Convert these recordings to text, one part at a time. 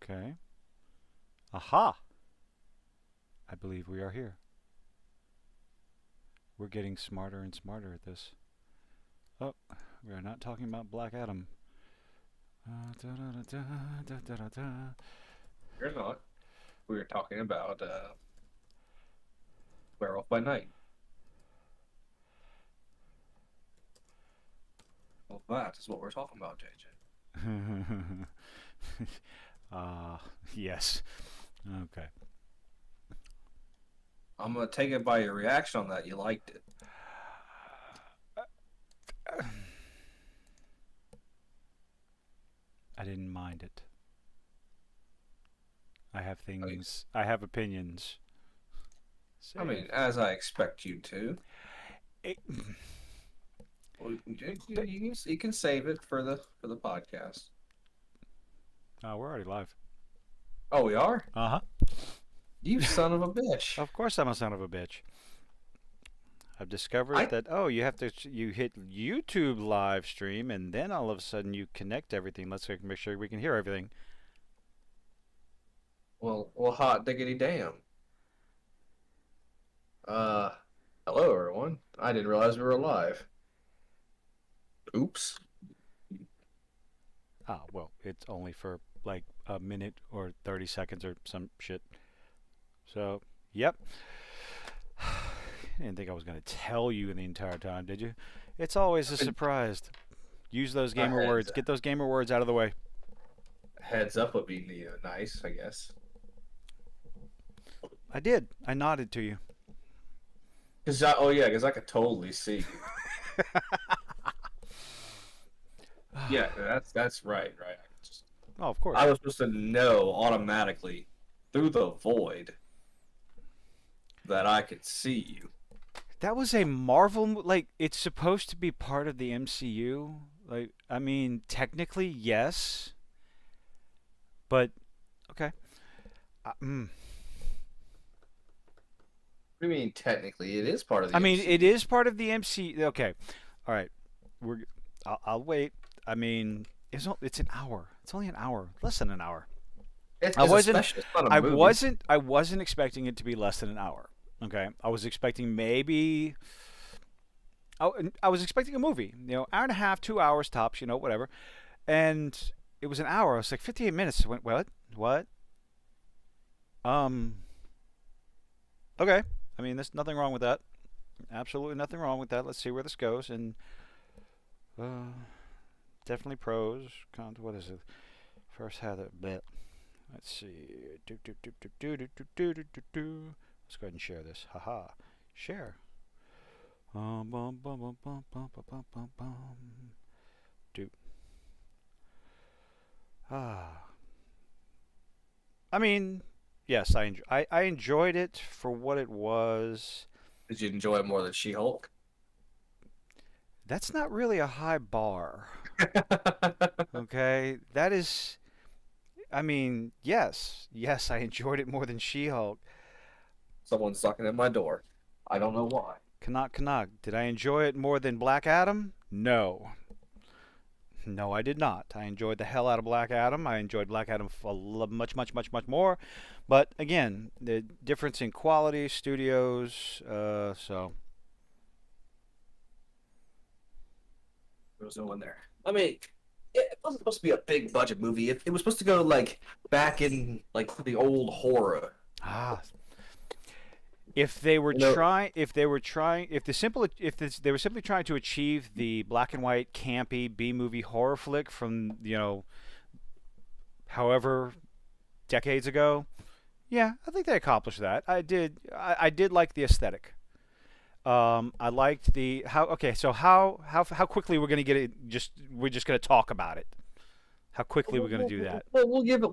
Okay. Aha! I believe we are here. We're getting smarter and smarter at this. Oh, we are not talking about Black Adam. Da, da, da, da, da, da, da. You're not. We were talking about Werewolf by Night. Well, that is what we're talking about, JJ. Ah, yes. Okay. I'm gonna take it by your reaction on that. You liked it. I didn't mind it. I have I mean, things. I have opinions. Save. as I expect you to. It, Well, you can save it for the podcast. we're already live. Oh, we are? Uh You huh. son of a bitch. Of course, I'm a son of a bitch. I've discovered I that you have to you hit YouTube live stream and then all of a sudden you connect everything. Let's make sure we can hear everything. well, hot diggity damn. Uh, hello everyone. I didn't realize we were live. Oops. Ah, well, it's only for like a minute or 30 seconds or some shit. So, yep. I didn't think I was going to tell you the entire time, did you? It's always a surprise. Use those A gamer words. Get those gamer words out of the way. heads up would be nice, I guess. I did. I nodded to you. Oh yeah, because I could totally see you. Yeah, that's right, right. Oh, of course. I was supposed to know automatically through the void that I could see you. That was a Marvel like it's supposed to be part of the MCU. Like I mean, technically yes, but okay. Uh, mm. What do you mean technically it is part of I the mean, it MCU? is part of the MCU. Okay. All right. We're I'll wait. I mean, it's an hour. It's only an hour. Less than an hour. I It's a wasn't special, it's not a I movie. wasn't I wasn't expecting it to be less than an hour. Okay? I was expecting maybe I, I was expecting a movie, hour and a half, 2 hours tops, whatever. And it was an hour. I was like 58 minutes. I went, what? What? Um, okay. I mean, there's nothing wrong with that. Absolutely nothing wrong with that. Let's see where this goes. And uh, definitely pros. What is it? First had a bit. Let's see. Let's go ahead and share this. Haha. Share. Bum, bum, bum, bum, bum, bum, bum, bum, bum. Do. Ah. I mean, yes, I enjoyed it for what it was. Did you enjoy it more than She-Hulk? That's not really a high bar. Okay? That is I mean, yes. Yes, I enjoyed it more than She-Hulk. Someone's knocking at my door. I don't know why. Canuck Canuck. Did I enjoy it more than Black Adam? No. No, I did not. I enjoyed the hell out of Black Adam. I enjoyed Black Adam much, much, much, much more. But again, the difference in quality, studios, so There was no one there. I mean, it wasn't supposed to be a big budget movie. It was supposed to go like back in like the old horror. ah, if they were You know, trying if they were trying if the simple if this, they were simply trying to achieve the black and white campy B movie horror flick from however decades ago, yeah, I think they accomplished that. I did like the aesthetic. I liked the how okay, so how quickly we're going to get it, just we're just going to talk about it, how quickly we're going to do that. we'll give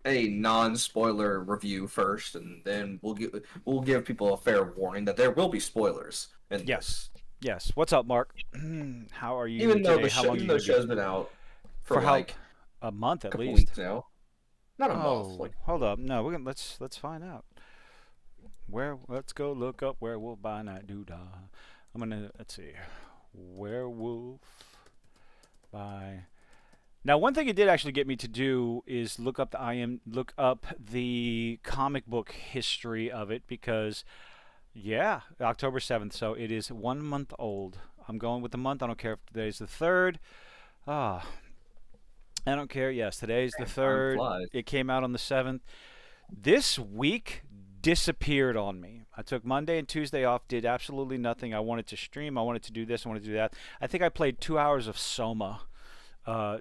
a non-spoiler review first, and then we'll give people a fair warning that there will be spoilers in Yes, this. yes, what's up, Mark? How are you today? How long are Even you though going the to be show's been out for for how like a month a at couple least? weeks now, not a month, Oh, like hold up. No, we're gonna let's find out. Let's go look up Werewolf by Night Doodah. Let's see. Werewolf by Now, one thing it did actually get me to do is look up the comic book history of it because yeah, October 7th. So it is 1 month old. I'm going with the month. I don't care if today's the 3rd. Ah, I don't care. Yes, today's the Man, time 3rd. flies. It came out on the 7th. This week disappeared on me. I took Monday and Tuesday off, did absolutely nothing. I wanted to stream. I wanted to do this. I wanted to do that. I think I played 2 hours of Soma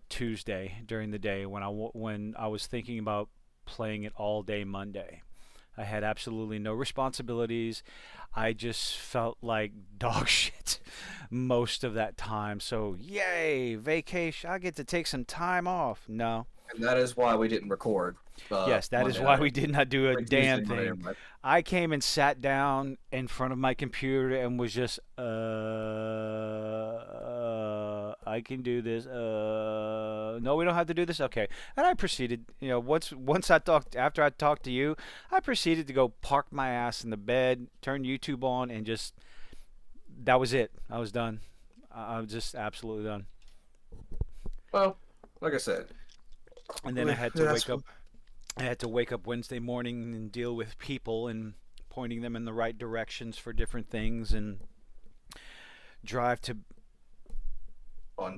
Tuesday during the day when I was thinking about playing it all day Monday. I had absolutely no responsibilities. I just felt like dog shit most of that time. So, yay, vacation. I get to take some time off. No. And that is why we didn't record Yes, that is Monday why night. we did not do a Like Tuesday, damn Monday, thing. and Monday. I came and sat down in front of my computer and was just, I can do this. No, we don't have to do this. Okay, and I proceeded. Once after I talked to you, I proceeded to go park my ass in the bed, turn YouTube on, and just that was it. I was done. I was just absolutely done. Well, like I said, And then that's I had to wake up Wednesday morning and deal with people and pointing them in the right directions for different things and drive to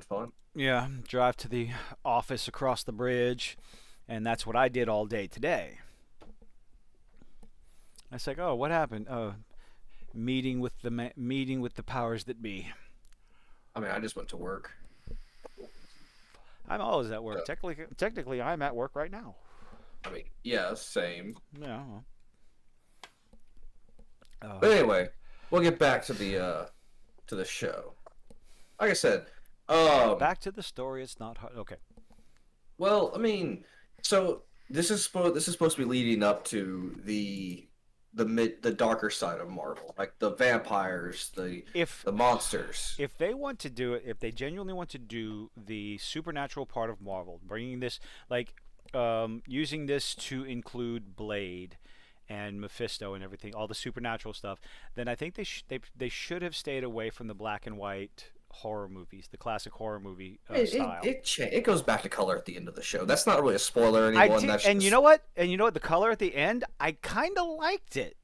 fun. drive to the office across the bridge, and that's what I did all day today. I was like, "Oh, what happened? Oh, meeting with the powers that be." I mean, I just went to work. I'm always at work. So, Technically I'm at work right now. I mean, yeah, same. Yeah. But Uh, anyway, we'll get back to the show. Like I said, Back to the story. It's not hard. Okay. well, I mean, so this is supposed to be leading up to the darker side of Marvel, like the vampires, If the monsters. if they want to do it, if they genuinely want to do the supernatural part of Marvel, bringing this like using this to include Blade and Mephisto and everything, all the supernatural stuff, then I think they should have stayed away from the black and white horror movies, the classic horror movie style. It goes back to color at the end of the show. That's not really a spoiler, I anyone. did, That's and you just know what? And you know what? The color at the end, I kind of liked it.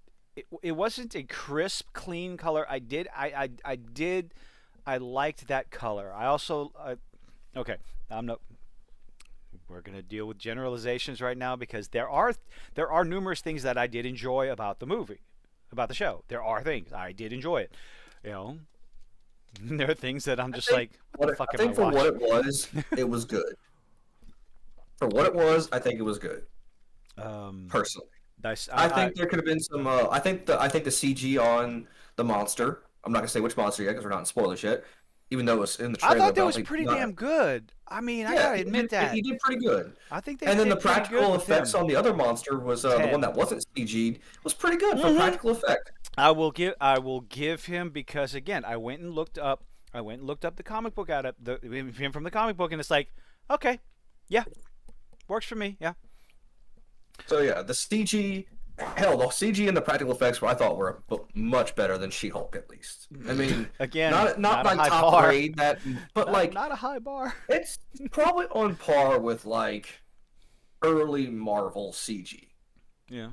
It wasn't a crisp, clean color. I did, I liked that color. I also, okay, I'm not. We're gonna deal with generalizations right now because there are numerous things that I did enjoy about the movie, about the show. There are things I did enjoy it. You know, there are things that I'm I just think like, what the fuck I am I think for what watching? it was good. For what it was, I think it was good. Um, Personally, that's I think there could have been some. I think the CG on the monster. I'm not gonna say which monster yet because we're not in spoilers yet. Even though it was in the I trailer, thought that but I was think pretty not. damn good. I mean, I Yeah, gotta admit he that. did pretty good. I think they And then the did pretty good practical with effects him. on the other monster was the one Ted. that wasn't CG'd was pretty good for Hmm. practical effect. I will give him because again, I went and looked up the comic book him from the comic book, and it's like, okay, yeah, works for me. Yeah. So yeah, the CG, hell, the CG and the practical effects were I thought were much better than She-Hulk at least. I mean, Again, not not a like high top bar. grade that, but Not like not a high bar. it's probably on par with like early Marvel CG. Yeah.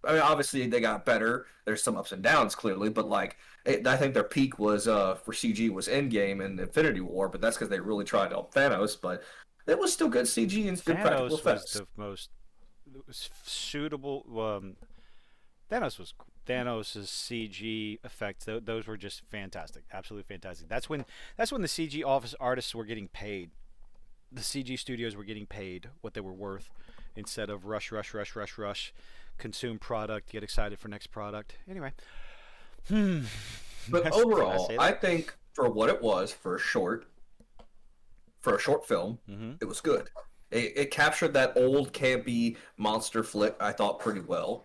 I mean, obviously they got better. There's some ups and downs clearly, but like I think their peak was for CG was Endgame and Infinity War, but that's because they really tried to help Thanos. But it was still good CG and good practical Thanos was effects. the most suitable. Thanos was Thanos' CG effects. Those were just fantastic, absolutely fantastic. That's when the CG office artists were getting paid. The CG studios were getting paid what they were worth, instead of rush, rush, rush, rush, rush, consume product, get excited for next product. Anyway, hmm. But Can I overall, say I that? think for what it was for a short film, Mm-hmm. it was good. It captured that old campy monster flick I thought pretty well.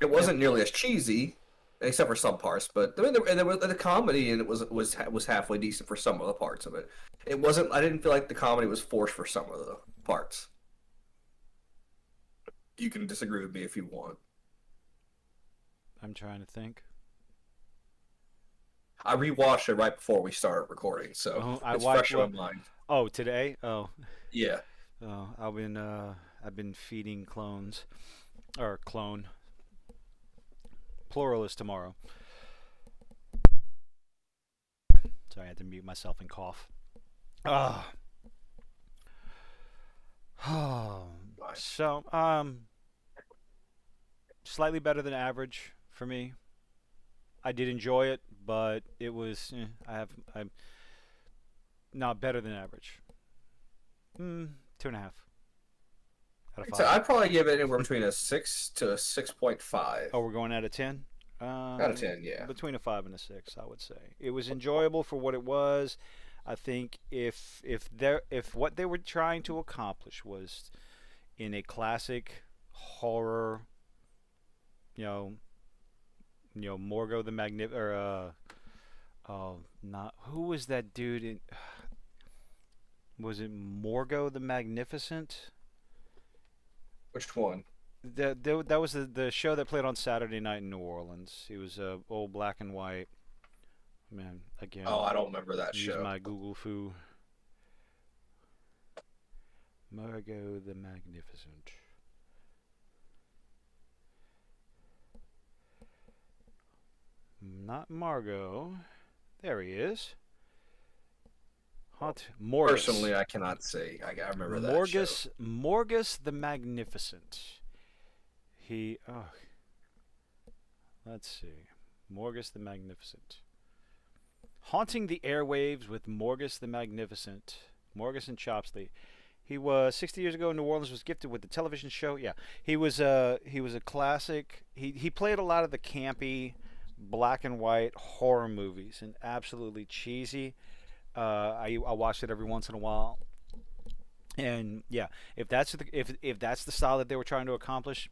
It Yeah. wasn't nearly as cheesy, except for some parts. But I mean, there was the comedy, and it was halfway decent for some of the parts of it. It wasn't. I didn't feel like the comedy was forced for some of the parts. You can disagree with me if you want. I'm trying to think. I rewatched it right before we started recording, so Oh, I it's watched fresh in my what? mind. Oh, today. Oh, Yeah. oh, I've been feeding clones or clone. Plural is tomorrow. Sorry, I had to mute myself and cough. Ah. Oh. So, slightly better than average for me. I did enjoy it, but it was I'm not better than average. 2.5 out of So 5. I'd probably give it anywhere between a 6 to a 6.5 Oh, we're going out of 10. out of 10. Yeah. Between a 5 and a 6, I would say. It was enjoyable for what it was. I think if what they were trying to accomplish was in a classic horror, you know, Morgo the Magnif or not who was that dude in was it Morgo the Magnificent? Which one? That was the show that played on Saturday night in New Orleans. He was old black and white man. Oh, Again, I don't remember that use show. my Google foo. Morgo the Magnificent. Not Margot. There he is. Hot Personally, Morgus. I cannot say. I remember that show. Morgus the Magnificent. He let's see. Morgus the Magnificent. Haunting the airwaves with Morgus the Magnificent. Morgus and Chopsley. He was 60 years ago in New Orleans was gifted with the television show. Yeah. He was a classic. He played a lot of the campy black and white horror movies and absolutely cheesy. I watched it every once in a while. And yeah, if that's the style that they were trying to accomplish,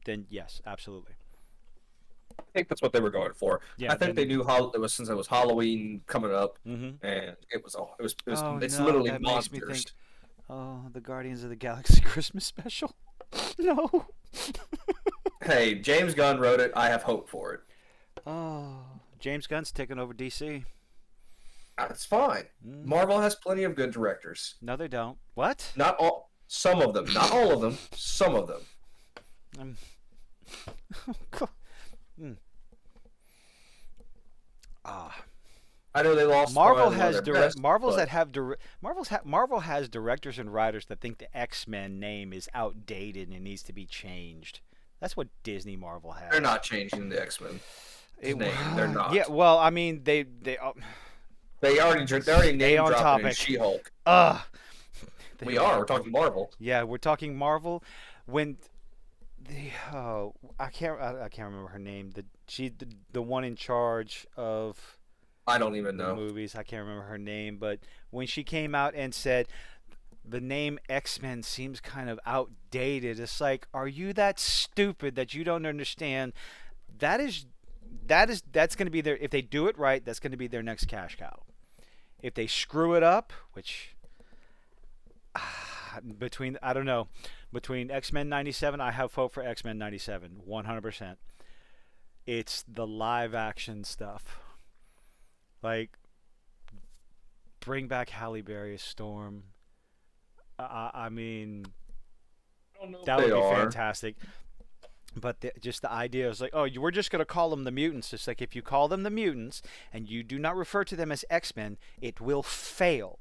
then yes, absolutely. I think that's what they were going for. I Yeah, think they then knew how it was since it was Halloween coming up, mhm. and Oh it's no, literally that makes me think monsters. oh, the Guardians of the Galaxy Christmas special. No. Hey, James Gunn wrote it. I have hope for it. Oh, James Gunn's taking over DC. That's fine. Mm. Marvel has plenty of good directors. No, they don't. What? Not all, some of them, not all of them, some of them. Um, oh, God. Mm. Ah, I know they lost Marvel probably one of has their direct best, Marvels but that have Marvel has directors and writers that think the X-Men name is outdated and needs to be changed. That's what Disney Marvel they're has. not changing the X-Men It, name. They're yeah, not. well, I mean, They already stay name on dropped it in topic. She-Hulk. Ugh. We are. We're talking Marvel. Yeah, we're talking Marvel. When I can't remember her name. The one in charge of I don't even the know. movies. I can't remember her name, but when she came out and said the name X-Men seems kind of outdated, it's like, are you that stupid that you don't understand? That is that's going to be their if they do it right, that's going to be their next cash cow. If they screw it up, which between I don't know, between X-Men 97, I have hope for X-Men 97, 100%. It's the live action stuff. Like bring back Halle Berry as Storm. I mean, I don't know if that they would be are. fantastic. But just the idea is like, oh, we're just going to call them the mutants. It's like if you call them the mutants and you do not refer to them as X-Men, it will fail.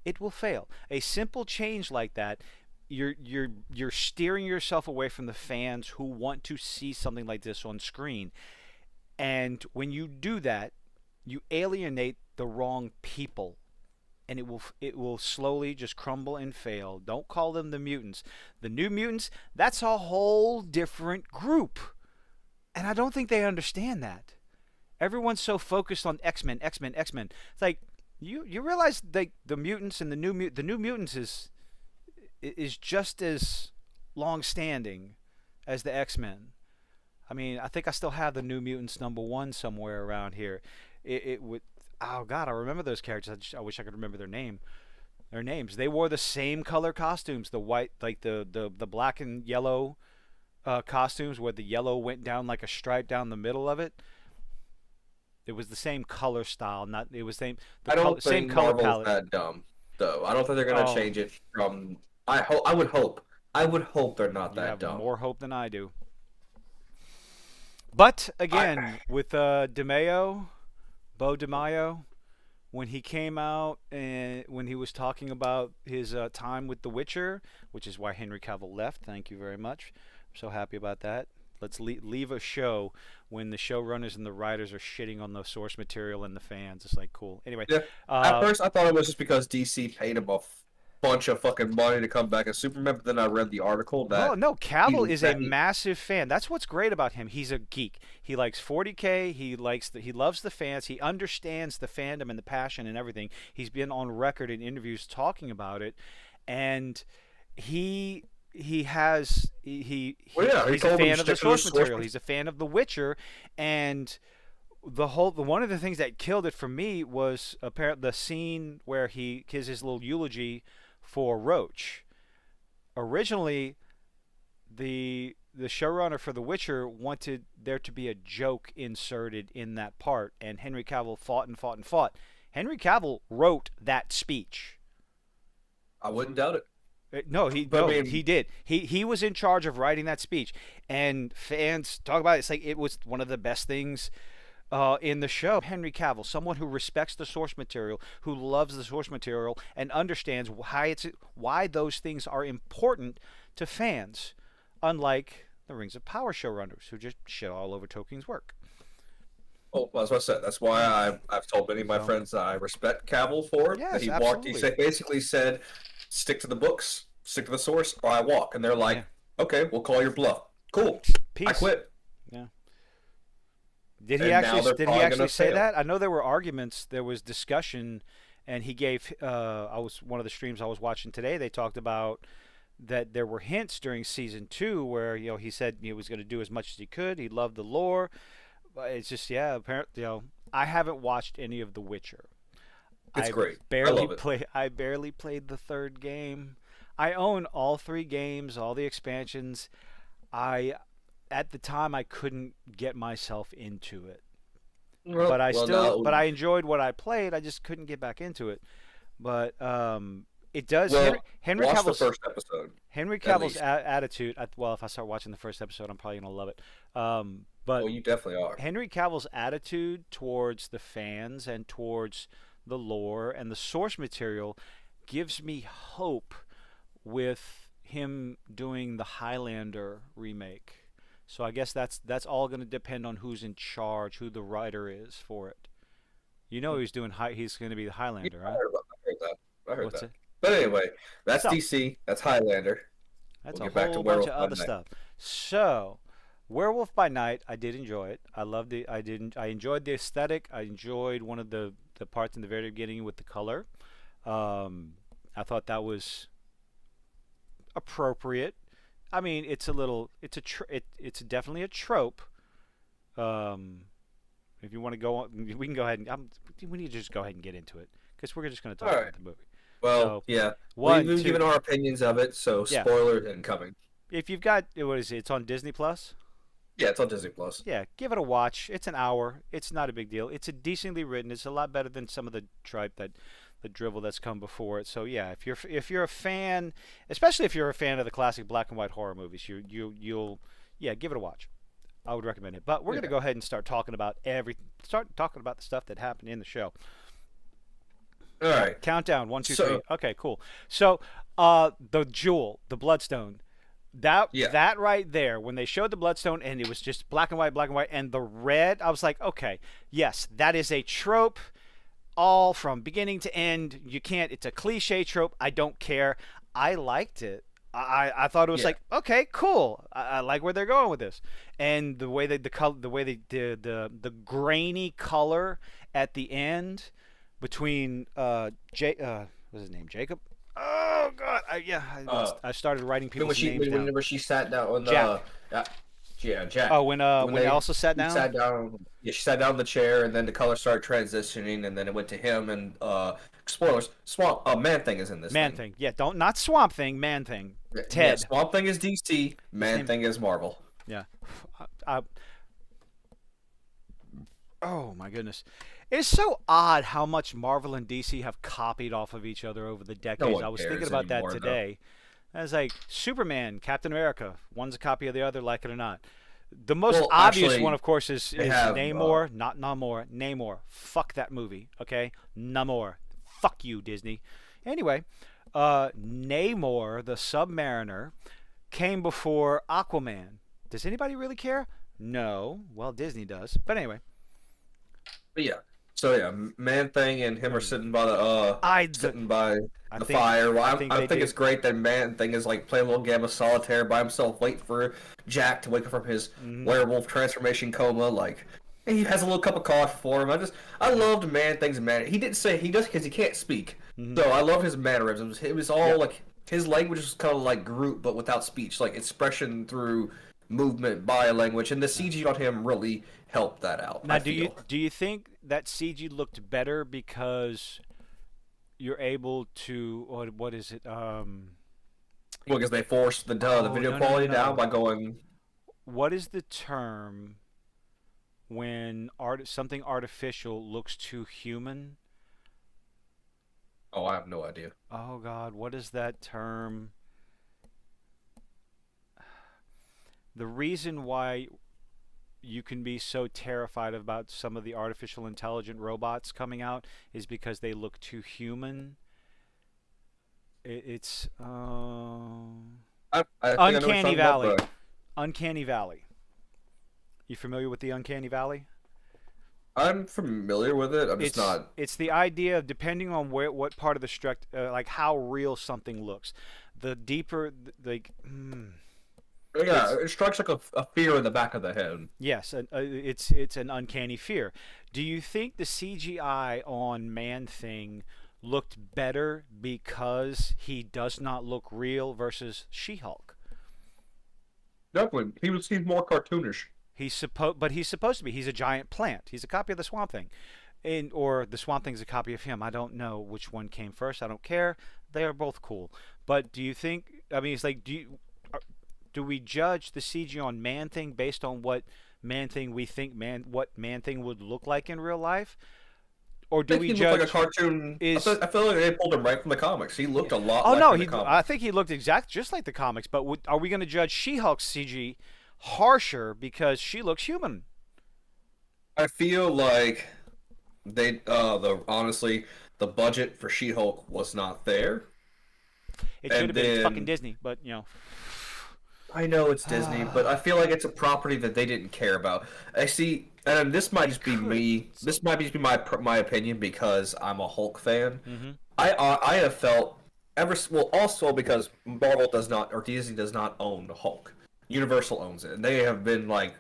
It will fail. A simple change like that, you're steering yourself away from the fans who want to see something like this on screen. And when you do that, you alienate the wrong people and it will slowly just crumble and fail. Don't call them the mutants. The New Mutants, that's a whole different group. And I don't think they understand that. Everyone's so focused on X-Men, X-Men, X-Men. It's like you realize the mutants and the New Mutants is just as long standing as the X-Men. I mean, I think I still have the New Mutants #1 somewhere around here. It would. Oh God, I remember those characters. I wish I could remember their names. They wore the same color costumes, the white, like the black and yellow costumes, where the yellow went down like a stripe down the middle of it. it was the same color style. Not it was the I color don't same think color Marvel's palette. that dumb, though. I don't think they're gonna Oh, change it from. I would hope. I would hope they're not you that have dumb. more hope than I do. But I again, with DeMayo, Bo DeMayo, when he came out and when he was talking about his time with The Witcher, which is why Henry Cavill left. Thank you very much. I'm so happy about that. Let's leave a show when the showrunners and the writers are shitting on the source material and the fans. It's like cool. Anyway, Yeah. At uh, first, I thought it was just because DC paid him a bunch of fucking money to come back as Superman, but then I read the article well, that no, he Cavill is a that he, massive fan. That's what's great about him. He's a geek. He likes 40K. He loves the fans. He understands the fandom and the passion and everything. He's been on record in interviews talking about it, and well, yeah, he he's a told him fan of the stick to the source source. material. He's a fan of The Witcher, and the one of the things that killed it for me was apparent the scene where he gives his little eulogy for Roach. Originally, the showrunner for The Witcher wanted there to be a joke inserted in that part, and Henry Cavill fought and fought and fought. Henry Cavill wrote that speech. I wouldn't doubt it. But I No, mean, he did. He was in charge of writing that speech, and fans talk about it. It's like it was one of the best things in the show. Henry Cavill, someone who respects the source material, who loves the source material, and understands why those things are important to fans, unlike the Rings of Power showrunners who just shit all over Tolkien's work. oh, as I said, that's why Yeah. I've told many of my So friends that I respect Cavill for it. That yes, he walked. He absolutely. said basically said, stick to the books, stick to the source, or I walk. And they're Yeah. like, okay, we'll call your bluff. Cool. I Peace. quit. Yeah. Did he And now actually? they're Did he probably actually gonna say fail. that? I know there were arguments. There was discussion, and he gave. I was one of the streams I was watching today. They talked about that there were hints during season 2 where he said he was going to do as much as he could. He loved the lore. But it's just apparently I haven't watched any of The Witcher. It's I great. I barely love it. play. I barely played the third game. I own all 3 games, all the expansions. I at the time I couldn't get myself into it. But Well, no. but I enjoyed what I played. I just couldn't get back into it. But it does. Well, watch the Cavill's first episode Henry at Cavill's least. attitude. Well, if I start watching the first episode, I'm probably gonna love it. Oh, But you definitely are. Henry Cavill's attitude towards the fans and towards the lore and the source material gives me hope with him doing the Highlander remake. So I guess that's all going to depend on who's in charge, who the writer is for it. He's doing he's going to be the Yeah, Highlander, I huh? heard, I heard that. I heard What's that. it? But anyway, that's So DC. That's Highlander. that's We'll a get back to whole bunch of Werewolf by other Night. stuff. So Werewolf by Night, I did enjoy it. I loved it. I enjoyed the aesthetic. I enjoyed one of the parts in the very beginning with the color. I thought that was appropriate. I mean, it's definitely a trope. Um, if you want to go on, we can go ahead and we need to just go ahead and get into it because we're just going to All talk right. about the movie. Well, So yeah. one, We've two, given our opinions of it, so yeah. spoilers incoming. If you've got what is it? It's on Disney Plus. Yeah, it's on Disney Plus. Yeah, give it a watch. It's an hour. It's not a big deal. It's a decently written. It's a lot better than some of the tripe the drivel that's come before it. So yeah, if you're a fan, especially if you're a fan of the classic black and white horror movies, you'll yeah, give it a watch. I would recommend it. But we're Yeah. gonna go ahead and start talking about the stuff that happened in the show. All right. Countdown, one, two, three. So, Okay, cool. So, the jewel, the bloodstone, yeah. that right there, when they showed the bloodstone and it was just black and white, and the red, I was like, okay, yes, that is a trope, all from beginning to end. You can't. It's a cliche trope. I don't care. I liked it. I thought it was Yeah. like, okay, cool. I like where they're going with this, and the way the color, the way they did the grainy color at the end between what's his name, Jacob. Oh God, Uh, I started writing when people's names down. whenever she sat down on Jack. uh, yeah, Jack. Oh, when When Elsa sat he down. sat down, yeah, she sat down in the chair, and then the color started transitioning, and then it went to him. And spoilers, Swamp Man Thing is in this Man thing. Thing. Yeah, don't not Swamp Thing. Man Thing. Yeah, Ted. Swamp Thing is DC, His Man name. Thing is Marvel. Yeah. I, Oh my goodness. It's so odd how much Marvel and DC have copied off of each other over the No decades. I one was thinking cares about that anymore, though. today. I was like, Superman, Captain America, one's a copy of the other, like it or not. The most Well, obvious one, actually, of course, is they is have. Namor, not Namor, Namor. Fuck that movie, okay? Namor. Fuck you, Disney. Anyway, Namor, the Submariner, came before Aquaman. Does anybody really care? No. Well, Disney does. But anyway, But yeah. So yeah, Man Thing and him are um, sitting by the I the, sitting by I the think fire. Well, I think I they think did. it's great that Man Thing is like playing a little game of solitaire by himself, waiting for Jack to wake up from his Hmm. werewolf transformation coma. Like he has a little cup of coffee for him. I Yeah. loved Man Thing's man. He didn't say he does because he can't speak. Hmm. So I love his mannerisms. It was all Yep. like his language was kind of like Groot, but without speech, like expression through movement, body language, and the Yeah. CG on him really helped that out. Now, I do you feel. do you think that CG looked better because you're able to what is it? Well, because they forced the Oh video no no no quality down no. by going. What is the term when something artificial looks too human? Oh, I have no idea. Oh God, what is that term? The reason why you can be so terrified about some of the artificial intelligent robots coming out is because they look too human. It's I think I know what you're Uncanny talking about, Valley. but Uncanny Valley. You familiar with the Uncanny Valley? I'm familiar with it. I'm just It's not. it's the idea of depending on what part of the like how real something looks. The deeper, like, Yeah, it's it strikes like a fear in the back of the head. yes, it's an uncanny fear. Do you think the CGI on Man Thing looked better because he does not look real versus She-Hulk? Definitely, he's more cartoonish. But he's supposed to be. He's a giant plant. He's a copy of the Swamp Thing, or the Swamp Thing's a copy of him. I don't know which one came first. I don't care. They are both cool. But do you think? I mean, it's like, do we judge the CG on Man Thing based on what Man Thing we think what Man Thing would look like in real life, or I do think we he looked like a judge cartoon. is? I feel like they pulled him right from the comics. He Yeah. looked a lot Oh like no, in the I comics. think he looked exact just like the comics. But are we going to judge She-Hulk's CG harsher because she looks human? I feel like the honestly the budget for She-Hulk was not there, It should and have been. It's fucking then Disney, but you know. I know it's Disney, but I feel like it's a property that they didn't care about. I see, and this might They just be could. me. This might just be my opinion because I'm a Hulk fan. Mm-hmm. I have felt well also because Marvel does not or Disney does not own Hulk. Universal owns it, and they have been like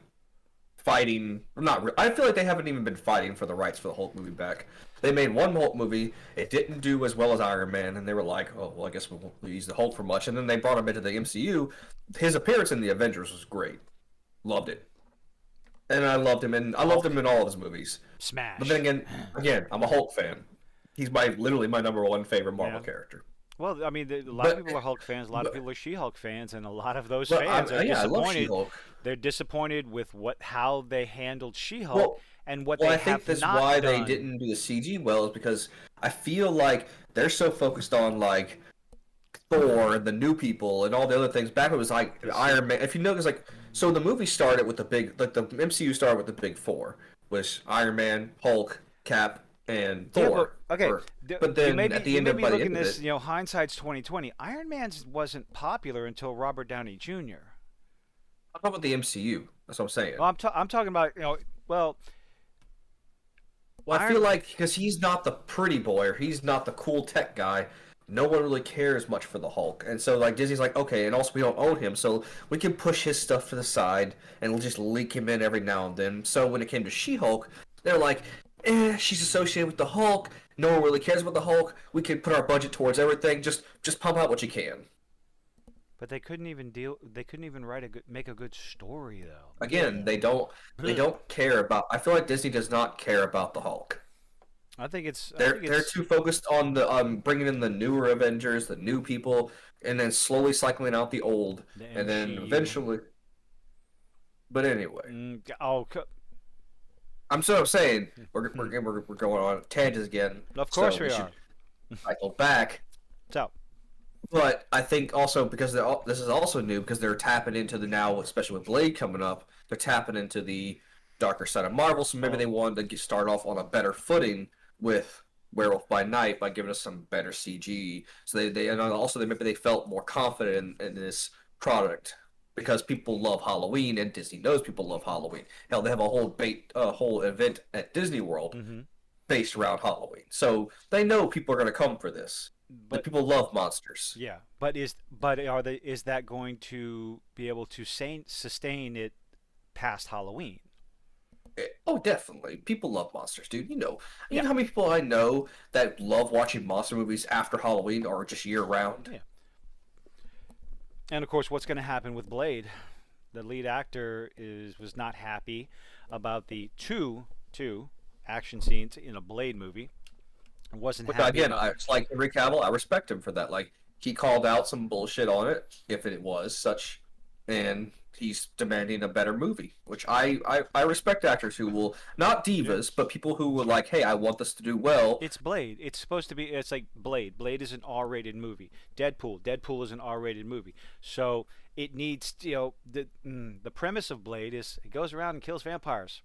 fighting. Not. I feel like they haven't even been fighting for the rights for the Hulk movie back. They made one Hulk movie. It didn't do as well as Iron Man, and they were like, "Oh, well, I guess we won't use the Hulk for much." And then they brought him into the MCU. His appearance in the Avengers was great. Loved it, and I loved him, and I loved him Hulk in all of his movies. But then smash. again, I'm a Hulk fan. He's literally my number one favorite Marvel Yeah. character. Well, I mean, a lot of But people are Hulk fans. A lot of but people are She-Hulk fans, and a lot of those but fans are yeah, I love disappointed. She-Hulk. They're disappointed with how they handled She-Hulk Well, and what Well, they I think have that's not why they done. didn't do the CG well is because I feel like they're so focused on like Thor and the new people and all the other things. Back when it was like You see, Iron Man. If you notice, like so the movie started with the big like the MCU started with the big four, which Iron Man, Hulk, Cap, and yeah, but Thor. okay, Or but then at the you end may of be by the looking end of this. it, You know, hindsight's 2020. Iron Man wasn't popular until Robert Downey Jr. I'm talking about the MCU. That's what I'm saying. Well, I'm talking about well, Well, I feel Iron. like because he's not the pretty boy or he's not the cool tech guy, no one really cares much for the Hulk. And so like Disney's like, okay, and also we don't own him, so we can push his stuff to the side and we'll just leak him in every now and then. So when it came to She-Hulk, they're like, she's associated with the Hulk. No one really cares about the Hulk. We can put our budget towards everything. Just pump out what you can. But they couldn't even They couldn't even make a good story though. Again, they Ugh. don't care about. I feel like Disney does not care about the Hulk. I think They're it's too focused on the bringing in the newer Avengers, the new people, and then slowly cycling out the old, the and then MCU. eventually. But anyway, Oh, I'm saying Hmm. we're going on tangents again, Of so course we we should are. cycle back. So, But I think also because this is also new because they're tapping into the now, especially with Blade coming up, they're tapping into the darker side of Marvel. So maybe well, they wanted to start off on a better footing with Werewolf by Night by giving us some better CG. So they and also maybe they felt more confident in this product because people love Halloween and Disney knows people love Halloween. Hell, they have a whole event at Disney World hmm based around Halloween. So they know people are going to come for this. The but people love monsters. yeah, is that going to be able to sustain it past Halloween? Oh, definitely. People love monsters, dude. You Yeah, know how many people I know that love watching monster movies after Halloween or just year round? yeah. And of course, what's going to happen with Blade? The lead actor is was not happy about the two action scenes in a Blade movie. Wasn't But happy again, about. it's like Henry Cavill. I respect him for that. Like he called out some bullshit on it, if it was such, and he's demanding a better movie, which I respect actors who will not Yeah. divas, but people who were like, hey, I want this to do well. It's Blade. It's supposed to be. It's like Blade. Blade is an R-rated movie. Deadpool. Deadpool is an R-rated movie. So it needs. The premise of Blade is it goes around and kills vampires,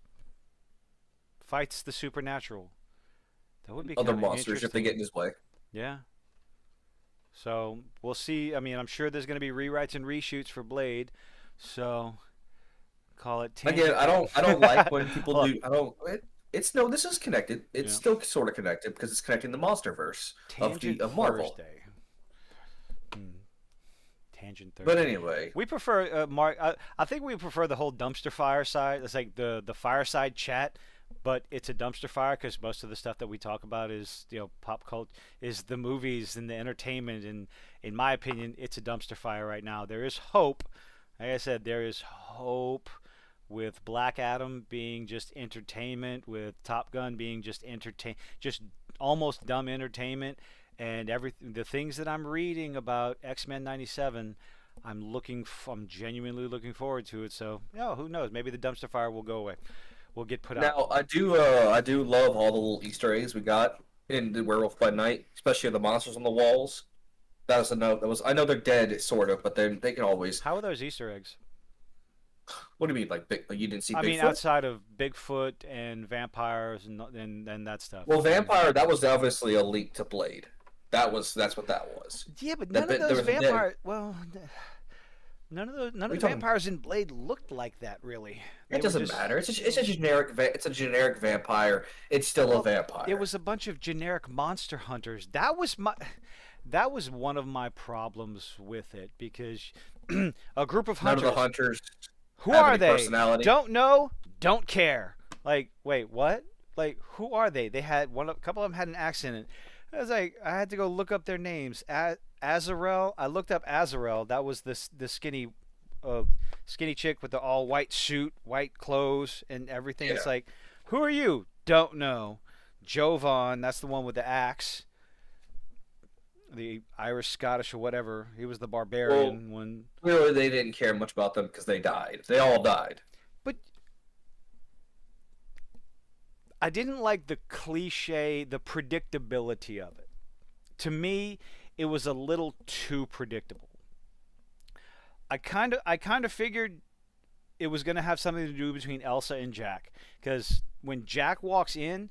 fights the supernatural. That would be Other kind of monsters if they get interesting. in his way. Yeah. So we'll see. I mean, I'm sure there's going to be rewrites and reshoots for Blade. So call it Again, tangent. I don't like when people Well, do. I don't. It's no. This is connected. It's yeah. still sort of connected because it's connecting the MonsterVerse Tangent of Marvel. Thursday. Hmm. Tangent But Thursday. anyway, We prefer Mark. I think we prefer the whole dumpster fire side. It's like the fireside chat, but it's a dumpster fire because most of the stuff that we talk about is pop culture, is the movies and the entertainment. And in my opinion, it's a dumpster fire right now. There is hope. Like I said, there is hope with Black Adam being just entertainment, with Top Gun being just almost dumb entertainment, and everything. The things that I'm reading about X-Men '97, I'm genuinely looking forward to it. So, who knows? Maybe the dumpster fire will go away. Will get put out. now I do love all the little Easter eggs we got in the Werewolf by Night, especially the monsters on the walls. That was a note. That was I know they're dead, sort of, but they can always. How are those Easter eggs? What do you mean, like big? Like you didn't see I mean, Bigfoot? outside of Bigfoot and vampires and that stuff. Well, I mean, vampire. That was obviously a leak to Blade. That's what that was. yeah, but That none of bit there those was a dead. vampires. Well, none What are of you the talking? vampires in Blade looked like that really. It They were doesn't just matter. It's a generic it's a generic vampire. It's still a well, it vampire. was a bunch of generic monster hunters. That was one of my problems with it because a group of None of the hunters. hunters Who have are any they? personality. Don't know, don't care. Like, wait, what? Like, who are they? They had a couple of them had an accent. I was like, I had to go look up their names. Azarel. I looked up Azarel. That was the uh, skinny chick with the all white suit, white clothes, and everything. It's Yeah. like, who are you? Don't know. Jovan. That's the one with the axe. The Irish, Scottish, or whatever. He was the Well, barbarian one. clearly they didn't care much about them because they died. They all died. But I didn't like the cliche, the predictability of it. To me, it was a little too predictable. I kind of figured it was going to have something to do between Elsa and Jack because when Jack walks in,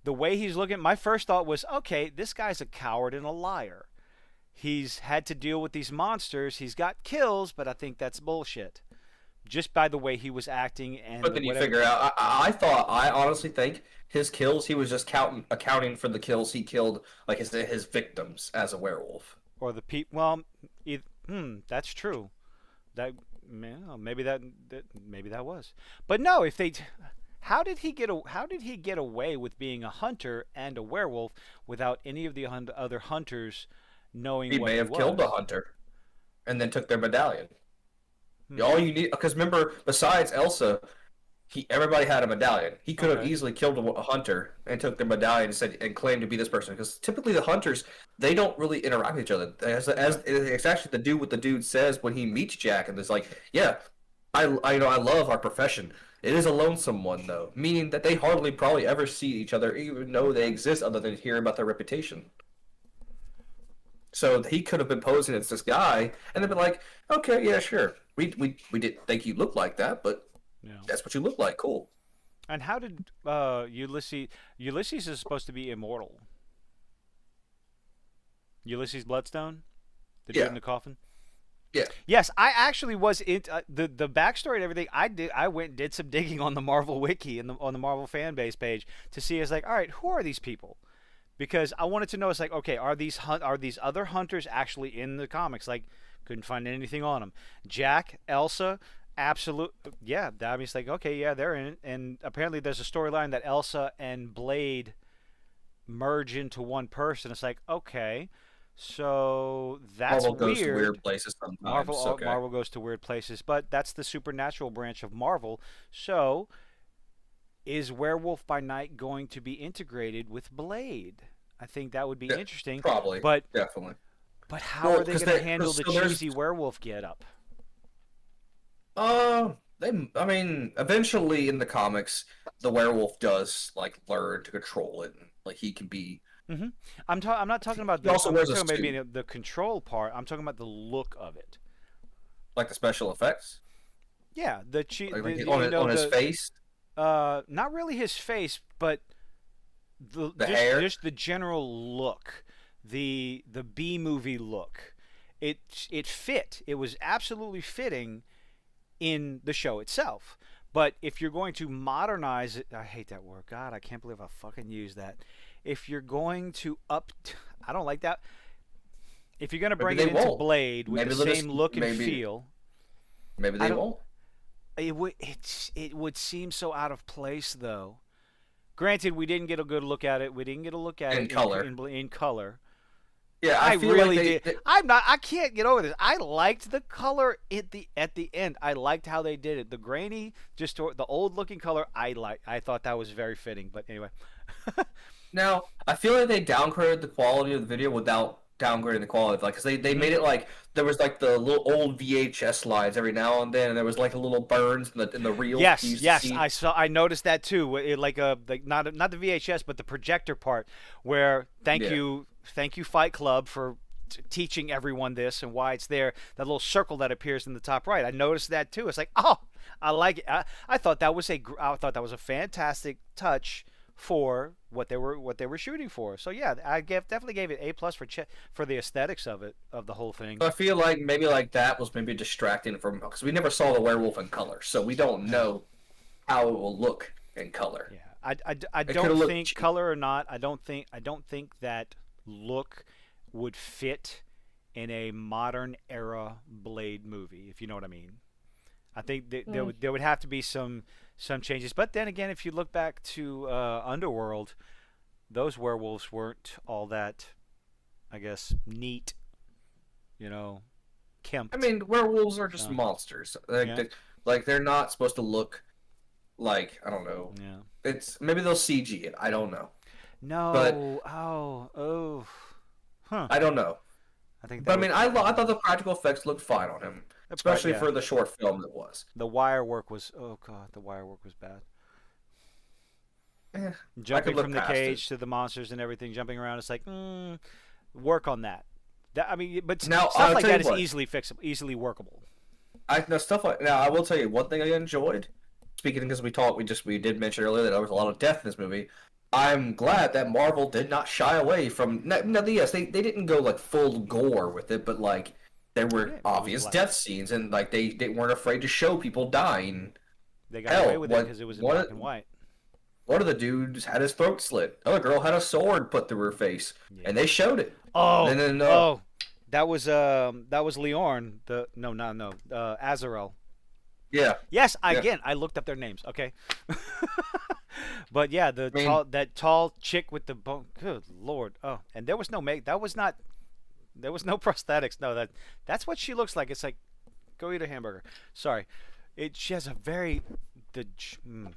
the way he's looking, my first thought was, okay, this guy's a coward and a liar. He's had to deal with these monsters. He's got kills, but I think that's bullshit. Just by the way he was acting and But the then you whatever figure out. I honestly think his kills. He was just accounting for the kills he killed, like his victims as a werewolf. or the people. Well, that's true. That maybe maybe that was. But no, if they how did he get away with being a hunter and a werewolf without any of the other hunters knowing He what may he have killed the was? hunter and then took their medallion. Hmm. All you need, because remember, besides Elsa, everybody had a medallion. He could have Okay. easily killed a hunter and took their medallion and said and claimed to be this person. Because typically the hunters they don't really interact with each other. As Yeah. it's actually the dude what the dude says when he meets Jack and it's like, yeah, I love our profession. It is a lonesome one, though, meaning that they hardly probably ever see each other, even though they Okay. exist, other than hearing about their reputation. So he could have been posing as this guy, and they've been like, "Okay, yeah, sure. We didn't think you looked like that, but Yeah. that's what you look like. Cool." And how did Ulysses is supposed to be immortal? Ulysses Bloodstone, the dude in Yeah, the coffin. yeah. Yes, I actually was in the backstory and everything. I went and did some digging on the Marvel wiki and on the Marvel fan base page to see. It's like, all right, who are these people? Because I wanted to know. It's like, okay, are these other hunters actually in the comics? Like, couldn't find anything on them. Jack, Elsa, absolute, yeah. I mean, it's like, okay, yeah, they're in it. And apparently, there's a storyline that Elsa and Blade merge into one person. It's like, okay, so that's Marvel goes to weird. weird places Marvel sometimes. Okay. Marvel goes to weird places, but that's the supernatural branch of Marvel. So, is Werewolf by Night going to be integrated with Blade? I think that would be Yeah, interesting, probably, but definitely. how Well, are they because going to handle the so there's cheesy werewolf get up? they. I mean, eventually in the comics, the werewolf does like learn to control it, and like he can be. hmm I'm not talking about He also I'm not wears a talking about suit, being the control part. I'm talking about the look of it. like the special effects, Yeah, like you know on his the face, not really his face, but the hair. just the general look, the B movie look. It fit. It was absolutely fitting in the show itself. But if you're going to modernize it, I hate that word. God, I can't believe I fucking used that. If you're going to I don't like that. If you're going to Maybe bring they it into won't. Blade with the Maybe they'll just same look and maybe feel, maybe I they don't. won't. It would seem so out of place though. Granted, we didn't get a good look at it. We didn't get a look at In it color. in color. Yeah, I I feel like really did. they I'm not. I can't get over this. I liked the color at the end. I liked how they did it. The grainy, the old looking color. I thought that was very fitting. But anyway. now I feel like they downgraded the quality of the video without downgrading the quality of like because they hmm made it like there was like the little old VHS lines every now and then, and there was like a little burns in the reels that you Yes, used to yes, see. I noticed that too. Like not the VHS, but the projector part, where Yeah. thank you Fight Club for teaching everyone this and why it's there. That little circle that appears in the top right. I noticed that too. It's like, oh, I like it. I thought that was I thought that was a fantastic touch for what they were shooting for. So yeah, definitely gave it A+ for the aesthetics of it of the whole thing. So I feel like maybe like that was maybe distracting from because we never saw the werewolf in color, so we don't Yeah. know how it will look in color. Yeah, I It could don't have looked think cheap. color or not. I don't think that look would fit in a modern era Blade movie, if you know what I mean. I think Mm. there would have to be some changes. But then again, if you look back to Underworld, those werewolves weren't all that, I guess, neat. You know, I kempt. mean, werewolves are just So monsters. yeah, Like they're not supposed to look like I don't know. yeah. It's maybe they'll CG it. I don't know, but No. Oh. Huh. I don't know. I think But that I would. mean, I thought the practical effects looked fine on him, especially Yeah. for the short film it was. The wire work was oh god, the wire work was bad. Eh, I could Jumping look from the past it. cage to the monsters and everything, jumping around. It's like, work on that. That I mean, but Now stuff I'll like tell that you is what. easily fixable, easily workable. I know stuff like now. I will tell you one thing I enjoyed. Speaking because we did mention earlier that there was a lot of death in this movie. I'm glad that Marvel did not shy away from. No, yes, they didn't go like full gore with it, but like there were Yeah, it was obvious black. death scenes, and like they weren't afraid to show people dying. They got away Hell, with it because it was in black and white. one of the dudes had his throat slit. Other girl had a sword put through her face, Yeah. and they showed it. Oh, And then oh, that was Leorn. The no, Azarel. yeah, Yes, yeah. again, I looked up their names. Okay, but yeah, I mean, that tall chick with the bone. Good lord. Oh, and there was no make. That was not. There was no prosthetics. No, that's what she looks like. It's like, go eat a hamburger. Sorry, she has a the mm,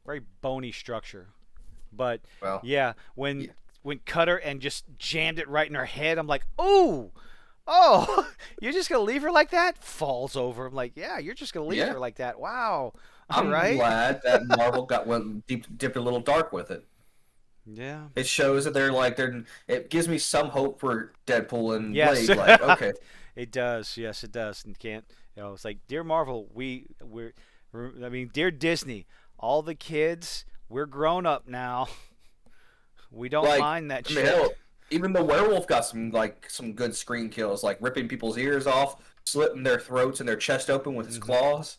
very bony structure. But well, yeah, yeah, when cut her and just jammed it right in her head, I'm like, oh, oh, you're just gonna leave her like that? Falls over. I'm like, yeah, you're just gonna leave yeah. her like that? Wow. I'm Right? glad that Marvel went dipped a little dark with it. Yeah. It shows that they're. It gives me some hope for Deadpool and Yes. Blade. Like, okay, It does. Yes, it does. And can't, it's like, dear Marvel, I mean, dear Disney, all the kids, we're grown up now. We don't like mind that I mean, shit. hell, even the werewolf got some good screen kills, like ripping people's ears off, slitting their throats and their chest open with his Hmm. claws.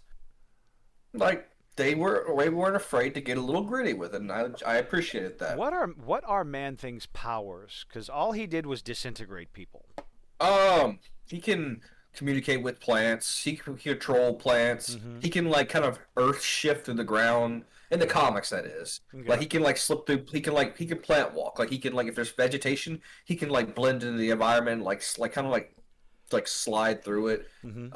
Like they weren't afraid to get a little gritty with it, and I appreciated that. What are Man Thing's powers? Because all he did was disintegrate people. He can communicate with plants. He can control plants. Hmm. He can like kind of earth shift through the ground in the Yeah. comics. That is, like Okay. he can like slip through. He can plant walk. Like he can like if there's vegetation, he can like blend into the environment. Like kind of like slide through it. Hmm.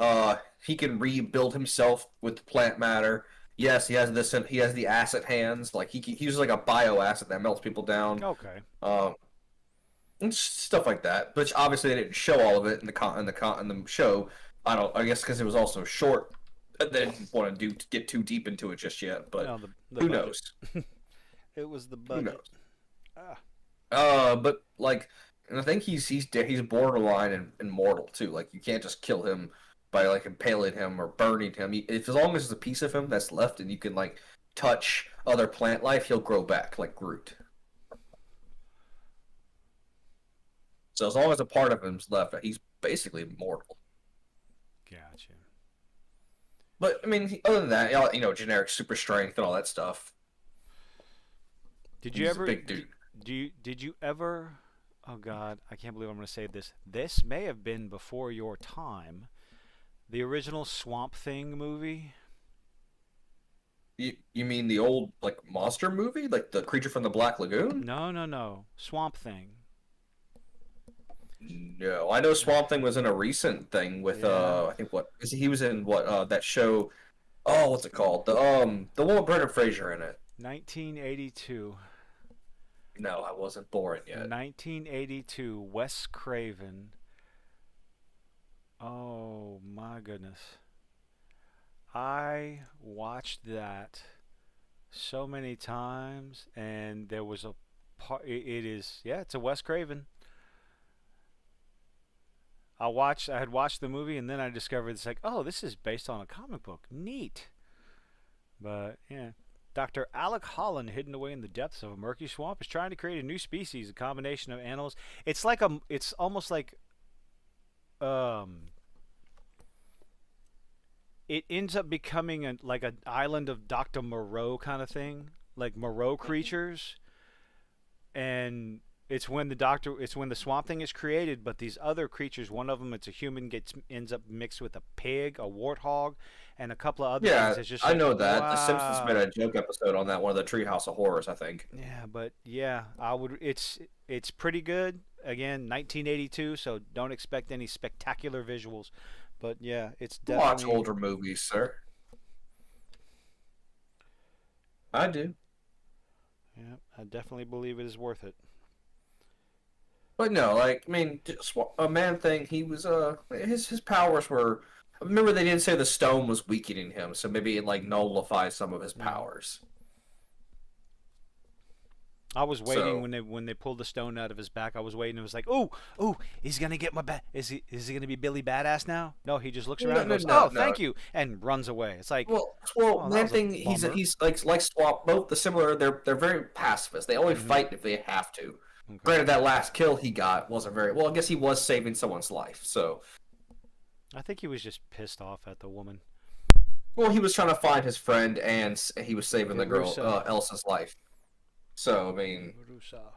He can rebuild himself with the plant matter. Yes, he has this. He has the acid hands. Like he uses like a bio acid that melts people down. Okay. Um, and stuff like that. But obviously, they didn't show all of it in the show. I don't. I guess because it was also short. They didn't want to get too deep into it just yet. But No, the who budget. knows? It was the Who budget. knows? Ah. But like, and I think he's borderline and immortal too. Like you can't just kill him by like impaling him or burning him. If as long as there's a piece of him that's left and you can like touch other plant life, he'll grow back like Groot. So as long as a part of him's left, he's basically immortal. Gotcha. But I mean, other than that, generic super strength and all that stuff. Did you He's a ever big dude. did you ever? Oh God, I can't believe I'm going to say this. This may have been before your time. The original Swamp Thing movie. You mean the old like monster movie, like the creature from the Black Lagoon? No, no, no. Swamp Thing. No, I know Swamp Thing was in a recent thing with Yeah. I think what is he was in what that show? Oh, what's it called? The one with Brendan Fraser in it. 1982. No, I wasn't born yet. 1982. Wes Craven. Oh my goodness. I watched that so many times, and there was a part. It is, yeah, it's a Wes Craven. I had watched the movie, and then I discovered it's like, oh, this is based on a comic book. Neat. But yeah, Dr. Alec Holland, hidden away in the depths of a murky swamp, is trying to create a new species, a combination of animals. It's almost like um, it ends up becoming like an island of Dr. Moreau kind of thing, like Moreau creatures, and it's when the swamp thing is created, but these other creatures, one of them it's a human, gets ends up mixed with a pig, a warthog, and a couple of other Yeah, things. It's just I like, know that. The Simpsons made wow. a joke episode on that one of the Treehouse of Horrors, I think. Yeah, but yeah, I would. It's pretty good. Again, 1982, so don't expect any spectacular visuals. But yeah, it's Watch definitely. older movies, sir. I do. Yeah, I definitely believe it is worth it. But no, like I mean, a man thing. He was his powers were. Remember, they didn't say the stone was weakening him, so maybe it like nullifies some of his Mm. powers. I was waiting So when they pulled the stone out of his back. I was waiting. It was like, oh, oh, he's gonna get my back. Is he gonna be Billy Badass now? No, he just looks around no, and no, goes, no, oh, no. thank you, and runs away. It's like, Well, oh, that man was a thing. bummer. He's like Swamp. Both the similar. They're very pacifist. They only Hmm. fight if they have to. Okay. Granted, that last kill he got wasn't very well. I guess he was saving someone's life. So, I think he was just pissed off at the woman. well, he was trying to find his friend, and he was saving the girl Verusa. Elsa's life. So, I mean, Verusa.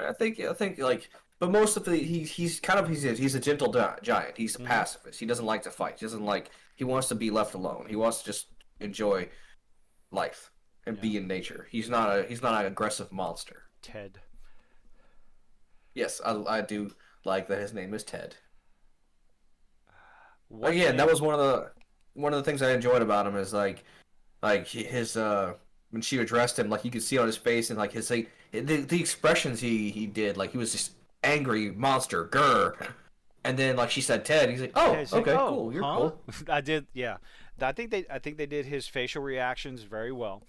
I think like, but most of the he's kind of he's a gentle giant. He's a Hmm. pacifist. He doesn't like to fight. He doesn't like. He wants to be left alone. He wants to just enjoy life and Yeah. be in nature. He's not an aggressive monster. Ted. Yes, I do like that his name is Ted. What Again, that name? was one of the things I enjoyed about him is like his when she addressed him, like you could see on his face and like his like the expressions he did, like he was just angry monster, grr. And then like she said Ted, he's like, Yeah, oh, it's like, okay, oh, cool, you're huh? cool. I did, yeah. I think they did his facial reactions very well.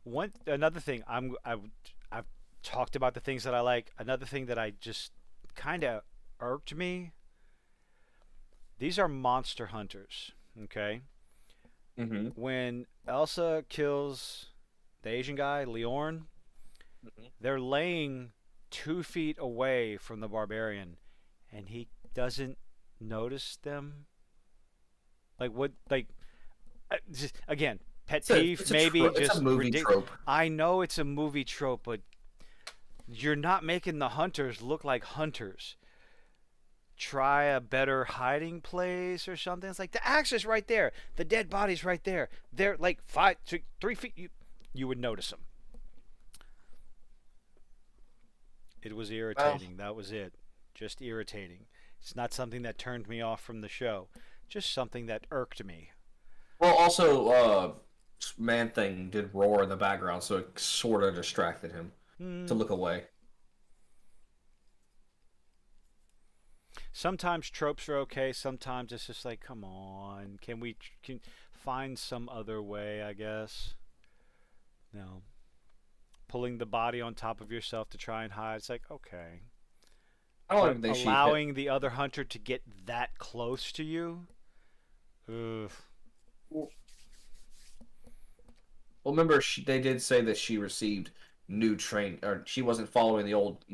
One another thing I've talked about the things that I like. Another thing that I just kind of irked me. These are monster hunters. Okay, Mm-hmm. when Elsa kills the Asian guy Leorn, they're laying 2 feet away from the barbarian, and he doesn't notice them. Like what? Like again, pet peeve, maybe It's a just movie ridiculous. trope. I know it's a movie trope, but you're not making the hunters look like hunters. Try a better hiding place or something. It's like the axe is right there, the dead body's right there. They're like 3 feet. You would notice them. It was Well, irritating. That was it. Just irritating. It's not something that turned me off from the show. Just something that irked me. also, Man Thing did roar in the background, so it sort of distracted him to Hmm. look away. Sometimes tropes are okay. Sometimes it's just like, come on, can find some other way? I guess. No, pulling the body on top of yourself to try and hide. It's like okay, I don't but even think she hit. allowing the other hunter to get that close to you. Ugh. Well, remember, they did say that she received new train, or she wasn't following the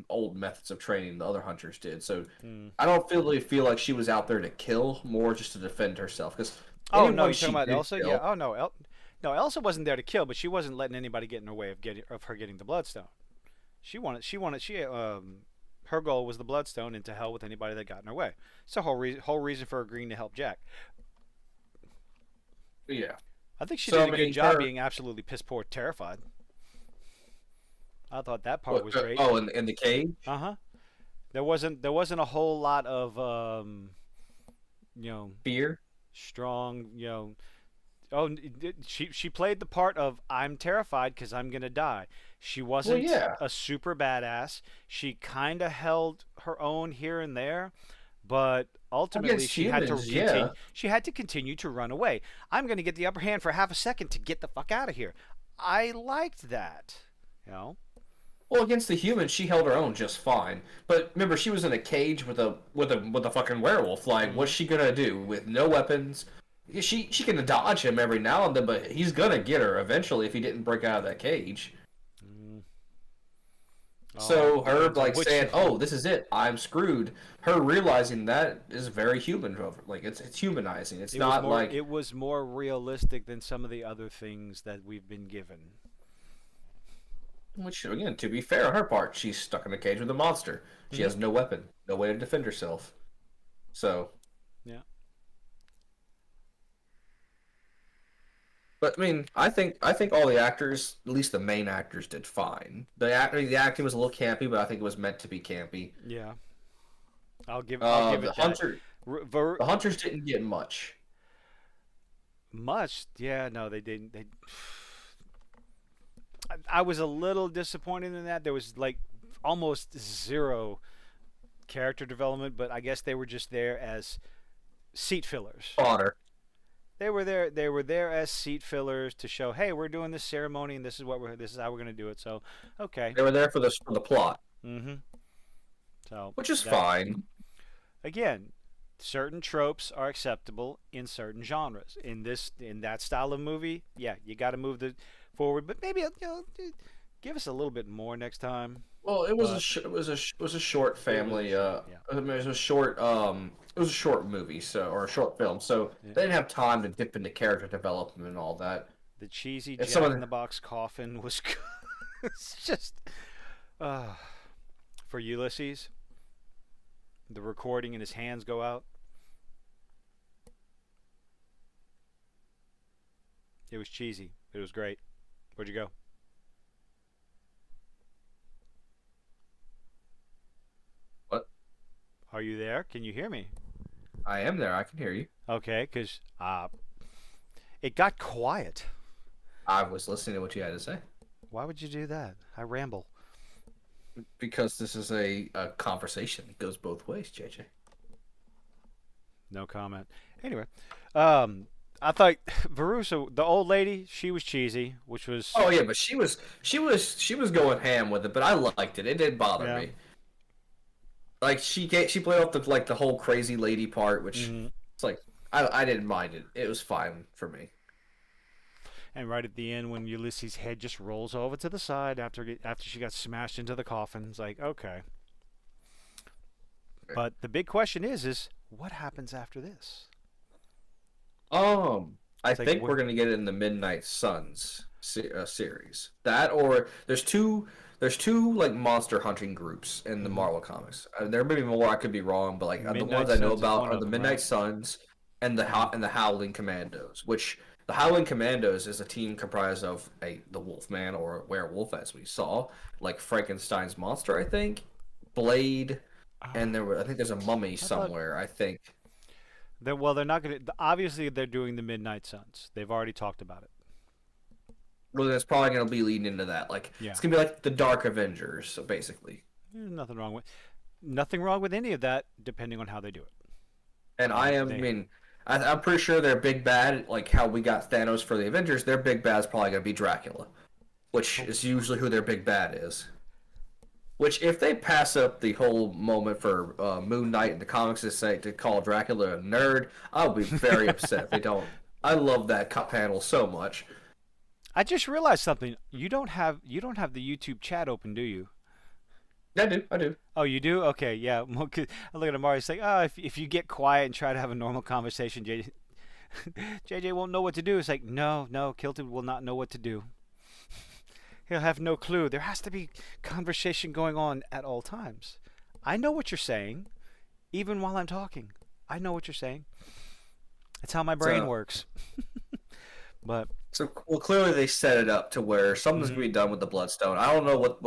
old methods of training the other hunters did. So Hmm. I don't really feel like she was out there to kill, more just to defend herself. Because Oh no, anyone you're talking she about did Elsa? Yeah. kill, Oh no, no, Elsa wasn't there to kill, but she wasn't letting anybody get in her way of her getting the bloodstone. Her goal was the bloodstone, and to hell with anybody that got in her way. It's the whole reason for agreeing to help Jack. yeah. I think she So did a I good mean, job her being absolutely piss poor terrified. I thought that part what? was great. Oh, in the cage, Uh huh. There wasn't a whole lot of you know fear. strong Oh, she played the part of I'm terrified because I'm gonna die. She Well, wasn't yeah. a super badass. She kind of held her own here and there, but ultimately Against she had to humans, continue. yeah. She had to continue to run away. I'm gonna get the upper hand for half a second to get the fuck out of here. I liked that. You know. Well, against the humans, she held her own just fine. But remember, she was in a cage with a fucking werewolf. Like, what's Mm-hmm. she gonna do with no weapons? She can dodge him every now and then, but he's gonna get her eventually if he didn't break out of that cage. Mm. Oh, So her depends on like which. saying, "Oh, this is it. I'm screwed." Her realizing that is very human. Like it's humanizing. It's It was not more. like It was more realistic than some of the other things that we've been given. which again, to be fair on her part, she's stuck in a cage with a monster. She Mm-hmm. has no weapon, no way to defend herself. So Yeah. but I mean, I think all the actors, at least the main actors, did fine. The acting was a little campy, but I think it was meant to be campy. Yeah. I'll give The it that. hunter R- ver- the hunters didn't get much. Much, yeah, no, they didn't. I was a little disappointed in that. There was like almost zero character development, but I guess they were just there as seat fillers. Fodder. They were there. They were there as seat fillers to show, hey, we're doing this ceremony, and this is how we're gonna do it. So, okay. They were there for the plot, Mm-hmm. So which is that fine. again, certain tropes are acceptable in certain genres. In that style of movie, yeah, you got to move the forward, but maybe give us a little bit more next time. Well, it was a But it was a short it was a family. short, yeah, I mean, it was a short movie, so or a short film, so yeah. they didn't have time to dip into character development and all that. The cheesy And Jack in the Box coffin was it's just uh, for Ulysses. The recording and his hands go out. It was cheesy. It was great. Where'd you go? what Are you there? Can you hear me? I am there. I can hear you. Okay, because it got quiet. I was listening to what you had to say Why would you do that? I ramble. because this is a conversation. It goes both ways, JJ. No comment. Anyway, um, I thought Verusa, the old lady, she was cheesy, which was Oh yeah, but she was going ham with it, but I liked it. It didn't bother yeah. me. Like she played off the whole crazy lady part, which Hmm. it's like I didn't mind it. It was fine for me. And right at the end, when Ulysses' head just rolls over to the side after she got smashed into the coffin, it's like okay. But the big question is what happens after this? I It's like think we're gonna get it in the Midnight Suns series. That or there's two like monster hunting groups in the hmm Marvel comics. There may be more. I could be wrong, but like the ones Midnight I know Suns is about one are of the them, right? Midnight Suns and the hmm Howling Commandos. Which the Howling Commandos is a team comprised of the Wolfman or a werewolf, as we saw, like Frankenstein's monster, I think, Blade, and I think there's a mummy I thought somewhere. I think. well, they're not going to. Obviously, they're doing the Midnight Suns. They've already talked about it. Well, that's probably going to be leading into that. Like Yeah, it's going to be like the Dark Avengers, so basically. there's nothing wrong with any of that, depending on how they do it. And I am, I They mean, I'm pretty sure their big bad, like how we got Thanos for the Avengers, their big bad is probably going to be Dracula, which is usually who their big bad is. Which, if they pass up the whole moment for Moon Knight in the comics to call Dracula a nerd, I'll be very upset if they don't. I love that panel so much. I just realized something. You don't have the YouTube chat open, do you? I do, I do. Oh, you do? Okay, yeah. Well, 'cause I look at Amari. It's like, oh, if you get quiet and try to have a normal conversation, JJ won't know what to do. It's like, no, no, Kilton will not know what to do. He'll have no clue. There has to be conversation going on at all times. I know what you're saying, even while I'm talking. I know what you're saying. That's how my brain So, works. But well, clearly they set it up to where something's mhm, gonna be done with the Bloodstone. I don't know what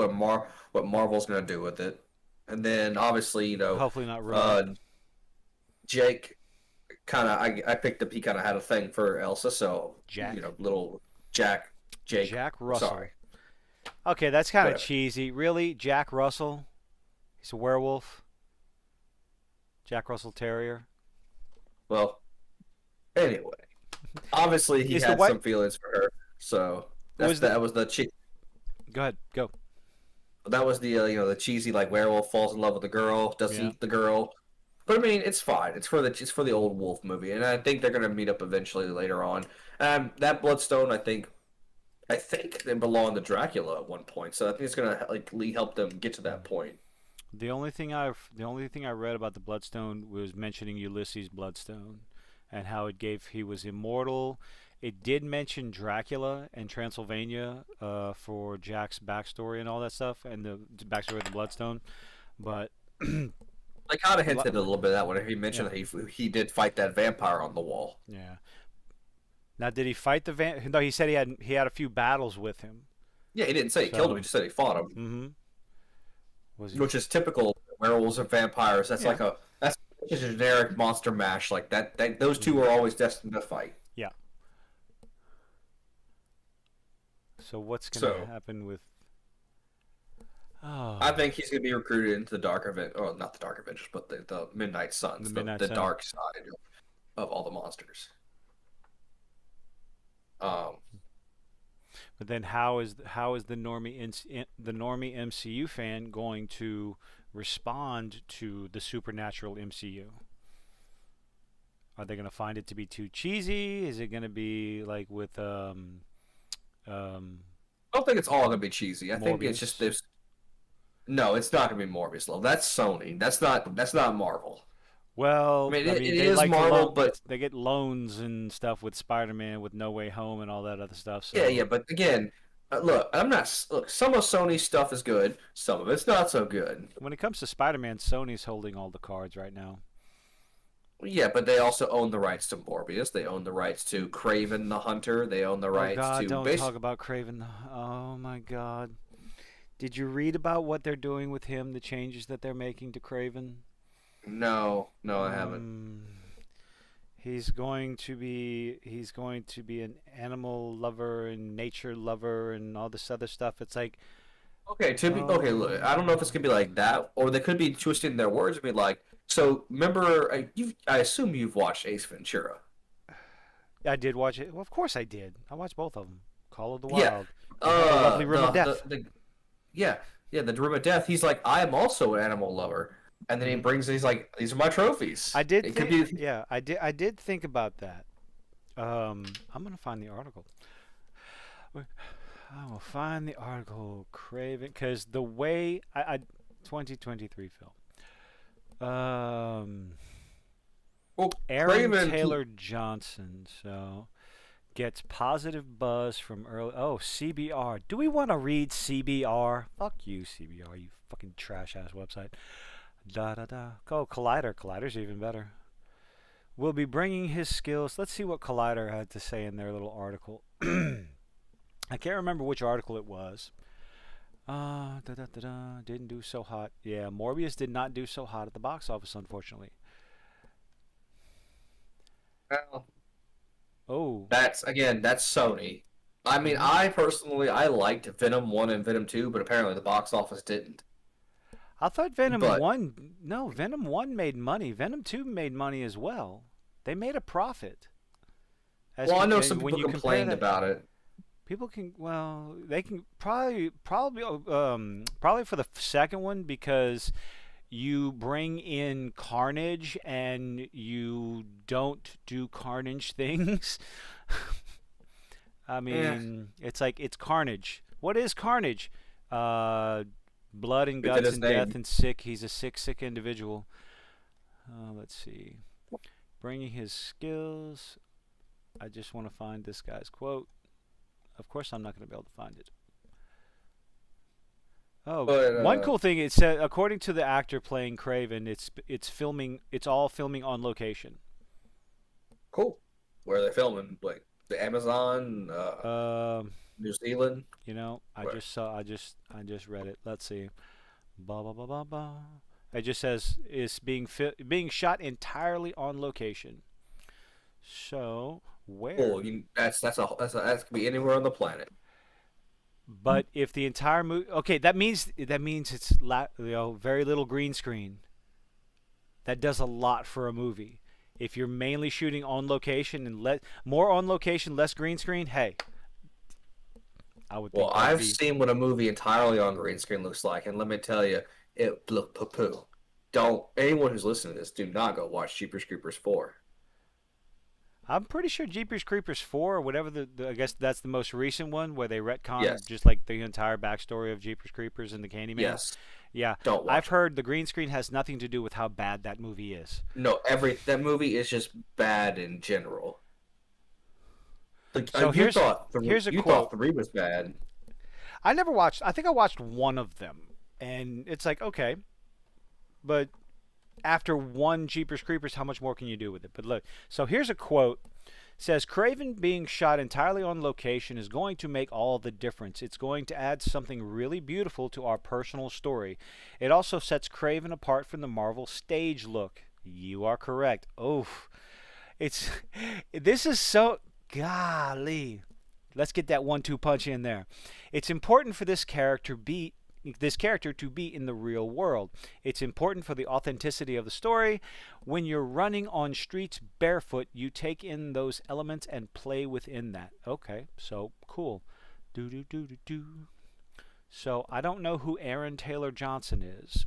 Marvel's gonna do with it. And then obviously, hopefully not ruin it. uh, Jake kind of I picked up. He kind of had a thing for Elsa, so Jack. little Jack, Jake. Jack Sorry, Russell. Okay, that's kind of whatever. cheesy. Really? Jack Russell? He's a werewolf? Jack Russell Terrier? Well, anyway, obviously he Is the had white. some feelings for her, so Was the. that was the Go ahead, go. that was the the cheesy like werewolf falls in love with the girl, doesn't Yeah. eat the girl. But I mean, it's fine. It's for the old wolf movie, and I think they're gonna meet up eventually later on. That Bloodstone, I think they belong to Dracula at one point, so I think it's gonna like help them get to that point. The only thing I read about the Bloodstone was mentioning Ulysses' Bloodstone and how he was immortal. It did mention Dracula and Transylvania for Jack's backstory and all that stuff and the backstory of the Bloodstone, but They kind of lo- hinted a little bit of that when he yeah, mentioned that he did fight that vampire on the wall. yeah. Now, did he fight the van? No, he said he had a few battles with him. Yeah, he didn't say he killed him. He So, just said he fought him, mm-hmm. Was he? which is typical werewolves and vampires. Yeah, That's just a generic monster mash like that. Those two mm-hmm. are always destined to fight. Yeah. So what's gonna So happen with? I Oh, think he's going to be recruited into the Dark Event, or not the Dark Avengers, but the Midnight the Suns, Midnight the Suns. dark side of all the monsters. Um, But then how is the normie MCU fan going to respond to the supernatural MCU? Are they going to find it to be too cheesy? Is it going to be like with um I don't think it's all going to be cheesy. I think it's just Morbius? this. No, it's not going to be Morbius level. That's Sony. That's not Marvel. I Well, mean, I it mean they is like to Marvel, loan but they get loans and stuff with Spider-Man with No Way Home and all that other stuff. yeah, yeah. So But again, look, I'm not. Look, some of Sony's stuff is good. Some of it's not so good. when it comes to Spider-Man, Sony's holding all the cards right now. Yeah, but they also own the rights to Morbius. They own the rights to Craven the Hunter. They own the Oh rights God, to don't talk basically. about Craven. Oh my God. Did you read about what they're doing with him, the changes that they're making to Craven? No, no, I haven't. Um, he's going to be an animal lover and nature lover and all this other stuff. It's like, Okay, look, I don't know if it's oh, gonna be like that, or they could be twisting their words and be like, so remember, I assume you've watched Ace Ventura. I did watch it. Well, of course I did. I watched both of them. Call of the Yeah. Wild. They have the lovely Room of Death. Yeah, yeah, the Room of Death. He's like, I am also an animal lover, and then he Hmm. brings. He's like, these are my trophies. I did It could think, be. yeah, I did think about that. I'm gonna find the article. I will find the article. Craven, because the way I 2023 film. Well, Aaron Craven. Taylor Johnson. So gets positive buzz from early. Oh, CBR. Do we want to read CBR? Fuck you, CBR. You fucking trash ass website. Da da da. Oh, Collider. Collider's even better. Will be bringing his skills. Let's see what Collider had to say in their little article. I can't remember which article it was. Da da da da. Didn't do so hot. Yeah, Morbius did not do so hot at the box office, unfortunately. Well, Oh. that's Sony. I mean, Hmm. I personally I liked Venom 1 and Venom 2, but apparently the box office didn't. I thought Venom But 1. No, Venom 1 made money. Venom 2 made money as well. They made a profit. well, I know some And when people you compare complained that, about it. people can, well, they can probably for the second one, because you bring in Carnage and you don't do Carnage things. I Eh, mean, it's like it's Carnage. What is Carnage? Uh, Blood and within guts his and death name. and sick. He's a sick individual. Let's see. Bringing his skills. I just want to find this guy's quote. Of course, I'm not going to be able to find it. Oh, But one cool thing it said, according to the actor playing Craven, it's filming. It's all filming on location. cool. Where are they filming? Like the Amazon, Um, New Zealand. I Where? just saw. I just read it. Let's see. Ba ba ba ba ba. It just says it's being shot entirely on location. So where? Cool. That could be anywhere on the planet. But if the entire movie, okay, that means it's very little green screen. That does a lot for a movie. If you're mainly shooting on location and more on location, less green screen, hey, I would Well, think that'd I've be. seen what a movie entirely on green screen looks like, and let me tell you, it looked poo poo. Don't anyone who's listening to this, do not go watch Jeepers Creepers 4. I'm pretty sure Jeepers Creepers 4 or whatever I guess that's the most recent one where they retcon Yes, just like the entire backstory of Jeepers Creepers and the Candyman. yes, Yeah, don't I've watch it. heard the green screen has nothing to do with how bad that movie is. No, every that movie is just bad in general. Like So here's a you thought quote. 3 was bad. I never watched. I think I watched one of them, and it's like okay, but after one Jeepers Creepers, how much more can you do with it? But look, so here's a quote. It says Craven being shot entirely on location is going to make all the difference. It's going to add something really beautiful to our personal story. It also sets Craven apart from the Marvel stage look. You are correct. Oh, it's this is so golly. Let's get that one-two punch in there. It's important for this character to be in the real world. It's important for the authenticity of the story. When you're running on streets barefoot, you take in those elements and play within that. Okay, so cool. Do do do do do. So I don't know who Aaron Taylor Johnson is.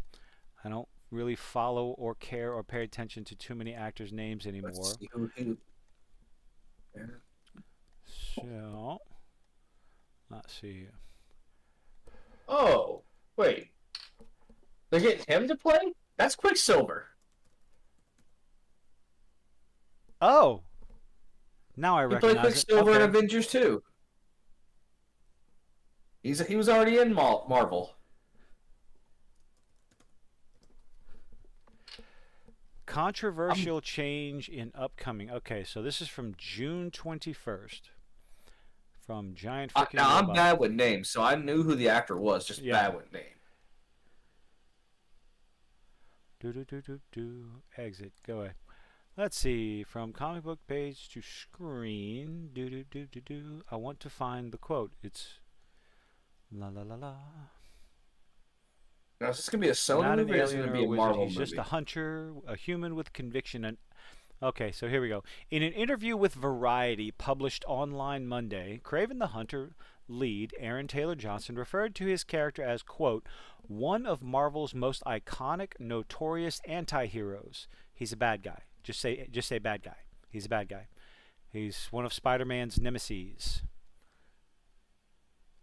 I don't really follow or care or pay attention to too many actors' names Let's anymore. see who. So let's see. Oh, wait. They're getting him to play? That's Quicksilver. Oh, now I He played recognize it. Quicksilver in Okay. Avengers 2. He was already in Marvel. I'm Controversial change in upcoming. Okay, so this is from June 21st from Giant Freaking now I'm Robot. bad with names, so I knew who the actor was, just Yeah. bad with names. Do do do do do. Exit. Go away. Let's see. From comic book page to screen. Do do do do do. I want to find the quote. It's la la la la. Now is this gonna be a Sony Not an movie or is it alien gonna or be a a wizard. Marvel He's just a movie? hunter, a human with conviction, and Okay, so here we go. In an interview with Variety published online Monday, Craven the Hunter lead Aaron Taylor Johnson referred to his character as, quote, one of Marvel's most iconic, notorious anti-heroes. He's a bad guy. Just say bad guy. He's a bad guy. He's one of Spider-Man's nemesis.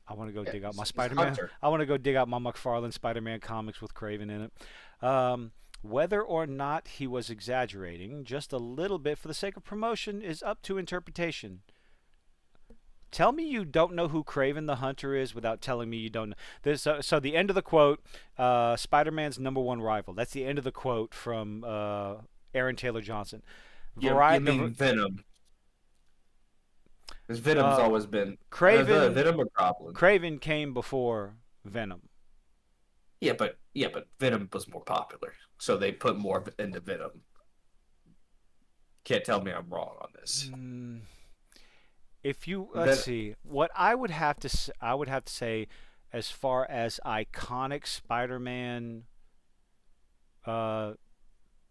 I want to go Yeah, dig out my he's a Spider-Man. hunter. I want to go dig out my McFarlane Spider-Man comics with Craven in it. Whether or not he was exaggerating just a little bit for the sake of promotion is up to interpretation. Tell me you don't know who Craven the Hunter is without telling me you don't know. So the end of the quote, Spider-Man's number one rival. That's the end of the quote from Aaron Taylor Johnson. You Variety, mean Venom? Because Venom's uh, always been Craven Venom or Goblin. Craven came before Venom. Yeah, but Venom was more popular, so they put more into Venom. Can't tell me I'm wrong on this. Mm, if you let's Then see, what I would have to say, as far as iconic Spider-Man uh,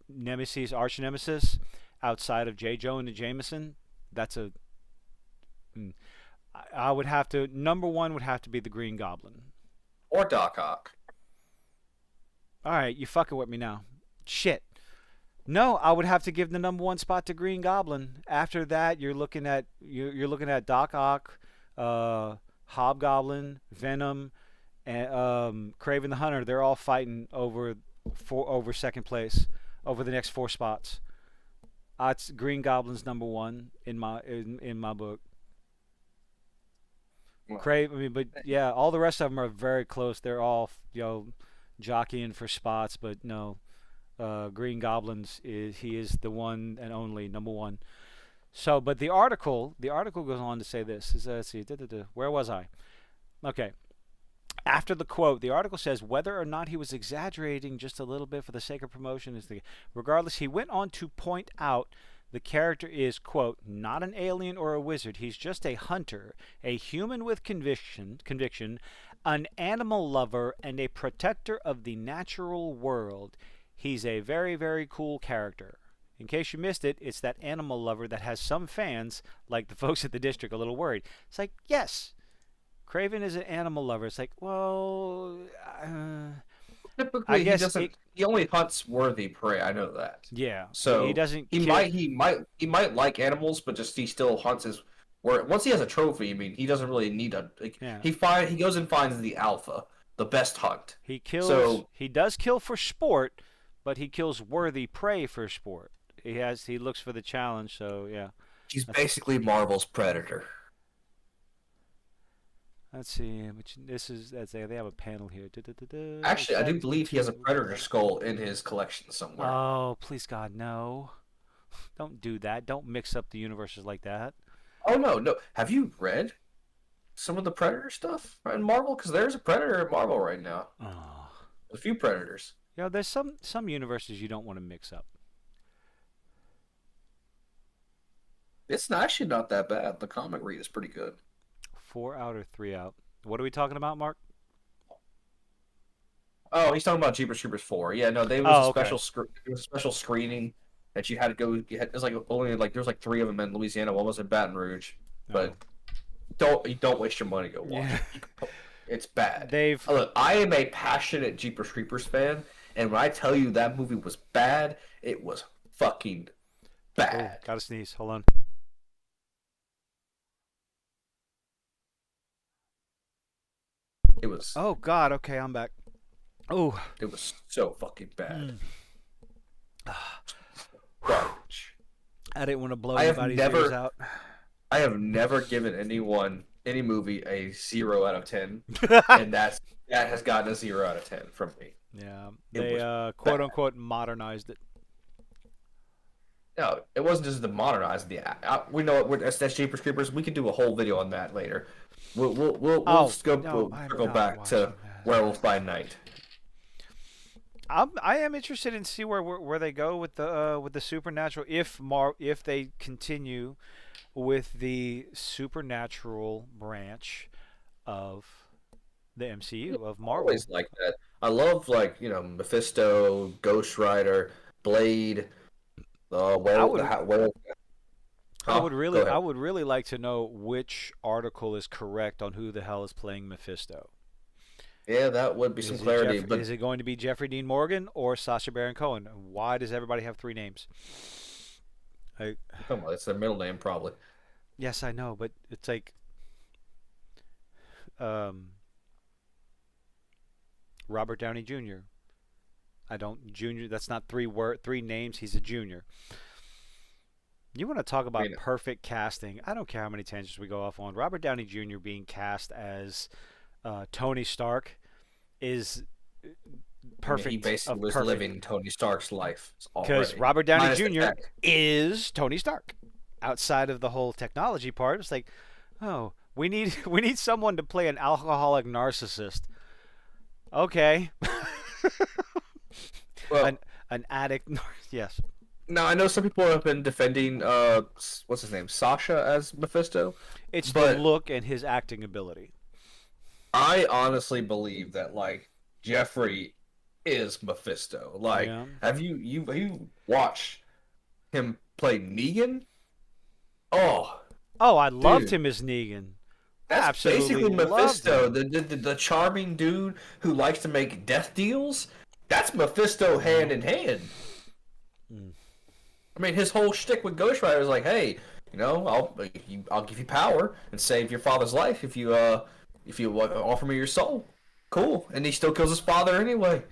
nemesis, arch nemesis, outside of J. Jonah Jameson, that's a mm, I would have to number one would have to be the Green Goblin. or Doc Ock. All right, you fucking with me now. Shit. No, I would have to give the number one spot to Green Goblin. After that, you're looking at Doc Ock, uh, Hobgoblin, Venom, and Craven the Hunter. They're all fighting over second place over the next four spots. It's Green Goblin's number one in my book. Well, I mean, but yeah, all the rest of them are very close. They're all jockeying for spots, but no, Green Goblins is the one and only number one. So, but the article goes on to say this. Let's see, where was I? Okay. After the quote, the article says whether or not he was exaggerating just a little bit for the sake of promotion is the regardless. He went on to point out the character is, quote, not an alien or a wizard. He's just a hunter, a human with conviction, an animal lover, and a protector of the natural world. He's a very, very cool character. In case you missed it, it's that animal lover that has some fans, like the folks at the district, a little worried. It's like, yes, Craven is an animal lover. It's like, well, I typically, he guess it. doesn't. He only hunts worthy prey. I know that. Yeah, he So doesn't he kill. might, he might, he might like animals, but just he still hunts his. Where once he has a trophy, I mean, he doesn't really need a. Like, Yeah, he goes and finds the alpha, the best hunt. he kills. So He does kill for sport, but he kills worthy prey for sport. He looks for the challenge. So yeah, he's that's basically Marvel's Predator. let's see. Which this is that's they have a panel here. Actually, I do believe he has a Two. Predator skull in his collection somewhere. Oh, please God, no! Don't do that. Don't mix up the universes like that. Oh no, no. Have you read some of the Predator stuff in Marvel? Because there's a Predator in Marvel right now. Oh, A few Predators. there's some universes you don't want to mix up. It's actually not that bad. The comic read is pretty good. Four out or three out. What are we talking about, Mark? Oh, he's talking about Jeepers Creepers 4. Yeah, no, they was a Oh, okay. special screening that you had to go. It was like only like there was like three of them in Louisiana. One was in Baton Rouge, Oh, but don't waste your money. Go watch yeah. it. It's bad. They've. Look, I am a passionate Jeepers Creepers fan, and when I tell you that movie was bad, it was fucking Oh, bad. gotta sneeze. Hold on. It was Oh God. Okay, I'm back. Oh. it was so fucking bad. Mm. Garbage. I didn't want to blow I have anybody's ears never out. I have never given anyone any movie a 0 out of 10, and that has gotten a 0 out of 10 from me. Yeah, It they was quote bad. unquote modernized it. No, it wasn't just the modernized. We know that's Jeepers Creepers. We could do a whole video on that later. We'll Oh scope. no, We'll I'm circle not back to watching that. Werewolf by Night. I am interested in see where they go with the supernatural if they continue with the supernatural branch of the MCU of Marvel. Always like that. I love like Mephisto, Ghost Rider, Blade. I Werewolf, would Werewolf. Huh? Go I ahead. would really like to know which article is correct on who the hell is playing Mephisto. Yeah, that would be some clarity. But Is it going to be Jeffrey Dean Morgan or Sacha Baron Cohen? Why does everybody have three names? I, come on, it's their middle name probably. yes, I know, but it's like um, Robert Downey Jr. I don't junior. That's not three names. He's a junior. You want to talk I about mean, perfect casting? I don't care how many tangents we go off on. Robert Downey Jr. being cast as Tony Stark is he perfect basically of was perfect living Tony Stark's life because already, Robert Downey minus the Jr. tech. is Tony Stark. Outside of the whole technology part, it's like, oh, we need we need someone to play an alcoholic narcissist. Okay, an Well, an addict. Yes, now I know some people have been defending what's his name, Sasha as Mephisto, it's the but look and his acting ability. I honestly believe that like Jeffrey is Mephisto. Like, Yeah. have you watched him play Negan? Oh, Oh, I loved dude. him as Negan. I That's absolutely basically loved Mephisto, him. the charming dude who likes to make death deals. That's Mephisto hand No. in hand. Mm. I mean, his whole shtick with Ghost Rider is like, hey, I'll give you power and save your father's life if you offer me your soul. Cool, and he still kills his father anyway.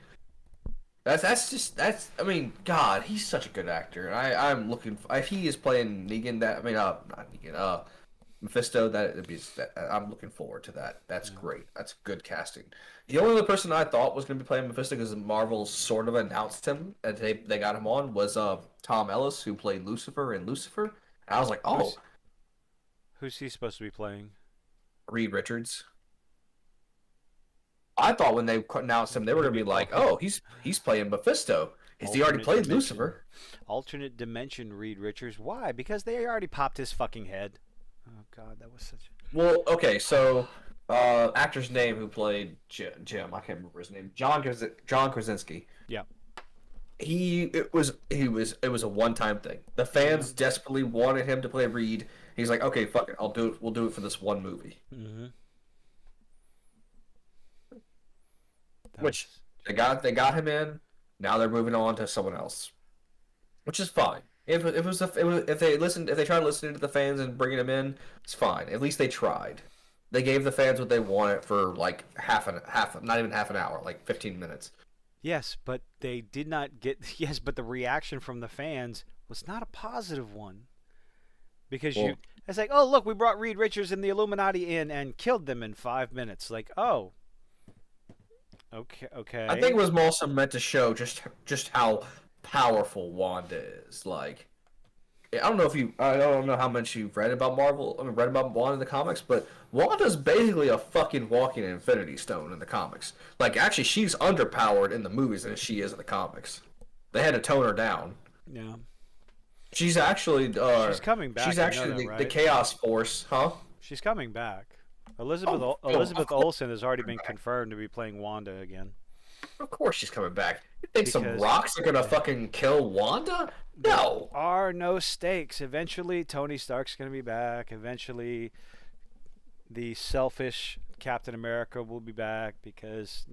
That's I mean, God, he's such a good actor. And I'm looking if he is playing Negan. That I mean, not Negan. Mephisto. I'm looking forward to that. That's Yeah. great. That's good casting. The only other person I thought was going to be playing Mephisto because Marvel sort of announced him and they got him on was Tom Ellis who played Lucifer in Lucifer. And I was like, oh, Who's who's he supposed to be playing? Reed Richards. I thought when they announced him, they were going to be like, oh, he's playing Mephisto. Has he already Alternate played dimension. Lucifer? Alternate dimension. Reed Richards. Why? Because they already popped his fucking head. Oh God, that was such. Well, okay, so actor's name who played Jim, I can't remember his name. John Krasinski. Yeah. It was a one time thing. The Yeah. fans desperately wanted him to play Reed. He's like, okay, fuck it, I'll do it. We'll do it for this one movie. Mm-hmm. That Which was. they got him in. Now they're moving on to someone else, which is fine. If they tried listening to the fans and bringing him in, it's fine. At least they tried. They gave the fans what they wanted for like not even half an hour, like 15 minutes. Yes, but they did not get. Yes, but the reaction from the fans was not a positive one because you. Well, It's like, oh look, we brought Reed Richards and the Illuminati in and killed them in 5 minutes. Like, oh, okay, I think okay. it was also meant to show just how powerful Wanda is. Like, I don't know how much you've read about Marvel. I mean, read about Wanda in the comics, but Wanda's basically a fucking walking Infinity Stone in the comics. Like, actually, she's underpowered in the movies than she is in the comics. They had to tone her down. Yeah, She's actually she's coming she's back. You know that, actually the right? Chaos Force, huh? She's coming back. Of Elizabeth course, Olsen has already been confirmed to be playing Wanda again of course she's coming back. You think some because rocks are gonna fucking kill Wanda? there No. are no stakes. Eventually, Tony Stark's going to be back. Eventually, the selfish Captain America will be back because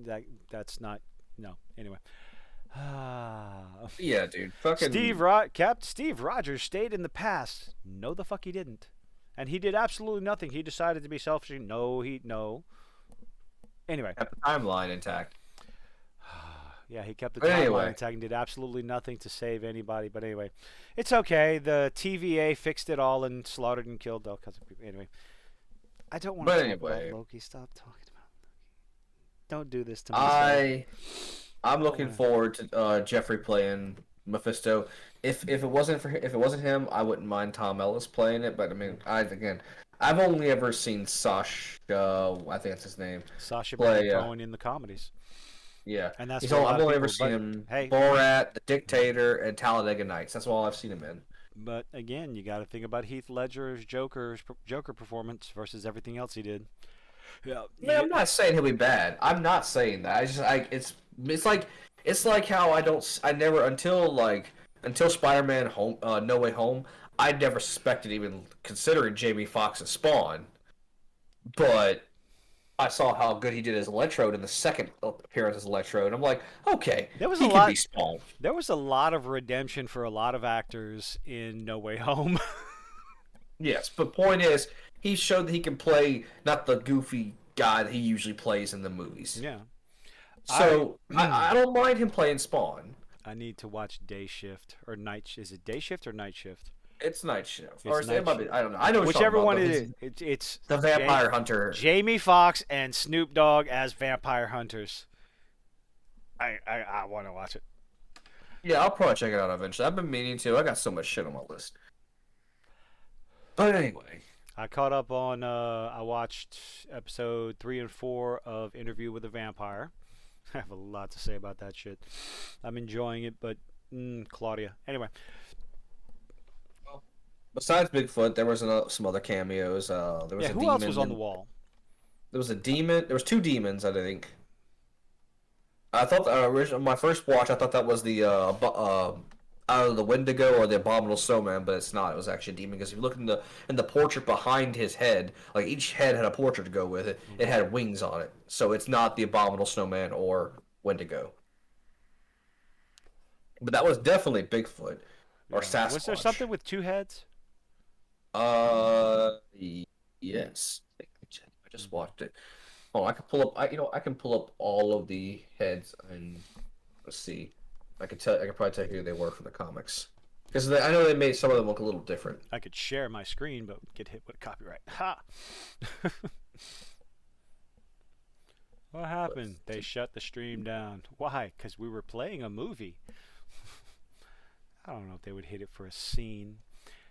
that's not no. Anyway, Yeah, dude. Fucking Steve Rogers stayed in the past. No, the fuck he didn't, and he did absolutely nothing. He decided to be selfish. No. Anyway, kept the timeline intact. yeah, he kept the But timeline anyway, intact and did absolutely nothing to save anybody. But anyway, it's okay. The TVA fixed it all and slaughtered and killed all kinds of people. Anyway, I don't want to but talk about anyway, Loki. Stop talking about Loki. Don't do this to myself. I I'm I don't looking want to. forward to Jeffrey playing Mephisto. If it wasn't him, I wouldn't mind Tom Ellis playing it. But I mean, I've only ever seen Sasha, I think that's his name, Sacha Baron play. Cohen in the comedies, Yeah, and that's what a lot I've of only ever people. seen But him hey, Borat, The Dictator, and Talladega Nights. That's all I've seen him in. but again, you got to think about Heath Ledger's Joker performance versus everything else he did. Yeah, I mean, I'm not saying he'll be bad. I'm not saying that. I just it's like how I never until like until Spider-Man Home, No Way Home, I never suspected even considering Jamie Foxx as Spawn. But I saw how good he did as Electrode in the second appearance as Electrode, and I'm like, okay, There was a he can be lot. Spawn. There was a lot of redemption for a lot of actors in No Way Home. Yes, but point is, he showed that he can play not the goofy guy that he usually plays in the movies. Yeah. I So I don't mind him playing Spawn. I need to watch Day Shift or Night. Is it Day Shift or Night Shift? It's Night Shift, or It's it Night might Shift. be. I don't know. I know what you're talking Whichever about one though. it He's is, it's the Vampire Hunter. Jamie Foxx and Snoop Dogg as vampire hunters. I want to watch it. Yeah, I'll probably check it out eventually. I've been meaning to. I got so much shit on my list. But anyway, I caught up on. I watched episode 3 and 4 of Interview with a Vampire. I have a lot to say about that shit. I'm enjoying it, but Claudia. Anyway, besides Bigfoot, there was some other cameos. There was yeah. a Who else demon. was on the wall? There was a demon. There was two demons, I think. I thought the original, my first watch, I thought that was the either the Wendigo or the Abominable Snowman, but it's not. It was actually a demon because if you look in the portrait behind his head, like each head had a portrait to go with it. It had wings on it, so it's not the Abominable Snowman or Wendigo. But that was definitely Bigfoot or Yeah. Was there Sasquatch. something with 2 heads? Uh, yes. I just watched it. Oh, I can pull up. I can pull up all of the heads and let's see. I can tell. I can probably tell you who they were from the comics because I know they made some of them look a little different. I could share my screen, but get hit with copyright. Ha! What happened? They shut the stream down. Why? Because we were playing a movie. I don't know if they would hit it for a scene.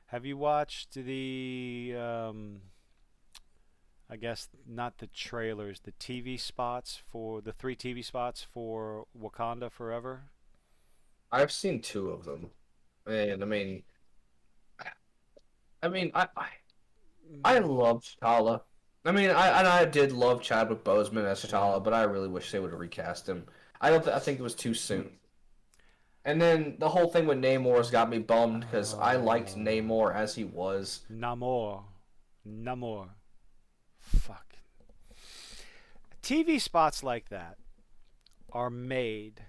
Have you watched the, I guess not the trailers, the TV spots for the 3 TV spots for Wakanda Forever? I've seen two of them, and I mean, I love T'Challa. I did love Chadwick Boseman as Yeah. T'Challa, but I really wish they would have recast him. I don't. I think it was too soon. And then the whole thing with Namor's got me bummed because I liked Namor as he was. Namor. Namor. Fuck. TV spots like that are made,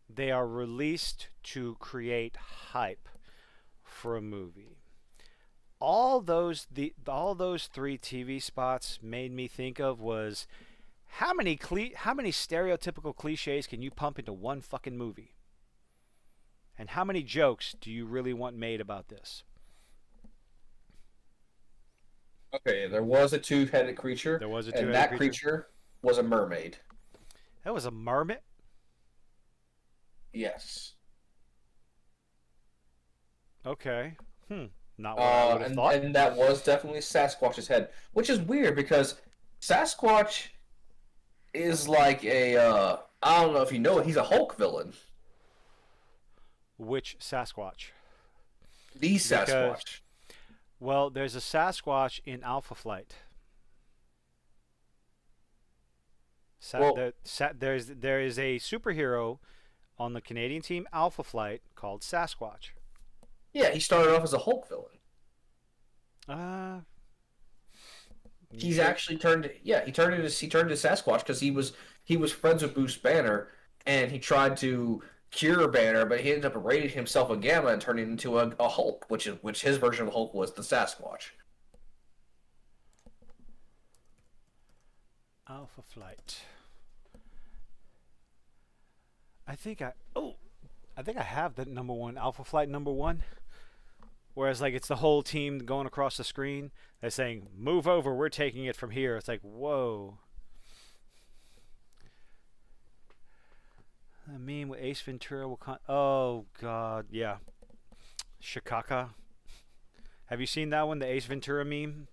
they are released to create hype for a movie. All those 3 TV spots made me think of was how many stereotypical cliches can you pump into one fucking movie? And how many jokes do you really want made about this? Okay, there was a two-headed creature, There was a and two-headed that creature. creature was a mermaid. That was a mermaid. Yes. Okay. Not what I would have thought. And that was definitely Sasquatch's head, which is weird because Sasquatch is like a I don't know if you know it, he's a Hulk villain. Which Sasquatch? The Because Sasquatch. well, there's a Sasquatch in Alpha Flight. Well, There is a superhero on the Canadian team Alpha Flight called Sasquatch. yeah, he started off as a Hulk villain. Uh, He's sure. actually turned yeah, he turned into Sasquatch because he was friends with Bruce Banner and he tried to cure Banner, but he ended up rating himself a gamma and turning into a Hulk, which his version of Hulk was the Sasquatch. Alpha Flight. I think I oh I think I have the number one Alpha Flight number one. Whereas like it's the whole team going across the screen. They're saying, "Move over, we're taking it from here." It's like, whoa. I mean, with Ace Ventura, oh god, yeah, Shikaka. Have you seen that one, the Ace Ventura meme?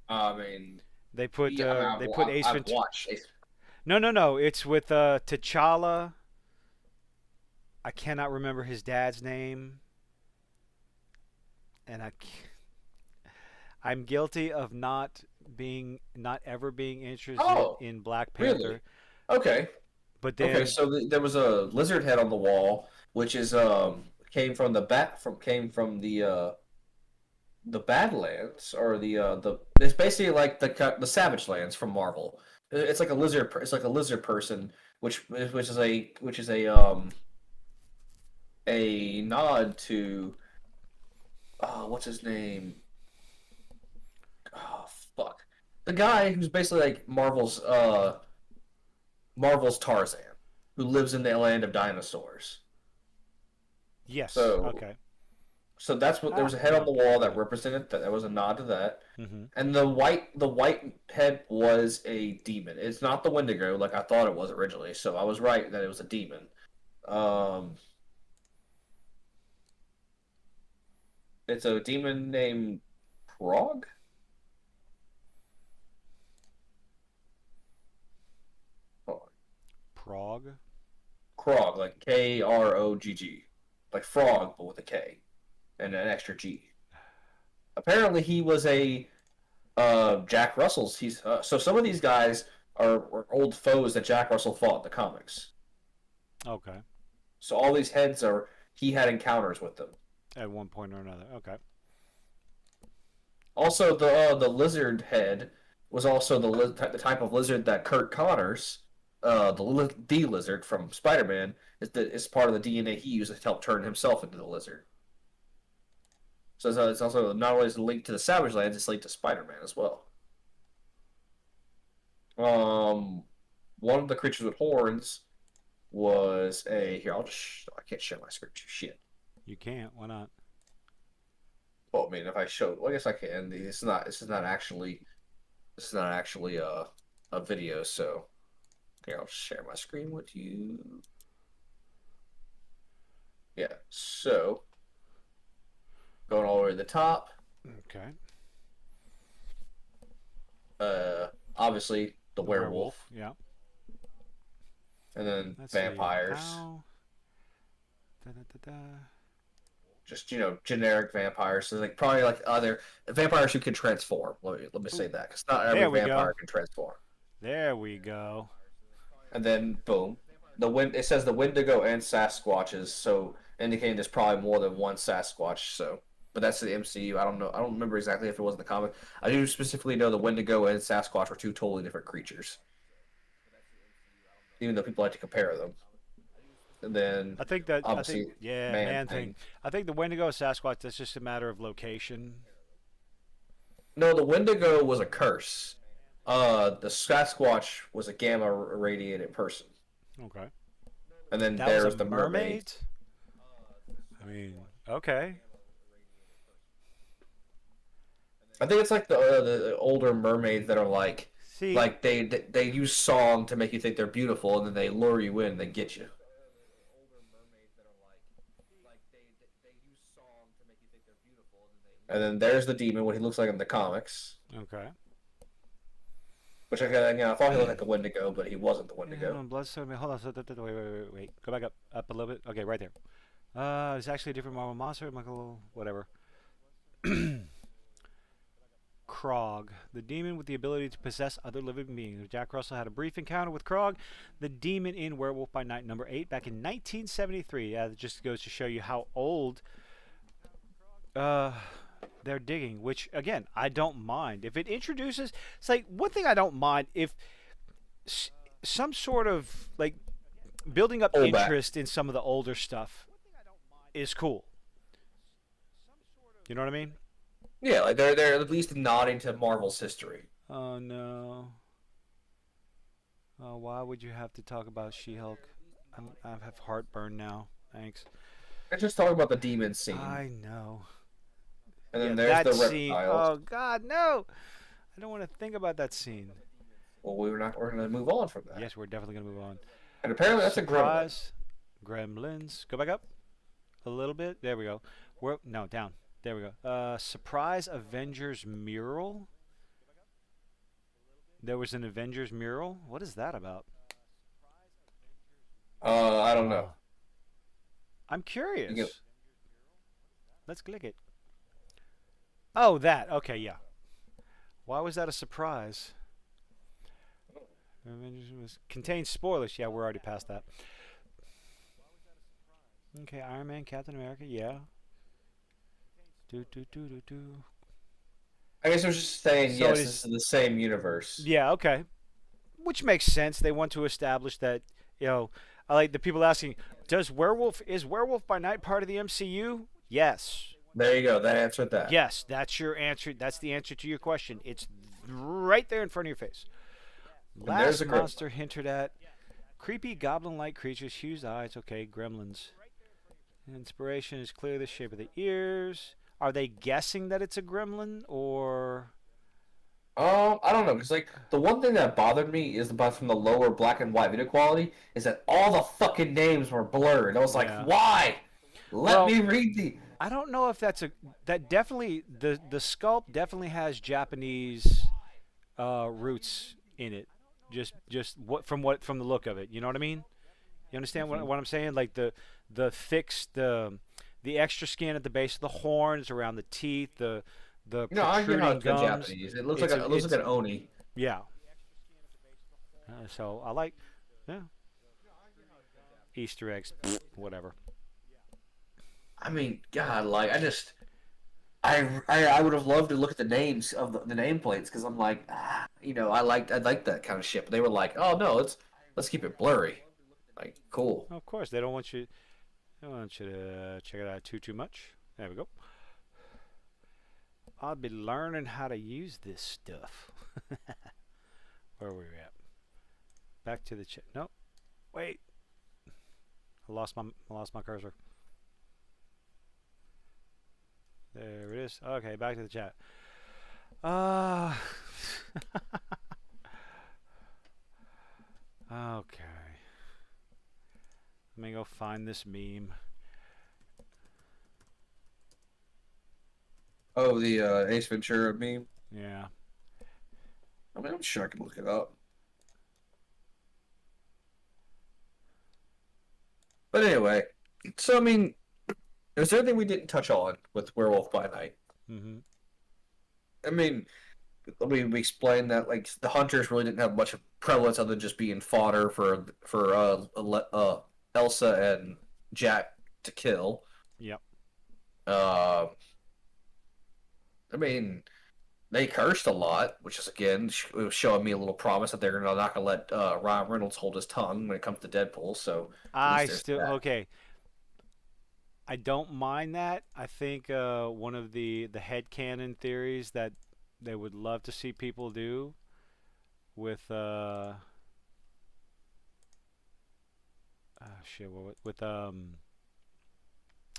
I mean, They put Ace I've Ventura. watched. No, no, no. It's with T'Challa. I cannot remember his dad's name, and I'm guilty of not ever being interested Oh, in Black really? Panther. Okay. But Okay, then, so there was a lizard head on the wall, which is came from the Badlands or the it's basically like the Savage Lands from Marvel. It's like a lizard. It's like a lizard person, which is a nod to what's his name? Oh fuck, the guy who's basically like Marvel's Tarzan, who lives in the land of dinosaurs. Yes. So Okay. that's what there was Ah. a head on the Okay. wall that Yeah. represented that. That was a nod to that. Mm-hmm. And the white head was a demon. It's not the Wendigo like I thought it was originally. So I was right that it was a demon. Um, it's a demon named Krog. Oh, Prague. Krog, like Krogg, like frog but with a K and an extra G. Apparently, he was a Jack Russell's. He's so some of these guys are old foes that Jack Russell fought in the comics. Okay. So all these heads are he had encounters with them. At one point or another. Okay. Also, the lizard head was also the type of lizard that Kurt Connors, the lizard from Spider Man, is part of the DNA he used to help turn himself into the lizard. So it's also not only is it linked to the Savage Lands, it's linked to Spider Man as well. Um, one of the creatures with horns was a here. I can't share my screen. Shit. You can't. Why not? Well, I mean, if I show, well, I guess I can. This is not actually a video. So here, I'll share my screen with you. Yeah. So going all the way to the top. Okay. Obviously the The werewolf. werewolf, Yeah. and then Let's see. vampires. How? Da, da, da, da. Just generic vampires. So like probably like other vampires who can transform. Let me say Ooh, that because not every there we go. vampire can transform. There we go. And then boom, it says the Wendigo and Sasquatches, so indicating there's probably more than one Sasquatch. So, but that's the MCU. I don't know. I don't remember exactly if it was in the comic. I do specifically know the Wendigo and Sasquatch were two totally different creatures, even though people like to compare them. And then I think, obviously yeah, man man thing. thing. I think the Wendigo Sasquatch, that's just a matter of location. No, the Wendigo was a curse. The Sasquatch was a gamma radiated person, Okay. and then That was a there's the mermaid. mermaid? I mean, okay. I think it's like the older mermaids that are See, they use song to make you think they're beautiful, and then they lure you in, and they get you. And then there's the demon, what he looks like in the comics. okay. Which I thought he looked like the Wendigo, but he wasn't the Yeah, hold Wendigo. on, Bloodstone. Hold on. Wait. Go back up a little bit. Okay, right there. It's actually a different Marvel monster. Michael, whatever. Krog, the demon with the ability to possess other living beings. Jack Russell had a brief encounter with Krog, the demon in Werewolf by Night number 8 back in 1973. Yeah, that just goes to show you how old uh, they're digging, which, again, I don't mind. If it introduces, it's like one thing I don't mind if some sort of, like, building up Hold back. interest in some of the older stuff is cool. You know what I mean? Yeah, like they're at least nodding to Marvel's history. Oh, no. Oh, why would you have to talk about She-Hulk? I have heartburn now. Thanks. Let's just talk about the demon scene, I know. and Yeah, then there's that the scene. reptiles. Oh God, no! I don't want to think about that scene. Well, we're gonna move on from that. Yes, we're definitely gonna move on. And apparently that's a gremlin. Surprise, Gremlins. Go back up a little bit. There we go. No, down. There we go. Surprise Avengers mural. There was an Avengers mural. What is that about? I don't know. I'm You get, curious. Let's click it. Oh, that. Okay, yeah. Why was that a surprise? Avengers was contains spoilers. Yeah, we're already past that. Okay, Iron Man, Captain America, yeah. Do do do do do. I guess I was just saying, So it yes, this is. is the same universe. Yeah, okay. Which makes sense. They want to establish that, you know, I like the people asking, is Werewolf by Night part of the MCU? Yes. There you go. That answered that. Yes, that's your answer. That's the answer to your question. It's right there in front of your face. And there's Last a grip. monster hinted at creepy goblin-like creatures, huge eyes. Okay, gremlins. Inspiration is clearly the shape of the ears. Are they guessing that it's a gremlin or? I don't know, because like the one thing that bothered me is about from the lower black and white video quality is that all the fucking names were blurred. I was like, Yeah. why? Let Well, me read the. I don't know if that's a that definitely the sculpt definitely has Japanese roots in it. Just from the look of it. You know what I mean? You understand Mhm. what I'm saying? Like the fixed the extra skin at the base of the horns, around the teeth, the I get how protruding it's been gums. Japanese. It looks like it looks like It's an oni. yeah. So I like yeah Easter eggs, whatever. I mean, God, like I would have loved to look at the names of the nameplates because I'm like, I like that kind of shit. But they were like, oh no, let's keep it blurry. Like, cool. Of course, they don't want you. They don't want you to check it out too much. There we go. I'll be learning how to use this stuff. Where were we at? Back to the chat. No, wait. I lost my cursor. There it is. Okay, back to the chat. Uh okay. Let me go find this meme. Oh, the Ace Ventura meme. Yeah. I mean, I'm sure I can look it up. But anyway, so I mean, is there anything we didn't touch on with Werewolf by Night? Mhm. I mean, we explained that like the hunters really didn't have much prevalence other than just being fodder for Elsa and Jack to kill. Yep. Uh, I mean, they cursed a lot, which is again it was showing me a little promise that they're not gonna let Ryan Reynolds hold his tongue when it comes to Deadpool. So at I least there's still that. okay. I don't mind that. I think one of the headcanon theories that they would love to see people do with shit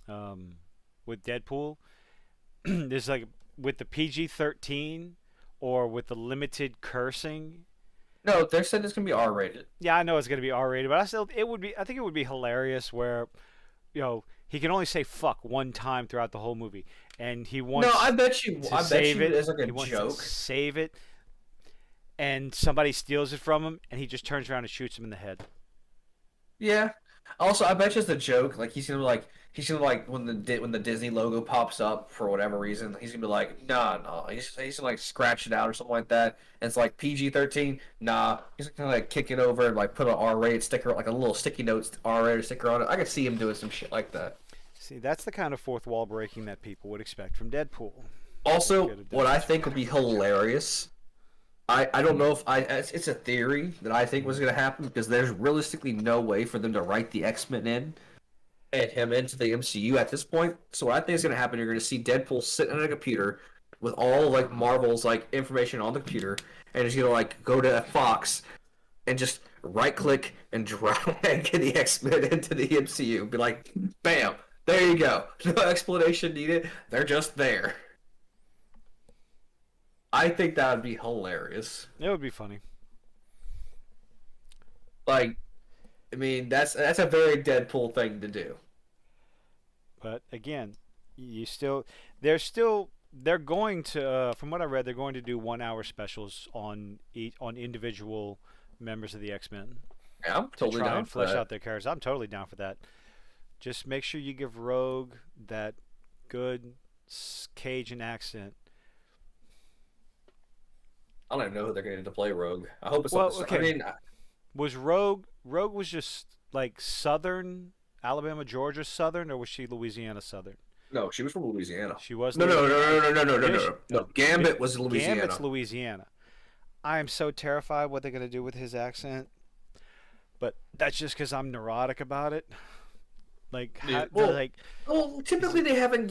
um with Deadpool there's like with the PG-13 or with the limited cursing. No, they said it's gonna be R-rated. Yeah, I know it's going to be R-rated, but I think it would be hilarious where he can only say fuck one time throughout the whole movie and he No, wants to I bet save you it. as like a He wants to joke. save it and somebody steals it from him and he just turns around and shoots him in the head. Yeah. Also, I bet you it's a joke. Like he's gonna like when the Disney logo pops up for whatever reason, he's gonna be like, nah, nah. He's gonna like scratch it out or something like that. And it's like PG-13. Nah. He's gonna like kick it over and like put an R-rated sticker, like a little sticky notes R-rated sticker on it. I could see him doing some shit like that. See, that's the kind of fourth wall breaking that people would expect from Deadpool. Just Also, get a what I different think would be script. hilarious. I don't know if it's a theory that I think was going to happen because there's realistically no way for them to write the X-Men in and him into the MCU at this point. So what I think is going to happen, you're going to see Deadpool sitting on a computer with all like Marvel's like information on the computer, and he's going to like go to Fox and just right click and drag the X-Men into the MCU. Be like, bam, there you go. No explanation needed. They're just there. I think that would be hilarious. It would be funny. Like, I mean, that's a very Deadpool thing to do. But again, you still they're going to from what I read they're going to do 1 hour specials on individual members of the X-Men Yeah, I'm to totally try down and for flesh that. out their characters. I'm totally down for that. Just make sure you give Rogue that good Cajun accent. I don't even know who they're going to play Rogue. I hope it's not Well, the. I okay. mean, Was Rogue was just like southern Alabama, Georgia Southern, or was she Louisiana Southern? No, she was from Louisiana. She was No, no, no, Louisiana. no, no, no, no, no, Fish. no. No, Gambit was Gambit's Louisiana. Louisiana. I am so terrified what they're gonna do with his accent, but that's just because I'm neurotic about it. Like, Yeah. like, Well, is typically it, they haven't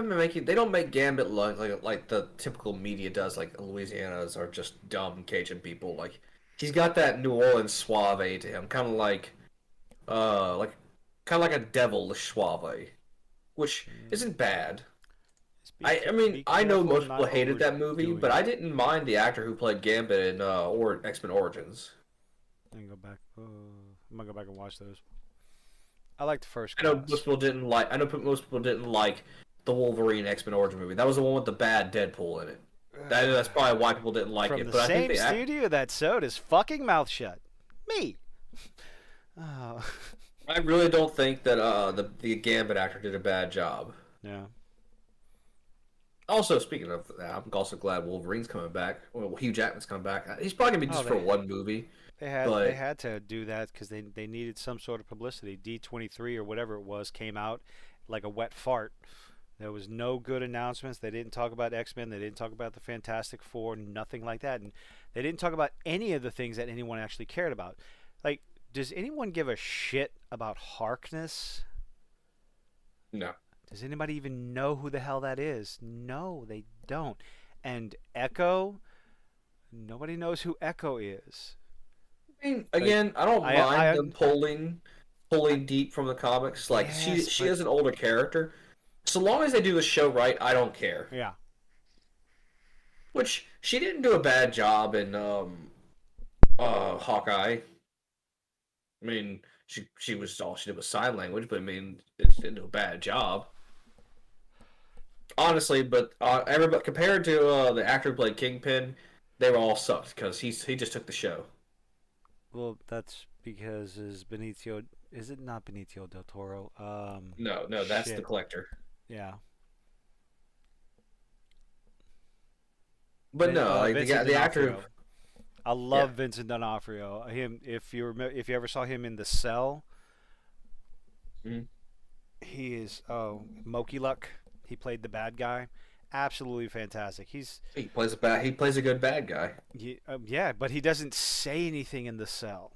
been making they don't make Gambit like the typical media does. Like Louisiana's are just dumb Cajun people. Like he's got that New Orleans suave to him, like kind of like a devilish suave, which mm, isn't bad. I mean, be I know careful most not people hated that movie, overdoing but it. I didn't mind the actor who played Gambit in or X-Men Origins. I can go back. I'm gonna go back and watch those. I like the first I know most class. people didn't like. I know most people didn't like the Wolverine X-Men Origin movie. That was the one with the bad Deadpool in it. That's probably why people didn't like From it. the But I think same the act. studio that sewed his fucking mouth shut. Me. Oh. I really don't think that the Gambit actor did a bad job. Yeah. Also, speaking of that, I'm also glad Wolverine's coming back. Well, Hugh Jackman's coming back. He's probably gonna be Oh, just for one movie, they but had to do that because they needed some sort of publicity. D23 or whatever it was came out like a wet fart. There was no good announcements. They didn't talk about X-Men. They didn't talk about the Fantastic Four. Nothing like that. And they didn't talk about any of the things that anyone actually cared about. Like, does anyone give a shit about Harkness? no. Does anybody even know who the hell that is? No, they don't. And Echo, nobody knows who Echo is. I mean, Like, again, I don't mind I them pulling deep from the comics. Like yes, she but is an older character. So long as they do the show right, I don't care. yeah. Which she didn't do a bad job in Hawkeye. I mean, she was all she did was sign language, but I mean, she didn't do a bad job. Honestly, but everybody compared to the actor who played Kingpin, they were all sucked because he just took the show. Well, that's because is Benicio. Is it not Benicio del Toro? No, no, that's the Shit. collector. Yeah. But no, like the Vincent guy, the actor, D'Onofrio. I yeah. love Vincent D'Onofrio. Him, if you ever saw him in The Cell, Mhm. he is Moki Luck. He played the bad guy. Absolutely fantastic. He plays a good bad guy. Yeah, but he doesn't say anything in The Cell.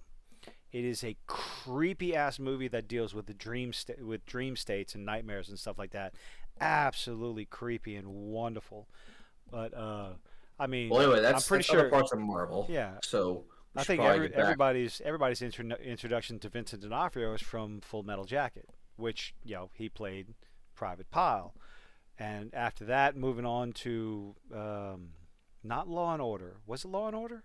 It is a creepy ass movie that deals with with dream states and nightmares and stuff like that. Absolutely creepy and wonderful. But I mean, Well, anyway, I'm that's pretty other sure. parts of Marvel. Yeah, So we I should think probably get back. everybody's introduction to Vincent D'Onofrio is from Full Metal Jacket, which he played Private Pile, and after that, moving on to not Law and Order. Was it Law and Order?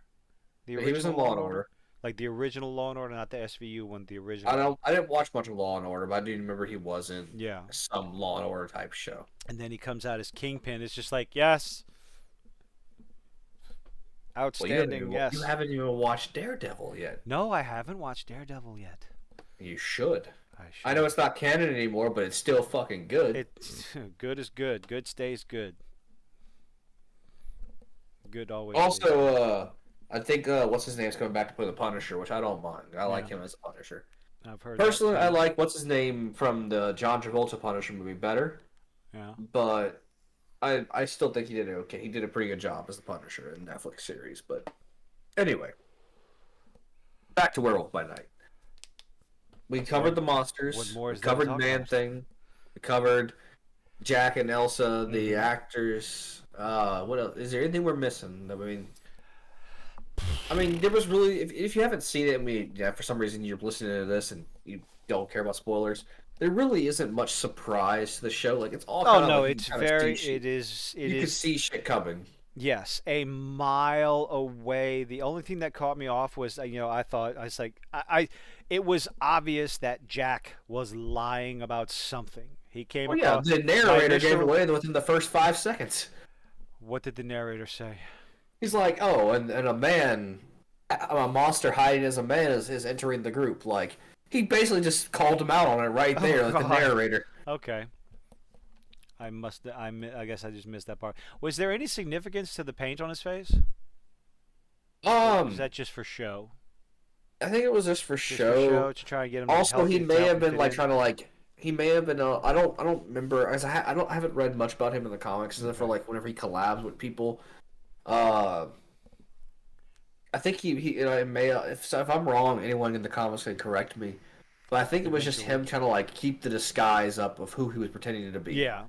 The He was in original Law Law and and Order, Order. like the original Law and Order, not the SVU one, the I original. don't. I didn't watch much of Law and Order, but I do remember he was in Yeah, some Law and Order type show. and then he comes out as Kingpin. It's just like yes, Well, outstanding, you yes. haven't even watched Daredevil yet. No, I haven't watched Daredevil yet. You should. I I know should. it's not canon anymore, but it's still fucking good. It's good is good. Good stays good. Good always stays Also, good. I think what's his name's coming back to play the Punisher, which I don't mind. I like Yeah, him as a Punisher. I've heard that Personally, I too. like what's his name from the John Travolta Punisher movie better, Yeah. but I still think he did okay. He did a pretty good job as the Punisher in the Netflix series. But anyway, back to Werewolf by Night. We What covered the what monsters. more We is there to covered talk Man about? Thing. We covered Jack and Elsa, the Mm-hmm. actors. What else? Is there anything we're missing? I mean, there was really. If you haven't seen it, and for some reason you're listening to this and you don't care about spoilers, there really isn't much surprise to the show. Like it's all Oh kind of no, like you can it's kind of see very. shit. It You can is. see shit coming. Yes, a mile away. The only thing that caught me off was, I thought I was like, it was obvious that Jack was lying about something. He came Well, yeah, across the my narrator gave it initial. away within the first 5 seconds. What did the narrator say? He's like, oh, and a monster hiding as a man is entering the group. Like he basically just called him out on it right Oh there, like the God. narrator. Okay. I guess I just missed that part. Was there any significance to the paint on his face, or is Um, that just for show? I think it was just for Just for show. show to try and get him to Also, he may help have him been fit like in. trying to like he may have been. I don't remember. As I haven't read much about him in the comics, except for Okay. like whenever he collabs with people. Uh, I think he it may if I'm wrong, anyone in the comics can correct me. But I think it was just Eventually. him trying to like keep the disguise up of who he was pretending to be. Yeah.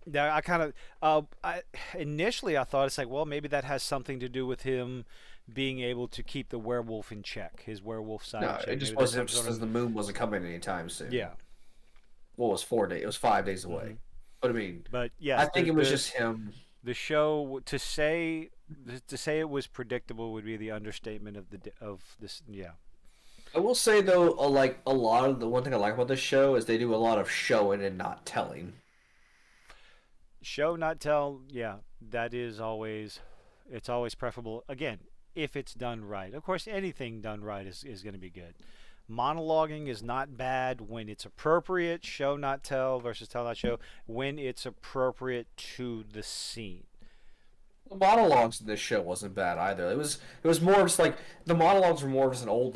Yeah, I kind of, I initially I thought it's like, well, maybe that has something to do with him being able to keep the werewolf in check, his werewolf side in No, it check. Maybe just there's wasn't some sort because of, the moon wasn't coming anytime soon. yeah. What was 4 days? It was 5 days hmm away. But I mean, But I yes, think it was just him. the show to say it was predictable would be the understatement of of this. Yeah, I will say though, like a lot of the one thing I like about this show is they do a lot of showing and not telling. show not tell. Yeah, that is always, it's always preferable. Again, if it's done right. Of course, anything done right is going to be good. Monologuing is not bad when it's appropriate. Show not tell versus tell not show when it's appropriate to the scene. The monologues in this show wasn't bad either. It was more just like the monologues were more just an old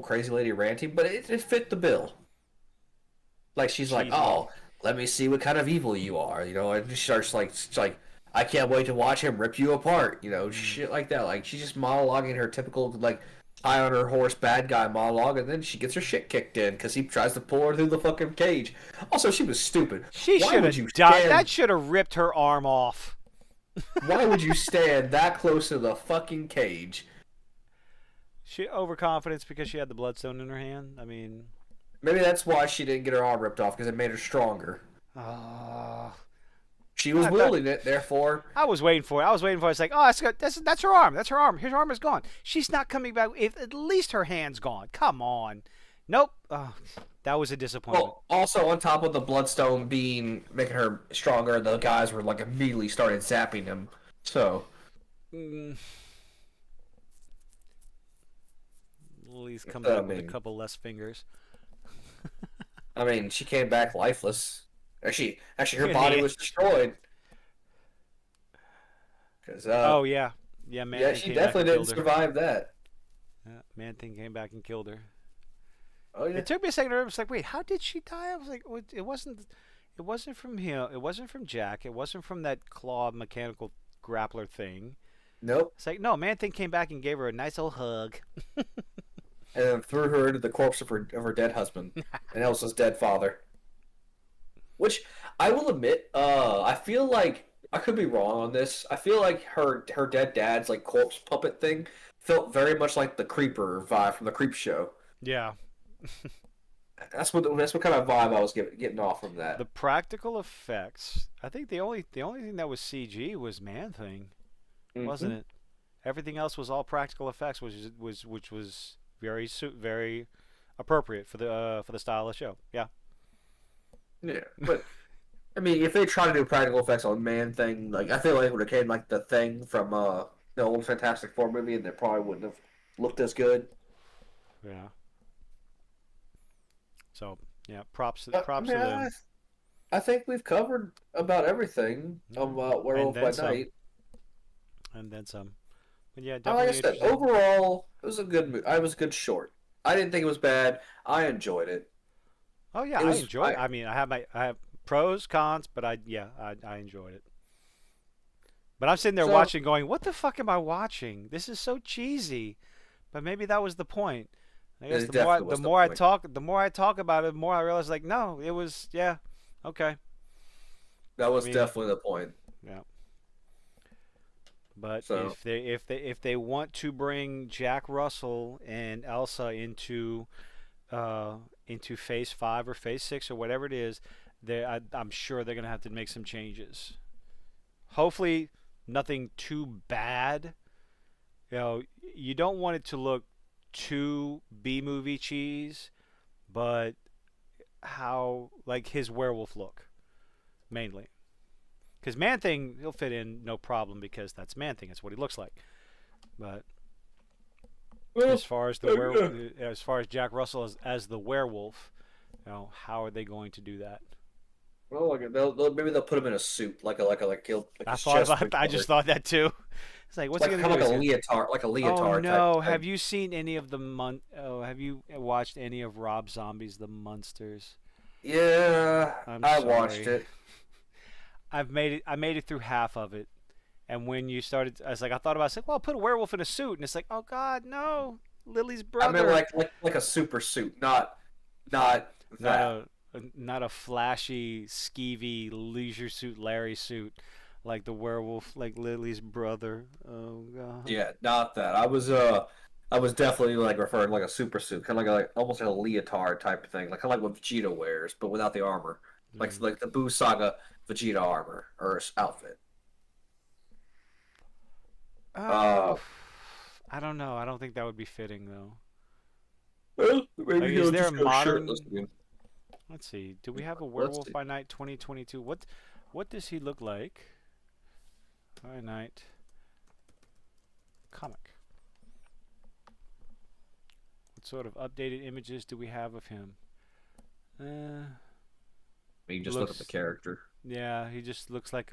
crazy lady ranting, but it fit the bill. Like she's like, Cheesy. "Oh, let me see what kind of evil you are," and she starts like, she's like, "I can't wait to watch him rip you apart," Mm. shit like that. Like she's just monologuing her typical like high on her horse bad guy monologue, and then she gets her shit kicked in because he tries to pull her through the fucking cage. Also, she was stupid. She Why should would you have died. That stand? should have ripped her arm off. Why would you stand that close to the fucking cage? She overconfidence because she had the bloodstone in her hand. I mean, Maybe that's why she didn't get her arm ripped off because it made her stronger. uh, She was I thought wielding it, therefore. I was waiting for it. I was waiting for it. It's like, oh, that's her arm. That's her arm. Her arm is gone. She's not coming back. If at least her hand's gone. Come on. Nope. Oh, that was a disappointment. Well, also on top of the bloodstone being making her stronger, the guys were like immediately started zapping him. So Mm, Lily's coming I up with a mean, couple less fingers. she came back lifeless. Actually, her body Yeah. was destroyed because Oh yeah, yeah. Man yeah, Thing she came back definitely and didn't killed her. survive that. Yeah, Man Thing came back and killed her. Oh yeah, It took me a second to remember. It's like, wait, how did she die? I was like, it wasn't. It wasn't from him. It wasn't from Jack. It wasn't from that claw mechanical grappler thing. nope. It's like, no, Man Thing came back and gave her a nice old hug. And then threw her into the corpse of her dead husband and Elsa's dead father. Which I will admit, I feel like I could be wrong on this. I feel like her dead dad's like corpse puppet thing felt very much like the Creeper vibe from the Creep Show. Yeah. That's what kind of vibe I was getting off from The that. practical effects. I think the only thing that was CG was Man Thing, wasn't Hmm. it? Everything else was all practical effects, which was very appropriate for the style of the show. Yeah. Yeah, but I mean, if they try to do practical effects on Man Thing, like I feel like it would have came like the Thing from the old Fantastic Four movie, and it probably wouldn't have looked as good. Yeah. So yeah, But I props mean, to them. I think we've covered about everything Yeah. about And Werewolf then by some. Night. And then some. But yeah, Like I definitely said, interesting. overall, it was a good movie. I was a good short. I didn't think it was bad. I enjoyed it. Oh yeah, It I was enjoyed it. I mean, I have pros, cons, but I enjoyed it. But I'm sitting there so watching, going, "What the fuck am I watching? This is so cheesy." But maybe that was the point. I guess it definitely was the point. the more I talk about it, the more I realize, like, no, it was, yeah, okay. That I was mean, definitely the point. yeah. But So if they want to bring Jack Russell and Elsa uh, into Phase 5 or Phase 6 or whatever it is, I'm sure they're gonna have to make some changes. Hopefully, nothing too bad. You know, you don't want it to look too B movie cheese, but how like his werewolf look mainly. Because Man Thing, he'll fit in no problem because that's Man Thing. That's what he looks like. But as well, far as yeah. as far as Jack Russell as the werewolf, how are they going to do that? Well, they'll maybe they'll put him in a suit, like I his thought chest about. be I just covered, thought that too. It's like, what's he like gonna kind do? of He's like a gonna. leotard, Oh type no! Have thing. you seen any of the Oh, have you watched any of Rob Zombie's The Munsters? Yeah, I'm I watched sorry. it. I've made it. I made it through half of it, and when you started, I was like, I thought about. It, I was like, well, I'll put a werewolf in a suit, and it's like, oh God, no, Lily's I mean, brother. like a super suit, not Not that. not a flashy, skeevy leisure suit Larry suit like the werewolf, like Lily's brother. Oh God. Yeah, not that. I was definitely like referring to like a super suit, kind of like almost like a leotard type of thing, like kind of like what Vegeta wears, but without the armor, Mm. like the Buu Saga Vegeta armor or outfit. Oh, Uh, I don't know. I don't think that would be fitting though. well, Like, maybe is he'll there a just go shirtless modern? again. Let's see. Do we have a Let's Werewolf see. by Night 2022? What does he look like? By Night comic. What sort of updated images do we have of him? Uh, You just look at the looks. character. Yeah, he just looks like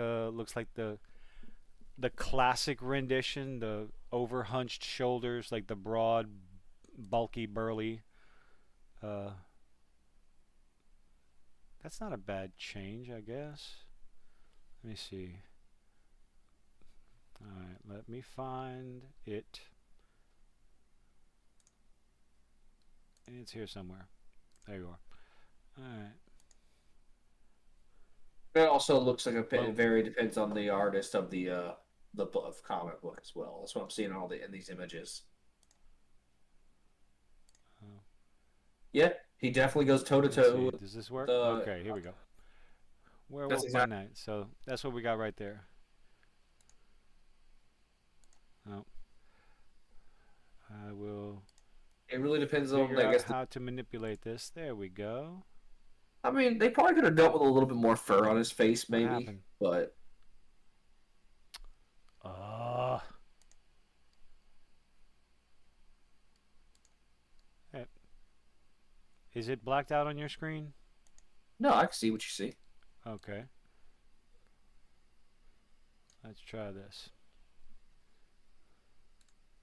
the classic rendition, the overhunched shoulders, like the broad, bulky, burly. Uh, that's not a bad change, I guess. Let me see. All right, let me find it. It's here somewhere. There you are. All right, It also looks like it boom. very depends on the artist of the of comic book as well. That's what I'm seeing in these images. Oh, Yeah, he definitely goes toe to let's toe see. with Does this work? the. Okay, here we go. That's Werewolf by exactly. Night. So that's what we got right there. Oh, I will It really depends on, figure I out guess. how to manipulate this. There we go. I mean, they probably could have dealt with a little bit more fur on his face, What maybe. happened? But Uh, eh, is it blacked out on your screen? no, I can see what you see. Okay, let's try this.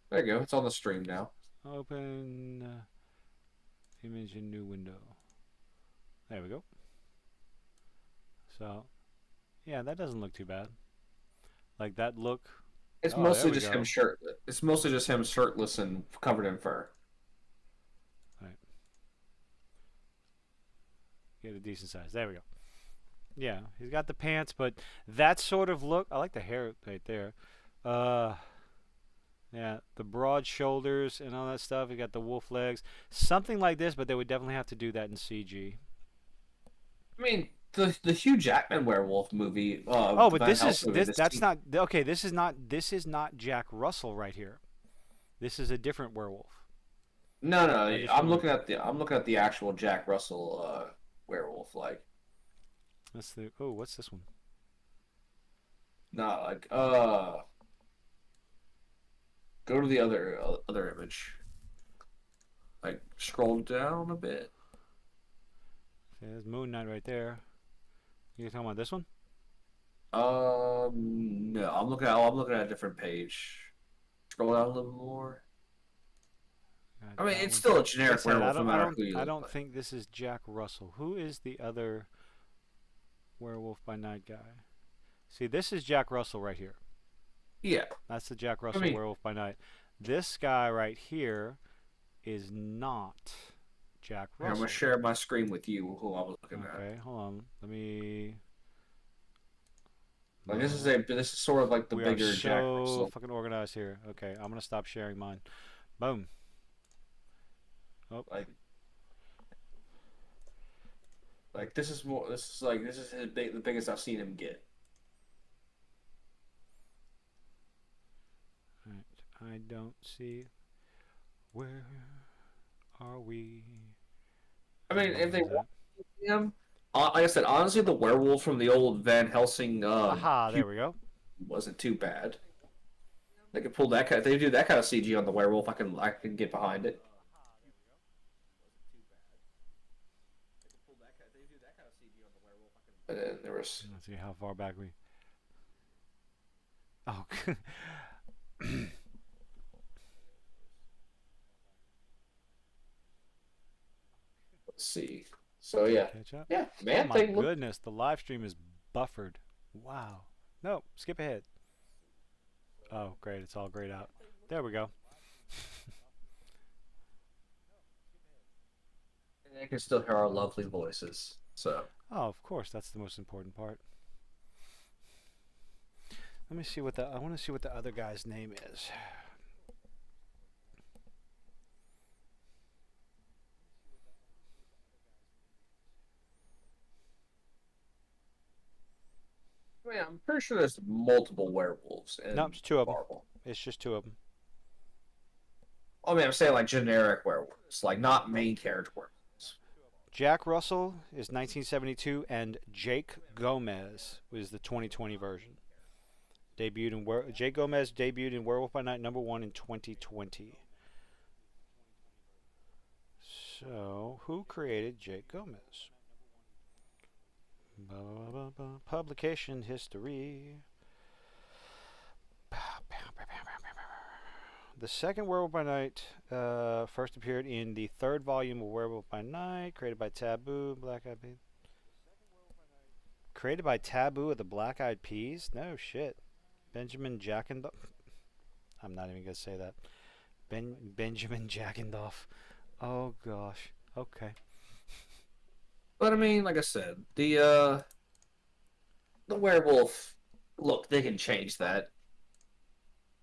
There you go. It's on the stream now. Open image in new window. There we go. So, yeah, that doesn't look too bad. Like that look. It's Oh, there mostly we just him go. shirtless. It's mostly just him shirtless and covered in fur. All right, get a decent size. There we go. Yeah, he's got the pants, but that sort of look. I like the hair right there. Uh, yeah, the broad shoulders and all that stuff. You got the wolf legs, something like this, but they would definitely have to do that in CG. I mean, the Hugh Jackman werewolf movie, Oh, the but Van Helsing movie. that's not okay. This is not Jack Russell right here. This is a different werewolf. No, no, I just removed. I'm looking at the actual Jack Russell werewolf. Like, That's the. Oh, what's this one? not like go to the other image. Like, scroll down a bit. See, there's Moon Knight right there. You talking about this one? No, I'm looking at a different page. Scroll down a little more. Got I mean, that it's one. still a Like I generic said, werewolf, no matter who you I look don't like. think this is Jack Russell. Who is the other Werewolf by Night guy? See, this is Jack Russell right here. Yeah, That's the Jack I Russell mean, Werewolf by Night. This guy right here is not Jack here, I'm gonna Russell. share my screen with you, who I was looking at. Okay, hold on. Let me. Like, No. this is sort of like the We are bigger Jack so Russell. fucking organized here. Okay, I'm gonna stop sharing mine. Boom. Oh, Like, this is more. This is the biggest I've seen him get. right. I don't see. Where are we? I Oh, mean, where if they is that? want him, like I said, honestly, the werewolf from the old Van Helsing Aha, there we go. wasn't too bad. They could pull that kind. If they do that kind of CG on the werewolf, I can get behind it. And then there was. Let's see how far back we. Oh, Let's see. So yeah, catch up. yeah, Oh man my thing look. goodness, the live stream is buffered. Wow. No, skip ahead. Oh, great, it's all grayed out. There we go. And I can still hear our lovely voices. So Oh, of course, that's the most important part. Let me see what the I want to see what the other guy's name is. I mean, I'm pretty sure there's multiple werewolves Nope, in it's two of them. Marvel. It's just two of them. I mean, I'm saying like generic werewolves, like not main character werewolves. Jack Russell is 1972, and Jake Gomez was the 2020 version. Jake Gomez debuted in Werewolf by Night #1 in 2020. So, who created Jake Gomez? Publication history. The second Werewolf by Night first appeared in the third volume of Werewolf by Night, created by Taboo, Black Eyed Peas. Created by Taboo of the Black Eyed Peas? No shit. Benjamin Jackendorf. I'm not even gonna say that. Benjamin Jackendorf. Oh gosh. Okay. But I mean, like I said, the werewolf look, they can change that.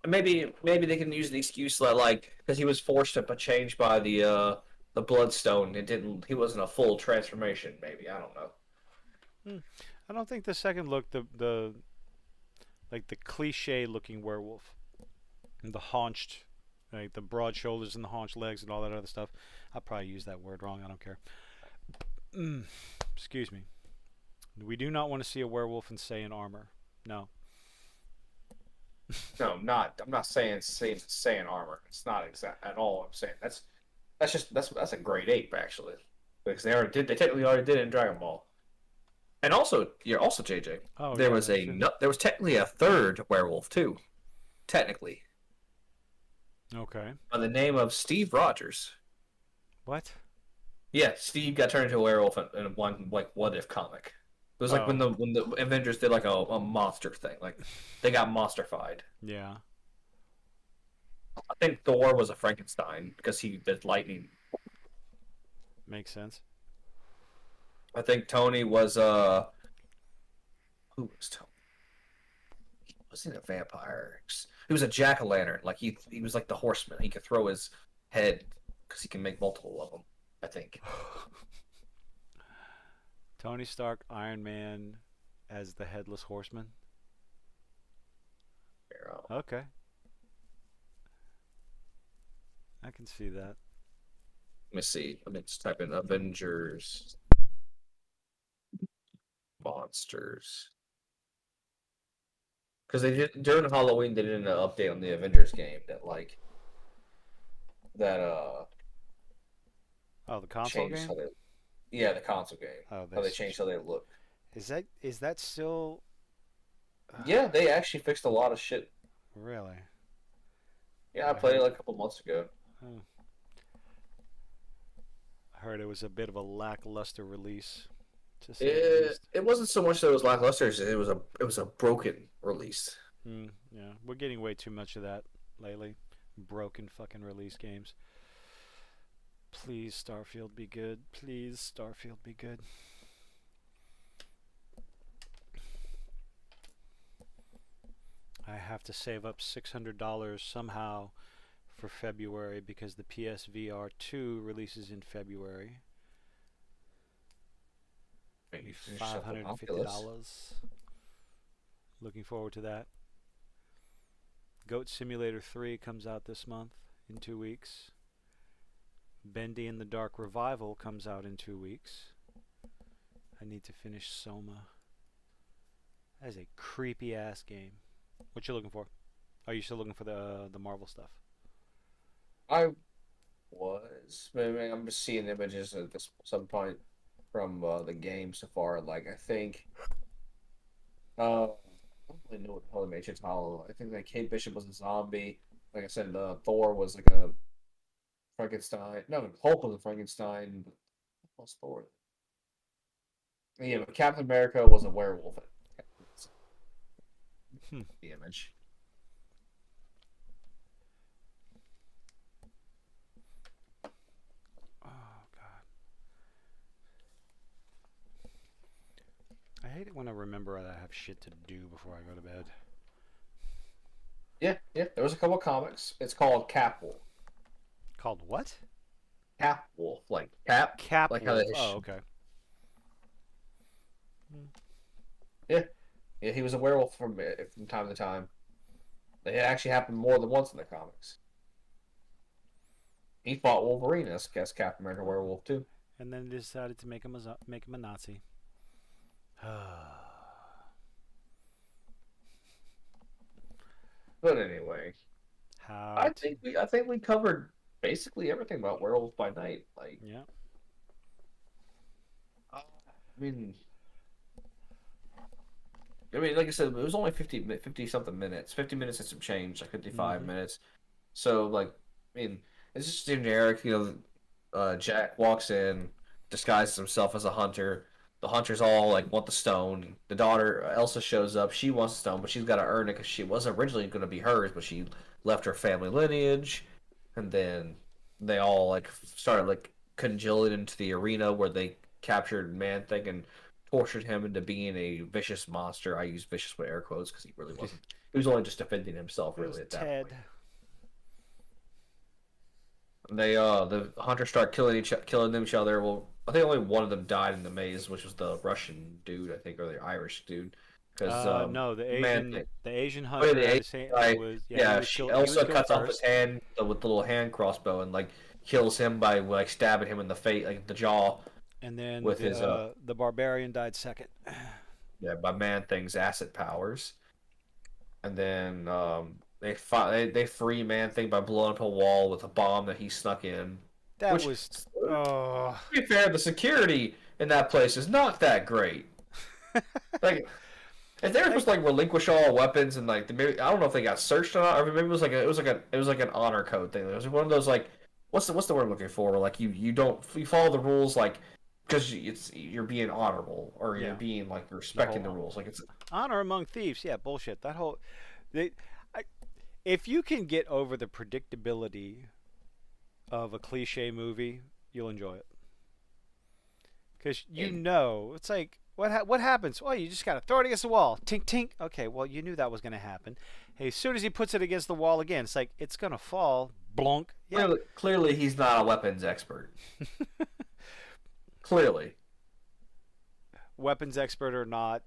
Maybe they can use the excuse that like because he was forced to change by the bloodstone. It didn't. He wasn't a full transformation. Maybe I don't know. Hmm. I don't think the second look, the like the cliche looking werewolf, the haunched, like the broad shoulders and the haunched legs and all that other stuff. I probably used that word wrong. I don't care. Excuse me. We do not want to see a werewolf in Saiyan armor. No. No, not. I'm not saying armor. It's not exact at all. I'm saying that's a grade ape actually because they already did. They technically already did it in Dragon Ball. And also, you're also JJ. Oh There yeah, was that's true. there was technically a third werewolf too, technically Okay. by the name of Steve Rogers. What? Yeah, Steve got turned into a werewolf in one like what if comic. It was like Oh. when the Avengers did like a monster thing, like they got monsterfied. Yeah. I think Thor was a Frankenstein because he did lightning. Makes sense. I think Tony was who was Tony? Was he a vampire? He was a jack o' lantern. Like he was like the horseman. He could throw his head because he can make multiple of them. I think. Tony Stark, Iron Man, as the headless horseman. Let Okay. I can see that. me see. Let me just type in Avengers monsters because they did during Halloween. They did an update on the Avengers game that like that Oh, the console changed how game. they yeah the console game Oh, how they changed how they look. is that still Yeah, they actually fixed a lot of shit. really? Yeah, I I played it heard. like a couple months ago. Oh, I heard it was a bit of a lackluster release, to say the least. It wasn't so much that it was lackluster; it was a broken release. Yeah, we're getting way too much of that lately. Broken fucking release games. Please, Starfield, be good. Please, Starfield, be good. I have to save up $600 somehow for February because the PSVR 2 releases in February. Maybe Be finish yourself an Oculus. $550. Looking forward to that. Goat Simulator 3 comes out this month in 2 weeks. Bendy in the Dark Revival comes out in 2 weeks. I need to finish Soma. That is a creepy ass game. What you looking for? Are you still looking for the Marvel stuff? I was. Maybe I'm just seeing images at this some point. from the game so far. Like I think, I don't really know what the hell they made Shit's Hollow. I think like Kate Bishop was a zombie. Like I said, Thor was like a Frankenstein. No, Hulk was a Frankenstein. What was Thor? Yeah, but Captain America was a werewolf. Hmm. The image. Oh God, I hate it when I remember that I have shit to do before I go to bed. Yeah, yeah. There was a couple of comics. It's called Cap Wolf. Called what? Cap Wolf, like cap, Cap like how they. Wolf. Oh, okay. Hmm. Yeah, yeah. He was a werewolf from time to time. It actually happened more than once in the comics. He fought Wolverine as Captain America Oh. werewolf too. And then they decided to make him make him a Nazi. But anyway, How to? I think we covered basically everything about Werewolf by Night. Like, Yeah. I mean, like I said, it was only 50 something minutes, 50 minutes and some change, like 55 Mm-hmm. minutes. So, like, it's just generic. Jack walks in, disguises himself as a hunter. The hunters all like want the stone. The daughter Elsa shows up. She wants the stone, but she's got to earn it because she wasn't originally going to be hers, but she left her family lineage. And then they all like started like congealing into the arena where they captured Man Thing and tortured him into being a vicious monster. I use vicious with air quotes because he really wasn't. He was only just defending himself It was really at that Ted. point. The hunters start killing each other. Well, I think only one of them died in the maze, which was the Russian dude, I think, or the Irish dude, because No, the man Asian, thing. the Asian Oh yeah, hunter the had Asian his hand. guy. Was yeah, he Yeah, was killed. He was Elsa killed cuts off his first, hand with the little hand crossbow and like kills him by like stabbing him in the face, like the jaw, and then with his the barbarian died second. yeah, by Man Thing's acid powers. And then they free Man Thing by blowing up a wall with a bomb that he snuck in. That Which, was to oh. be fair, the security in that place is not that great. Like, if they were Like supposed to like relinquish all weapons and like maybe I don't know if they got searched or not, or maybe it was like an honor code thing. It was one of those like what's the word I'm looking for? Where, like you don't you follow the rules like because you're being honorable or you're yeah, being like the respecting the whole rules. Like it's honor among thieves. Yeah, bullshit. That whole they, I, if you can get over the predictability of a cliche movie, you'll enjoy it. Because it's like what happens? Well, you just got to throw it against the wall. Tink tink. Okay, well you knew that was going to happen. Hey, as soon as he puts it against the wall again, it's like it's going to fall. Blunk. Yep. clearly he's not a weapons expert. Clearly. Weapons expert or not,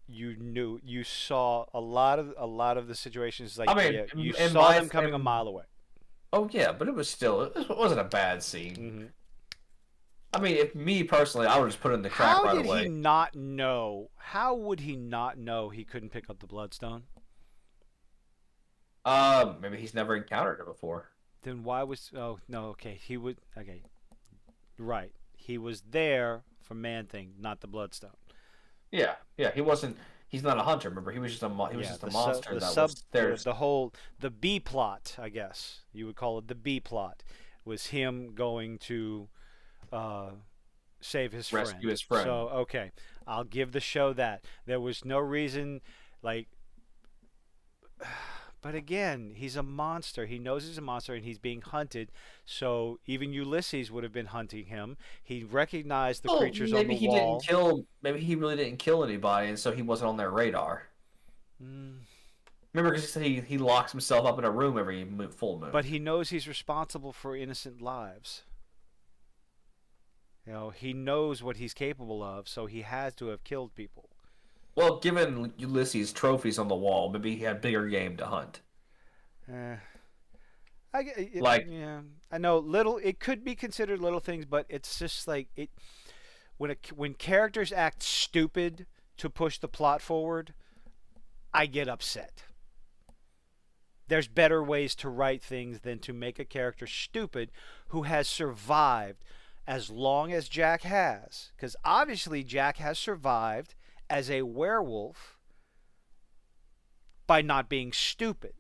you saw a lot of the situations. Like I mean, yeah, you in saw my them coming a in, mile away. oh yeah, but it wasn't a bad scene. Hmm. I mean, if me personally, I would just put it in the crack How right did he away. not know? How would he not know he couldn't pick up the bloodstone? Maybe he's never encountered it before. Then why was? Oh no. Okay, he would. Okay, right. He was there for Man Thing, not the bloodstone. Yeah, yeah, he wasn't. He's not a hunter. Remember, he was Yeah, just a monster the that sub was there. the whole the B plot, I guess you would call it the B plot, was him going to uh, save his Rescue friend. his friend. So okay, I'll give the show that there was no reason, like. But again, he's a monster. He knows he's a monster and he's being hunted. So even Ulysses would have been hunting him. He recognized the Oh, creatures on the wall. Maybe he really didn't kill anybody, and so he wasn't on their radar. Mm, Remember, because he said he locks himself up in a room every full moon. but he knows he's responsible for innocent lives. He knows what he's capable of, so he has to have killed people. Well, given Ulysses' trophies on the wall, maybe he had bigger game to hunt. Eh, Like, yeah, I know little. It could be considered little things, but it's just like it when characters act stupid to push the plot forward. I get upset. There's better ways to write things than to make a character stupid who has survived as long as Jack has. Because obviously, Jack has survived as a werewolf by not being stupid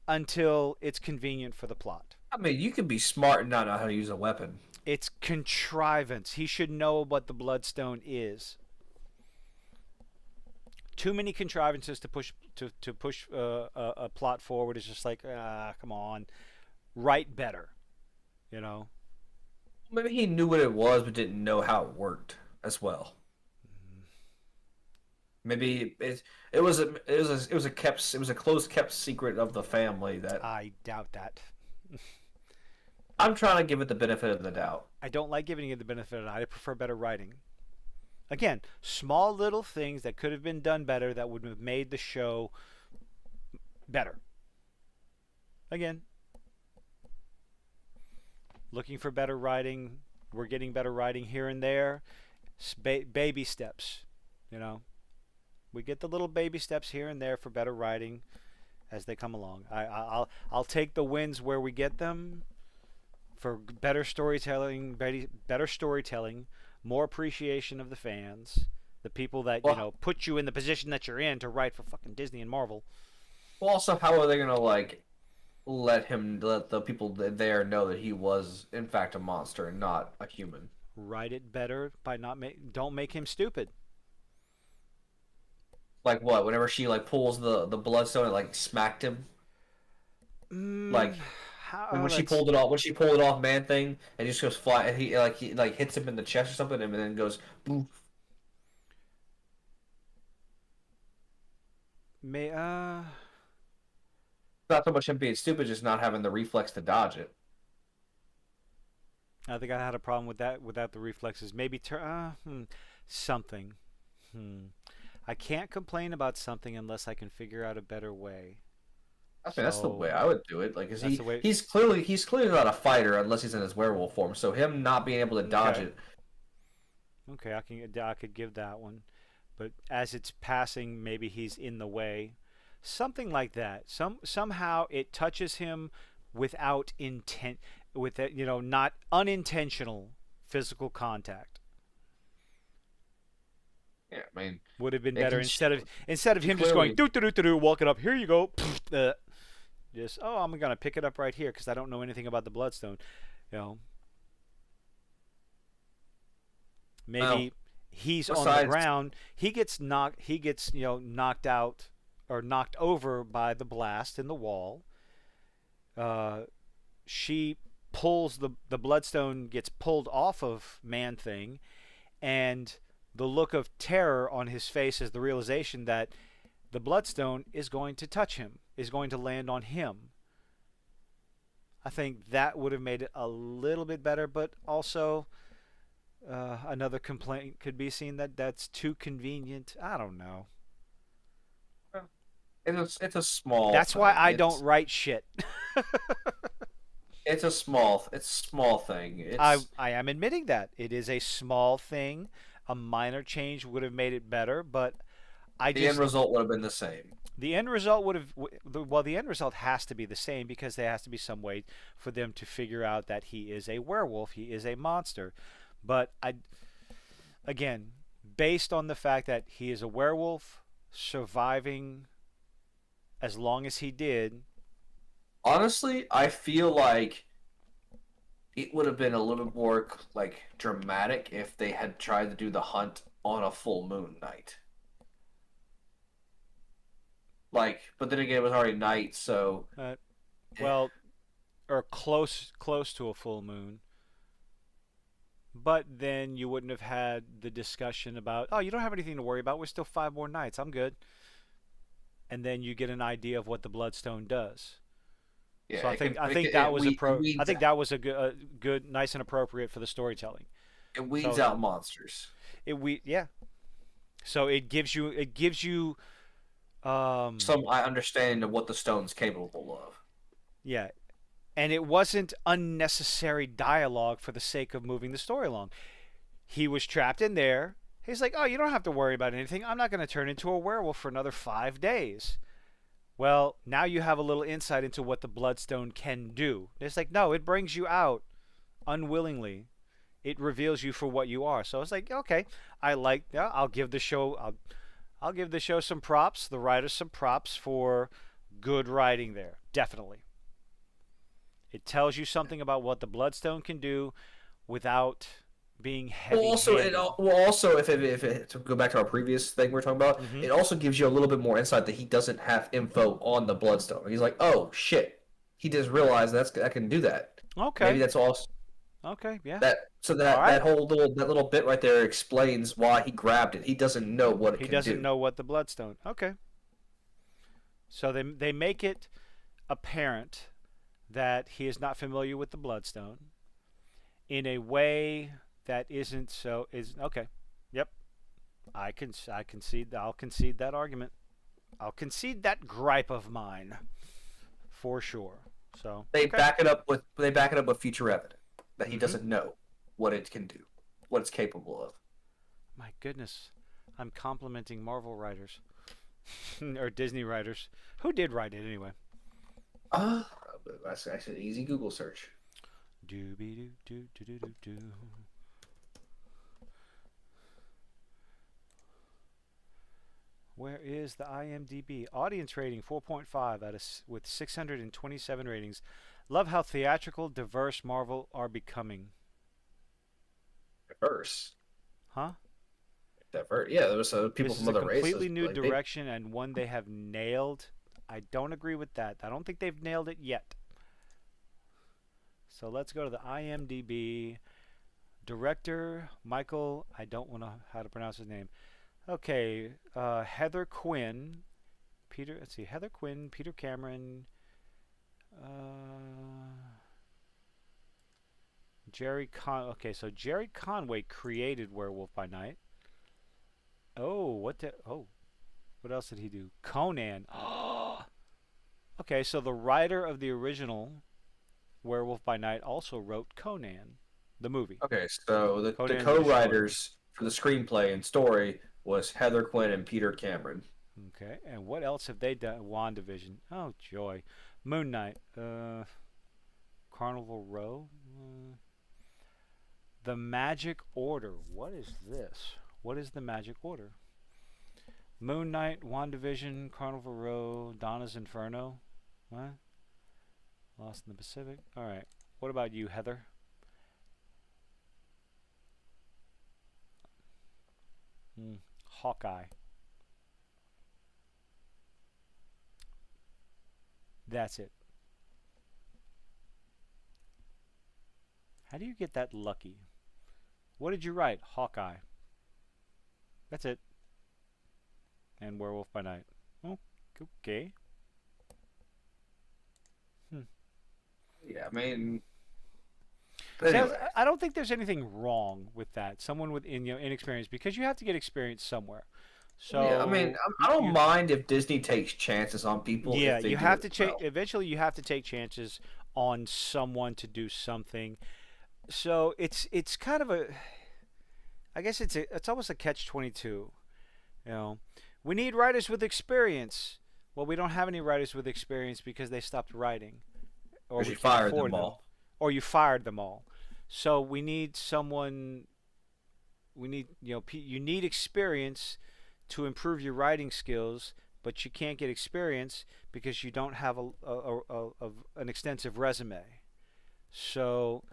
until it's convenient for the plot. I mean, you can be smart and not know how to use a weapon. It's contrivance. He should know what the Bloodstone is. Too many contrivances to push a plot forward is just like, come on, write better, you know. Maybe he knew what it was, but didn't know how it worked as well. Maybe it was a close kept secret of the family that I doubt that. I'm trying to give it the benefit of the doubt. I don't like giving it the benefit of the doubt. I prefer better writing. Again, small little things that could have been done better that would have made the show better. Again, looking for better writing. We're getting better writing here and there. Baby steps, you know. We get the little baby steps here and there for better writing as they come along. I'll take the wins where we get them for better storytelling, more appreciation of the fans, the people that put you in the position that you're in to write for fucking Disney and Marvel. Well, also, how are they gonna like let the people there know that he was in fact a monster and not a human? Write it better by don't make him stupid. Like what? Whenever she like pulls the bloodstone and like smacked him, like when she pulled it off, Man Thing, and he just goes fly, and he hits him in the chest or something, and then goes boom. Not Not so much him being stupid, just not having the reflex to dodge it. I think I had a problem with that without the reflexes. Maybe something. I can't complain about something unless I can figure out a better way. I mean, that's the way I would do it. Like, cause he's clearly not a fighter unless he's in his werewolf form. So him not being able to dodge it. Okay, I could give that one, but as it's passing, maybe he's in the way, something like that. Somehow it touches him without intent, with it, not unintentional physical contact. Yeah, I mean, would have been better instead of him just going do walking up. Here you go. Just I'm gonna pick it up right here because I don't know anything about the Bloodstone. Maybe he's on the ground. He gets knocked. He gets knocked out or knocked over by the blast in the wall. She pulls the Bloodstone gets pulled off of Man Thing, and the look of terror on his face is the realization that the Bloodstone is going to touch him, is going to land on him. I think that would have made it a little bit better, but also another complaint could be seen that's too convenient. I don't know. It's a small. That's why I don't write shit. It's a small thing. I am admitting that it is a small thing. A minor change would have made it better, but the end result would have been the same. The end result would have the end result has to be the same because there has to be some way for them to figure out that he is a werewolf, he is a monster. But again, based on the fact that he is a werewolf surviving as long as he did, honestly, I feel like it would have been a little more like dramatic if they had tried to do the hunt on a full moon night. Like, but then again, it was already night, so or close to a full moon. But then you wouldn't have had the discussion about, oh, you don't have anything to worry about. We're still 5 more nights. I'm good. And then you get an idea of what the Bloodstone does. Yeah, so I think that was a good, nice and appropriate for the storytelling. It weeds out monsters. So it gives you some understanding of what the stone's capable of. Yeah, and it wasn't unnecessary dialogue for the sake of moving the story along. He was trapped in there. He's like, oh, you don't have to worry about anything. I'm not going to turn into a werewolf for another 5 days. Well, now you have a little insight into what the Bloodstone can do. It's like, no, it brings you out unwillingly. It reveals you for what you are. So it's like, okay, yeah, I'll give the show some props, the writers some props for good writing there. Definitely. It tells you something about what the Bloodstone can do without being heavy-handed. If to go back to our previous thing we are talking about, Mm-hmm. it also gives you a little bit more insight that he doesn't have info on the Bloodstone. He's like, oh shit, he just realized I can do that. Maybe Okay. that's all. Okay. Yeah. That so All that right. that whole little bit right there explains why he grabbed it. He doesn't know what it He can doesn't do. know what the Bloodstone. Okay. So they make it apparent that he is not familiar with the Bloodstone in a way that isn't so is okay. Yep. I concede I'll concede that argument. I'll concede that gripe of mine for sure. So, okay. They back it up with future evidence that he Mhm. doesn't know what it can do, what it's capable of. My goodness. I'm complimenting Marvel writers or Disney writers. Who did write it anyway? Uh, that's actually an easy Google search. Dooby doo doo doo doo doo doo. Where is the IMDb audience rating? 4.5 with 627 ratings. Love how theatrical, diverse Marvel are becoming. Diverse. Huh? Divert. Yeah, there was people This from is a other races. completely new direction and one they have nailed. I don't agree with that. I don't think they've nailed it yet. So let's go to the IMDb. Director Michael, I don't know how to pronounce his name. Okay, Heather Quinn, Peter. Let's see, Heather Quinn, Peter Cameron, Jerry Con. Okay, so Jerry Conway created Werewolf by Night. Oh, what else did he do? Conan. Okay, so the writer of the original Werewolf by Night also wrote Conan, the movie. Okay, so the Conan the Destroyer. co-writers for the screenplay and story was Heather Quinn and Peter Cameron. Okay, and what else have they done? WandaVision. Oh, joy. Moon Knight. Carnival Row. The Magic Order. What is this? What is the Magic Order? Moon Knight, WandaVision, Carnival Row, Donna's Inferno. What? Lost in the Pacific. All right. What about you, Heather? Hawkeye. That's it. How do you get that lucky? What did you write? Hawkeye. That's it. And Werewolf by Night. Oh, okay. Hmm. Yeah, I mean, See, anyway. I don't think there's anything wrong with that. Someone with inexperience, because you have to get experience somewhere. Yeah, I mean, So I don't you mind if Disney takes chances on people yeah, if they you do have it to take well. eventually you have to take chances on someone to do something. So it's kind of a I guess it's almost a catch 22. You know, we need writers with experience. Well, we don't have any writers with experience because they stopped writing, or Because we you can't fired them afford them, all. or you fired them all. So we need someone. We need you need experience to improve your writing skills, but you can't get experience because you don't have an extensive resume. So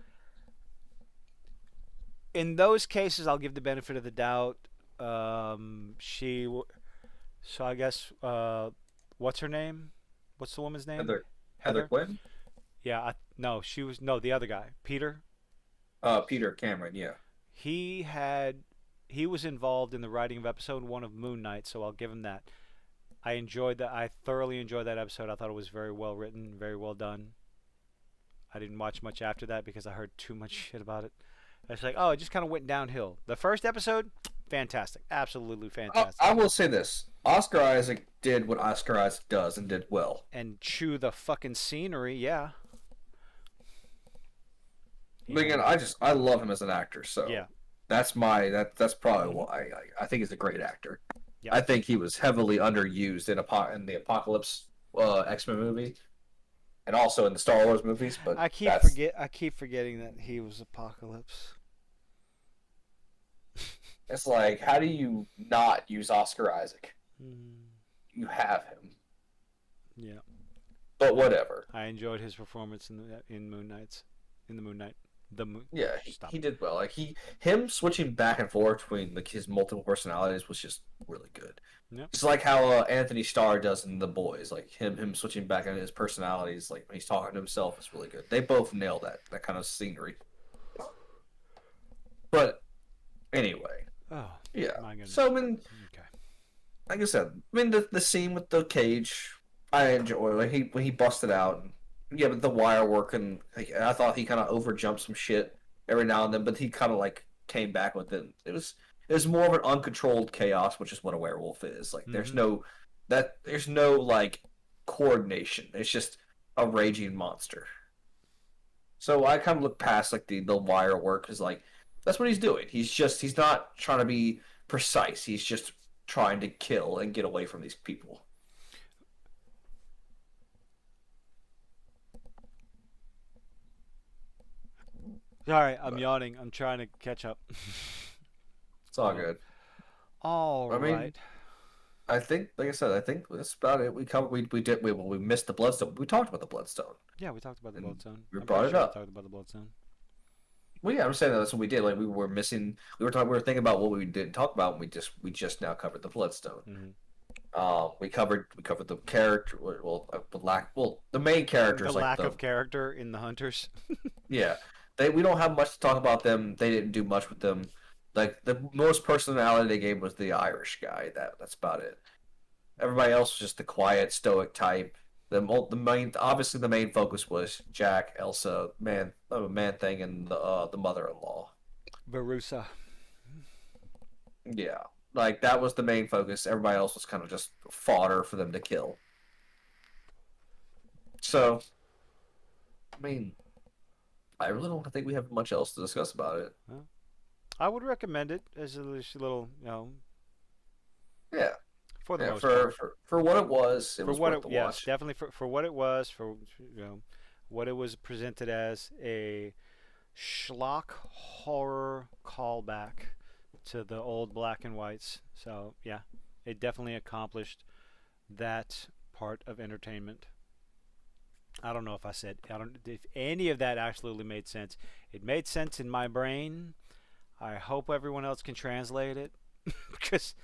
in those cases, I'll give the benefit of the doubt. So I guess what's her name? What's the woman's name? Heather Heather. Quinn, Yeah, no, she was no the other guy, Peter. Peter Cameron. Yeah. He had he was involved in the writing of episode 1 of Moon Knight, so I'll give him that. I enjoyed that. I thoroughly enjoyed that episode. I thought it was very well written, very well done. I didn't watch much after that because I heard too much shit about it. It's like, oh, it just kind of went downhill. The first episode, fantastic, absolutely fantastic, I will say this: Oscar Isaac did what Oscar Isaac does and did well. and chew the fucking scenery. Yeah, But again, and I love him as an actor, so yeah, that's probably hmm why I think he's a great actor. yep. I think he was heavily underused in the Apocalypse X-Men movie, and also in the Star Wars movies. But I keep forgetting that he was Apocalypse. it's like, how do you not use Oscar Isaac? Mm, You have him, yeah, but whatever. I enjoyed his performance in Moon Knights, in the Moon Knight, the Moon. Yeah, Stop he it. did well. Like him switching back and forth between like his multiple personalities was just really good. Yep. It's like how Anthony Starr does in The Boys. Like him switching back into his personalities, like when he's talking to himself, is really good. They both nail that kind of scenery. But anyway, Oh yeah. my goodness. So I mean, Okay. like I said, I mean the scene with the cage, I enjoy. Like when he busted out, and, yeah, but the wire work and like, I thought he kind of overjumped some shit every now and then, but he kind of like came back with it. It was more of an uncontrolled chaos, which is what a werewolf is. Like Mm-hmm. there's no like coordination. It's just a raging monster. So I kind of look past like the wire work because like that's what he's doing. He's not trying to be precise. He's just trying to kill and get away from these people. Sorry, I'm But yawning. I'm trying to catch up. it's all Oh, good. all I mean, right. I think, like I said, I think that's about it. We covered. We missed the bloodstone. We talked about the bloodstone, Yeah, we talked about the and Bloodstone. we I'm brought pretty it sure we up. talked about the Bloodstone. Well, yeah, I'm saying that's what we did. Like we were missing. We were thinking about what we didn't talk about, and we just now covered the bloodstone. Mm-hmm. We covered the character. The main The characters like lack the of character in the Hunters. yeah. We don't have much to talk about them. They didn't do much with them. Like the most personality they gave was the Irish guy. That's about it. Everybody else was just the quiet, stoic type. The main obviously the main focus was Jack, Elsa, man thing, and the mother-in-law. Verusa. Yeah, like that was the main focus. Everybody else was kind of just fodder for them to kill. So I mean, I really don't think we have much else to discuss about it. Well, I would recommend it as a little, Yeah, for the yeah. most part. For what it For was what worth it, the yes, watch. definitely for what it was, for what it was presented as a schlock horror callback to the old black and whites. So yeah, it definitely accomplished that part of entertainment. I don't know if I don't if any of that actually made sense. It made sense in my brain. I hope everyone else can translate it because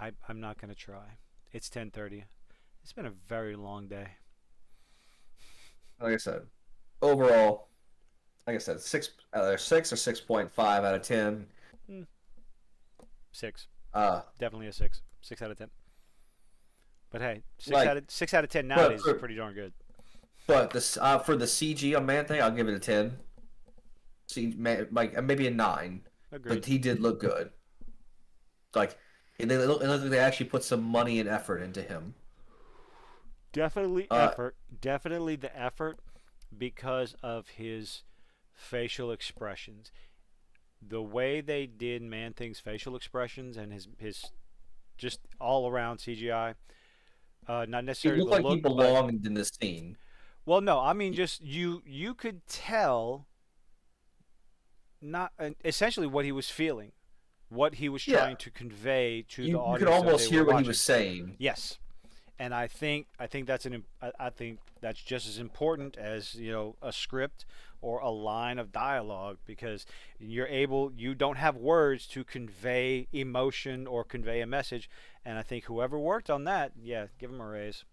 I'm not going to try. It's 10:30. It's been a very long day. Like I said, overall, like I said, 6 or 6.5 out of 10. Hmm, 6. Uh, Definitely a 6. 6 out of 10. But hey, like, 6 out of 10 but nowadays is for pretty darn good. but this for the CG on Man Thing, I'll give it a 10. See, like maybe a 9, but Agreed. he did look good. Like, it looked like they actually put some money and effort into him. Definitely Uh, effort. Definitely the effort because of his facial expressions. The way they did Man Thing's facial expressions and his just all around CGI, not he necessarily looked the like he look, but belonged in this scene. well, no, I mean just you could tell not essentially what he was feeling, what he was Yeah, trying to convey to the you could audience that they almost were hear what he was watching. saying. Yes, and I think that's I think that's just as important as a script or a line of dialogue because you don't have words to convey emotion or convey a message, and I think whoever worked on that, yeah, give him a raise.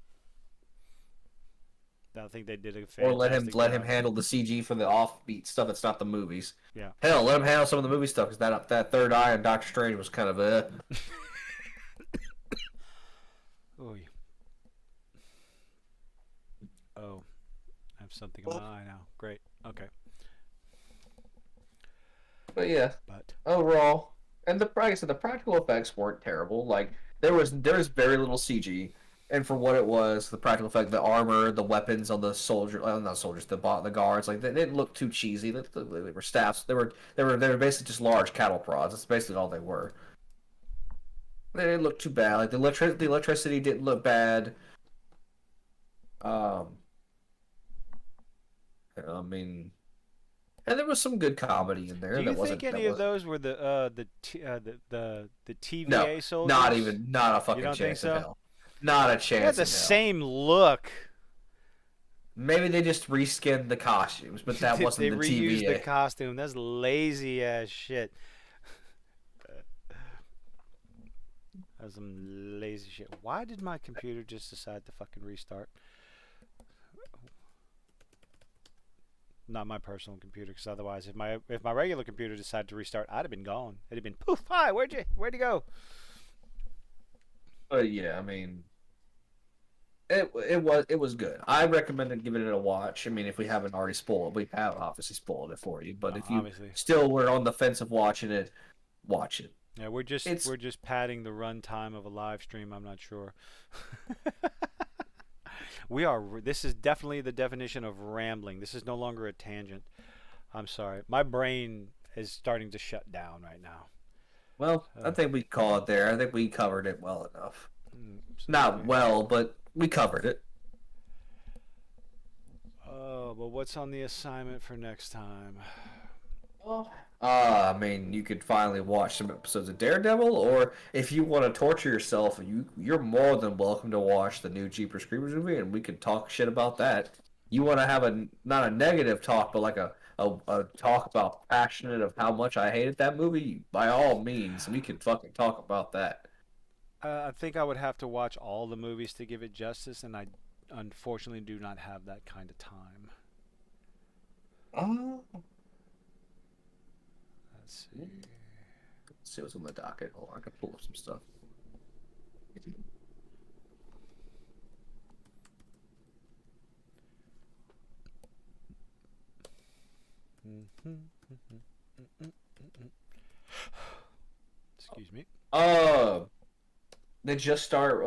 I think they did a Or fantastic let him job. handle the CG for the offbeat stuff. It's not the movies. Yeah. Hell, let him handle some of the movie stuff because that third eye on Doctor Strange was kind of Oh, oh, I have something in my eye now. Great. Okay. But yeah, But overall, and like I said, the practical effects weren't terrible. Like there was very little CG, and for what it was, the practical effect, the armor, the weapons on the soldier, not soldiers, the guards, like they didn't look too cheesy. They were staffs. They were basically just large cattle prods. That's basically all they were. They didn't look too bad. Like the electricity didn't look bad. Um, I mean, and there was some good comedy in Do there. you think That any of wasn't. those were the No, TVA not soldiers? even, not a You fucking don't think chance in so? hell. Not a They had chance the in hell. same look. Maybe they just reskinned the costumes, but that They wasn't the reused the TVA. costume. That's lazy ass shit. That's some lazy shit. Why did my computer just decide to fucking restart? Not my personal computer, because otherwise, if my regular computer decided to restart, I'd have been gone. It'd have been poof. Hi, where'd you go? But yeah, I mean, it was good. I recommend giving it a watch. I mean, if we haven't already spoiled, we have obviously spoiled it for you. But if you Obviously, still were on the fence of watching it, watch it. yeah. We're just It's we're just padding the runtime of a live stream. I'm not sure. We are. This is definitely the definition of rambling. This is no longer a tangent. I'm sorry. My brain is starting to shut down right now. well, I Uh, think we call it there. I think we covered it well enough. so Not we, well, but we covered it. oh, but what's on the assignment for next time? Well, I mean, you could finally watch some episodes of Daredevil, or if you want to torture yourself, you're more than welcome to watch the new Jeepers Creepers movie, and we could talk shit about that. You want to have a not a negative talk, but like a talk about passionate of how much I hated that movie. By all means, we could fucking talk about that. I think I would have to watch all the movies to give it justice, and I unfortunately do not have that kind of time. Uh, Let's let's see. see what's on the docket. Hold on, I can pull up some stuff. Excuse me. Uh, they just start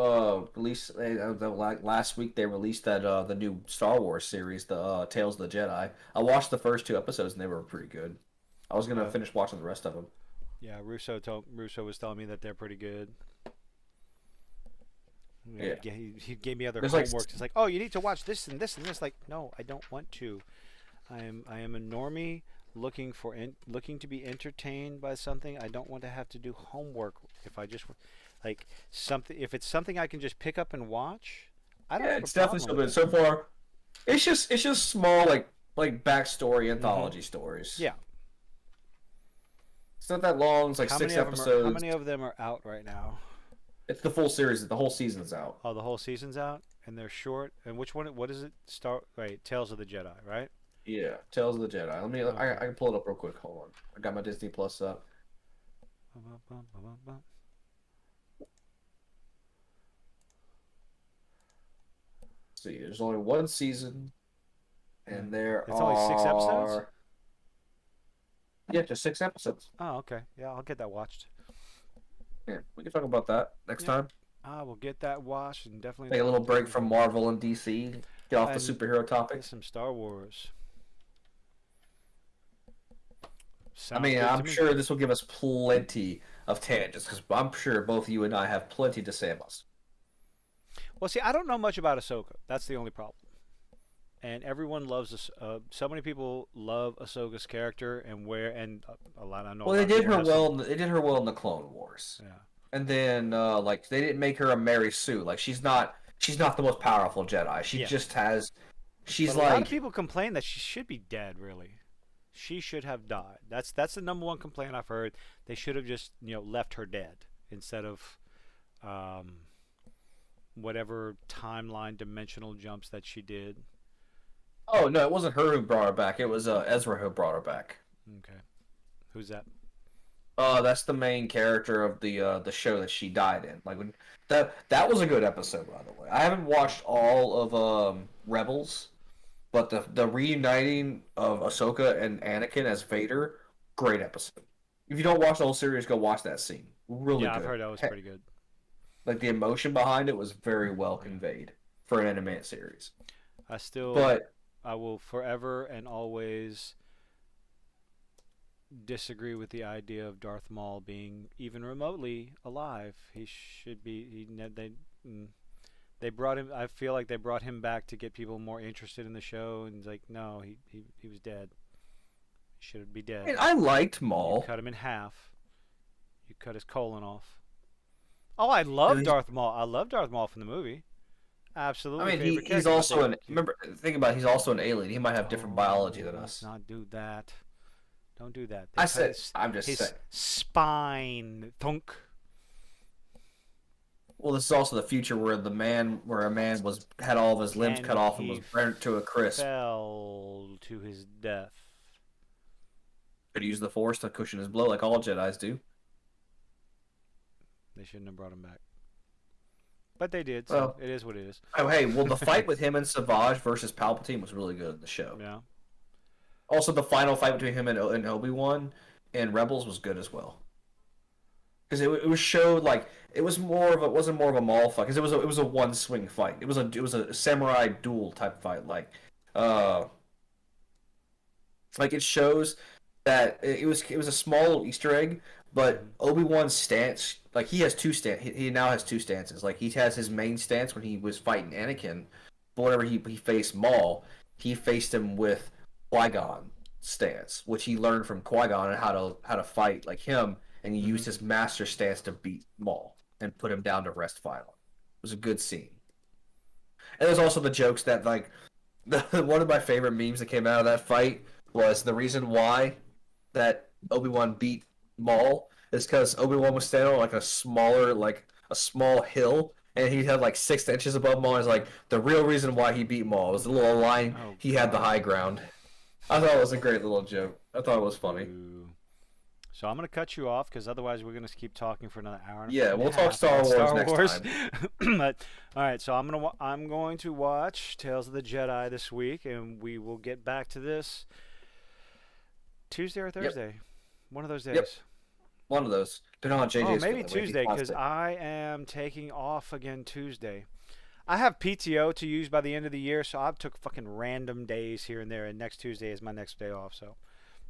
release last week. They released that the new Star Wars series, the Tales of the Jedi. I watched the first two episodes and they were pretty good. I was gonna Uh, finish watching the rest of them. yeah, Russo was telling me that they're pretty good. Yeah, Yeah, he gave me other there's like homework. It's like, oh, you need to watch this and this and this. Like, no, I don't want to. I am a normie looking to be entertained by something. I don't want to have to do homework. If I just like something, if it's something I can just pick up and watch, I don't yeah, have a it's definitely problem so with good it. so far. It's just small like backstory Mm-hmm. anthology stories. Yeah. It's not that long. It's like How many six of them are? How episodes. many of them are out right now? It's the full series. The whole season's out. Oh, the whole season's out, and they're short. And which one? What is it? Start right. Tales of the Jedi, right? Yeah, Tales of the Jedi. Let me. Okay. I can pull it up real quick. Hold on. I got my Disney Plus up. See, there's only one season, Yeah. and there It's only 6 episodes. are yeah, just 6 episodes. Oh, okay. Yeah, I'll get that watched. Yeah, we can talk about that next Yep. time. I will get that watched and Take a little break definitely from Marvel and DC. Get off the and superhero get topic. some Star Wars. I Sounds mean, good to I'm me. sure this will give us plenty of tangents because I'm sure both you and I have plenty to say about. Well, see, I don't know much about Ahsoka. That's the only problem. And everyone loves so many people love Ahsoka's character and a lot. I know a Well, lot they of did people her have some. well. They did her well in the Clone Wars, Yeah. and then like they didn't make her a Mary Sue. Like she's not the most powerful Jedi. She Yeah. just has. But She's a lot of like people complain that she should be dead. Really, she should have died. That's the number one complaint I've heard. They should have just left her dead instead of um, whatever timeline dimensional jumps that she did. oh no, it wasn't her who brought her back. It was Ezra who brought her back. Okay, who's that? That's the main character of the show that she died in. Like when that was a good episode, by the way. I haven't watched all of Rebels, but the reuniting of Ahsoka and Anakin as Vader, great episode. If you don't watch the whole series, go watch that scene. Really Yeah, I've good. heard that was pretty good. Like the emotion behind it was very well Yeah, conveyed for an animated series. I still, But I will forever and always disagree with the idea of Darth Maul being even remotely alive. He should be. They They brought him. I feel like they brought him back to get people more interested in the show, and he's like, no, he was dead. He should be I dead. mean, I liked You Maul. cut him in half. You cut his colon off. Oh, I You love know, Darth Maul. I love Darth Maul from the movie. I Absolutely mean, favorite he's character. But also they an remember. Think about it, he's also an alien. He might have different biology oh, than let's us. not do that. Don't do that. They I cut said, I'm just his saying. spine. Thunk. Well, this is also the future where a man was had all of his limbs cut And off and was he burnt to a crisp. fell to his death. Could use the Force to cushion his blow, like all Jedi's do. They shouldn't have brought him back. But they did, so Well, it is what it is. oh hey, well the fight with him and Savage versus Palpatine was really good in the show. Yeah. Also, the final fight between him and Obi-Wan and Rebels was good as well. Because it was showed like it wasn't more of a Maul fight because it was a one swing fight. It was a samurai duel type fight uh like it shows that it was a small little Easter egg, but Obi-Wan's stance, like he now has two stances. Like he has his main stance when he was fighting Anakin, but whenever he faced Maul, he faced him with Qui-Gon stance, which he learned from Qui-Gon and how to fight like him, and he Mm-hmm. used his master stance to beat Maul and put him down to rest finally. It was a good scene. And there's also the jokes that like one of my favorite memes that came out of that fight was the reason why that Obi-Wan beat Maul is because Obi-Wan was standing on like a small hill, and he had like 6 inches above Maul. It's like the real reason why he beat Maul was the little line Oh he had the God. high ground. I thought it was a great little joke. I thought it was funny. Ooh. So I'm gonna cut you off because otherwise we're gonna keep talking for another hour and Yeah, a we'll talk half Star about Wars Star next Wars. time. But all right, so I'm going to watch Tales of the Jedi this week, and we will get back to this Tuesday or Yep. Thursday, one of those Yep. days. One of those. Depending on Oh, JJ's maybe feeling. Tuesday because Constant. I am taking off again Tuesday. I have PTO to use by the end of the year, so I took fucking random days here and there, and next Tuesday is my next day off. So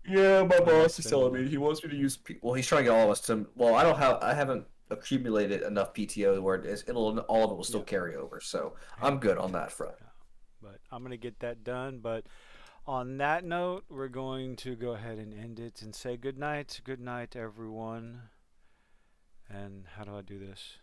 Yeah, my I might boss is spend telling more. me he wants me to use. Well, he's trying to get all of us to. Well, I haven't accumulated enough PTO where it'll all of it will still Yeah, carry over. So yeah, I'm good on that front. yeah. But I'm gonna get that done. But on that note, we're going to go ahead and end it and say good night. Good night, everyone. And how do I do this?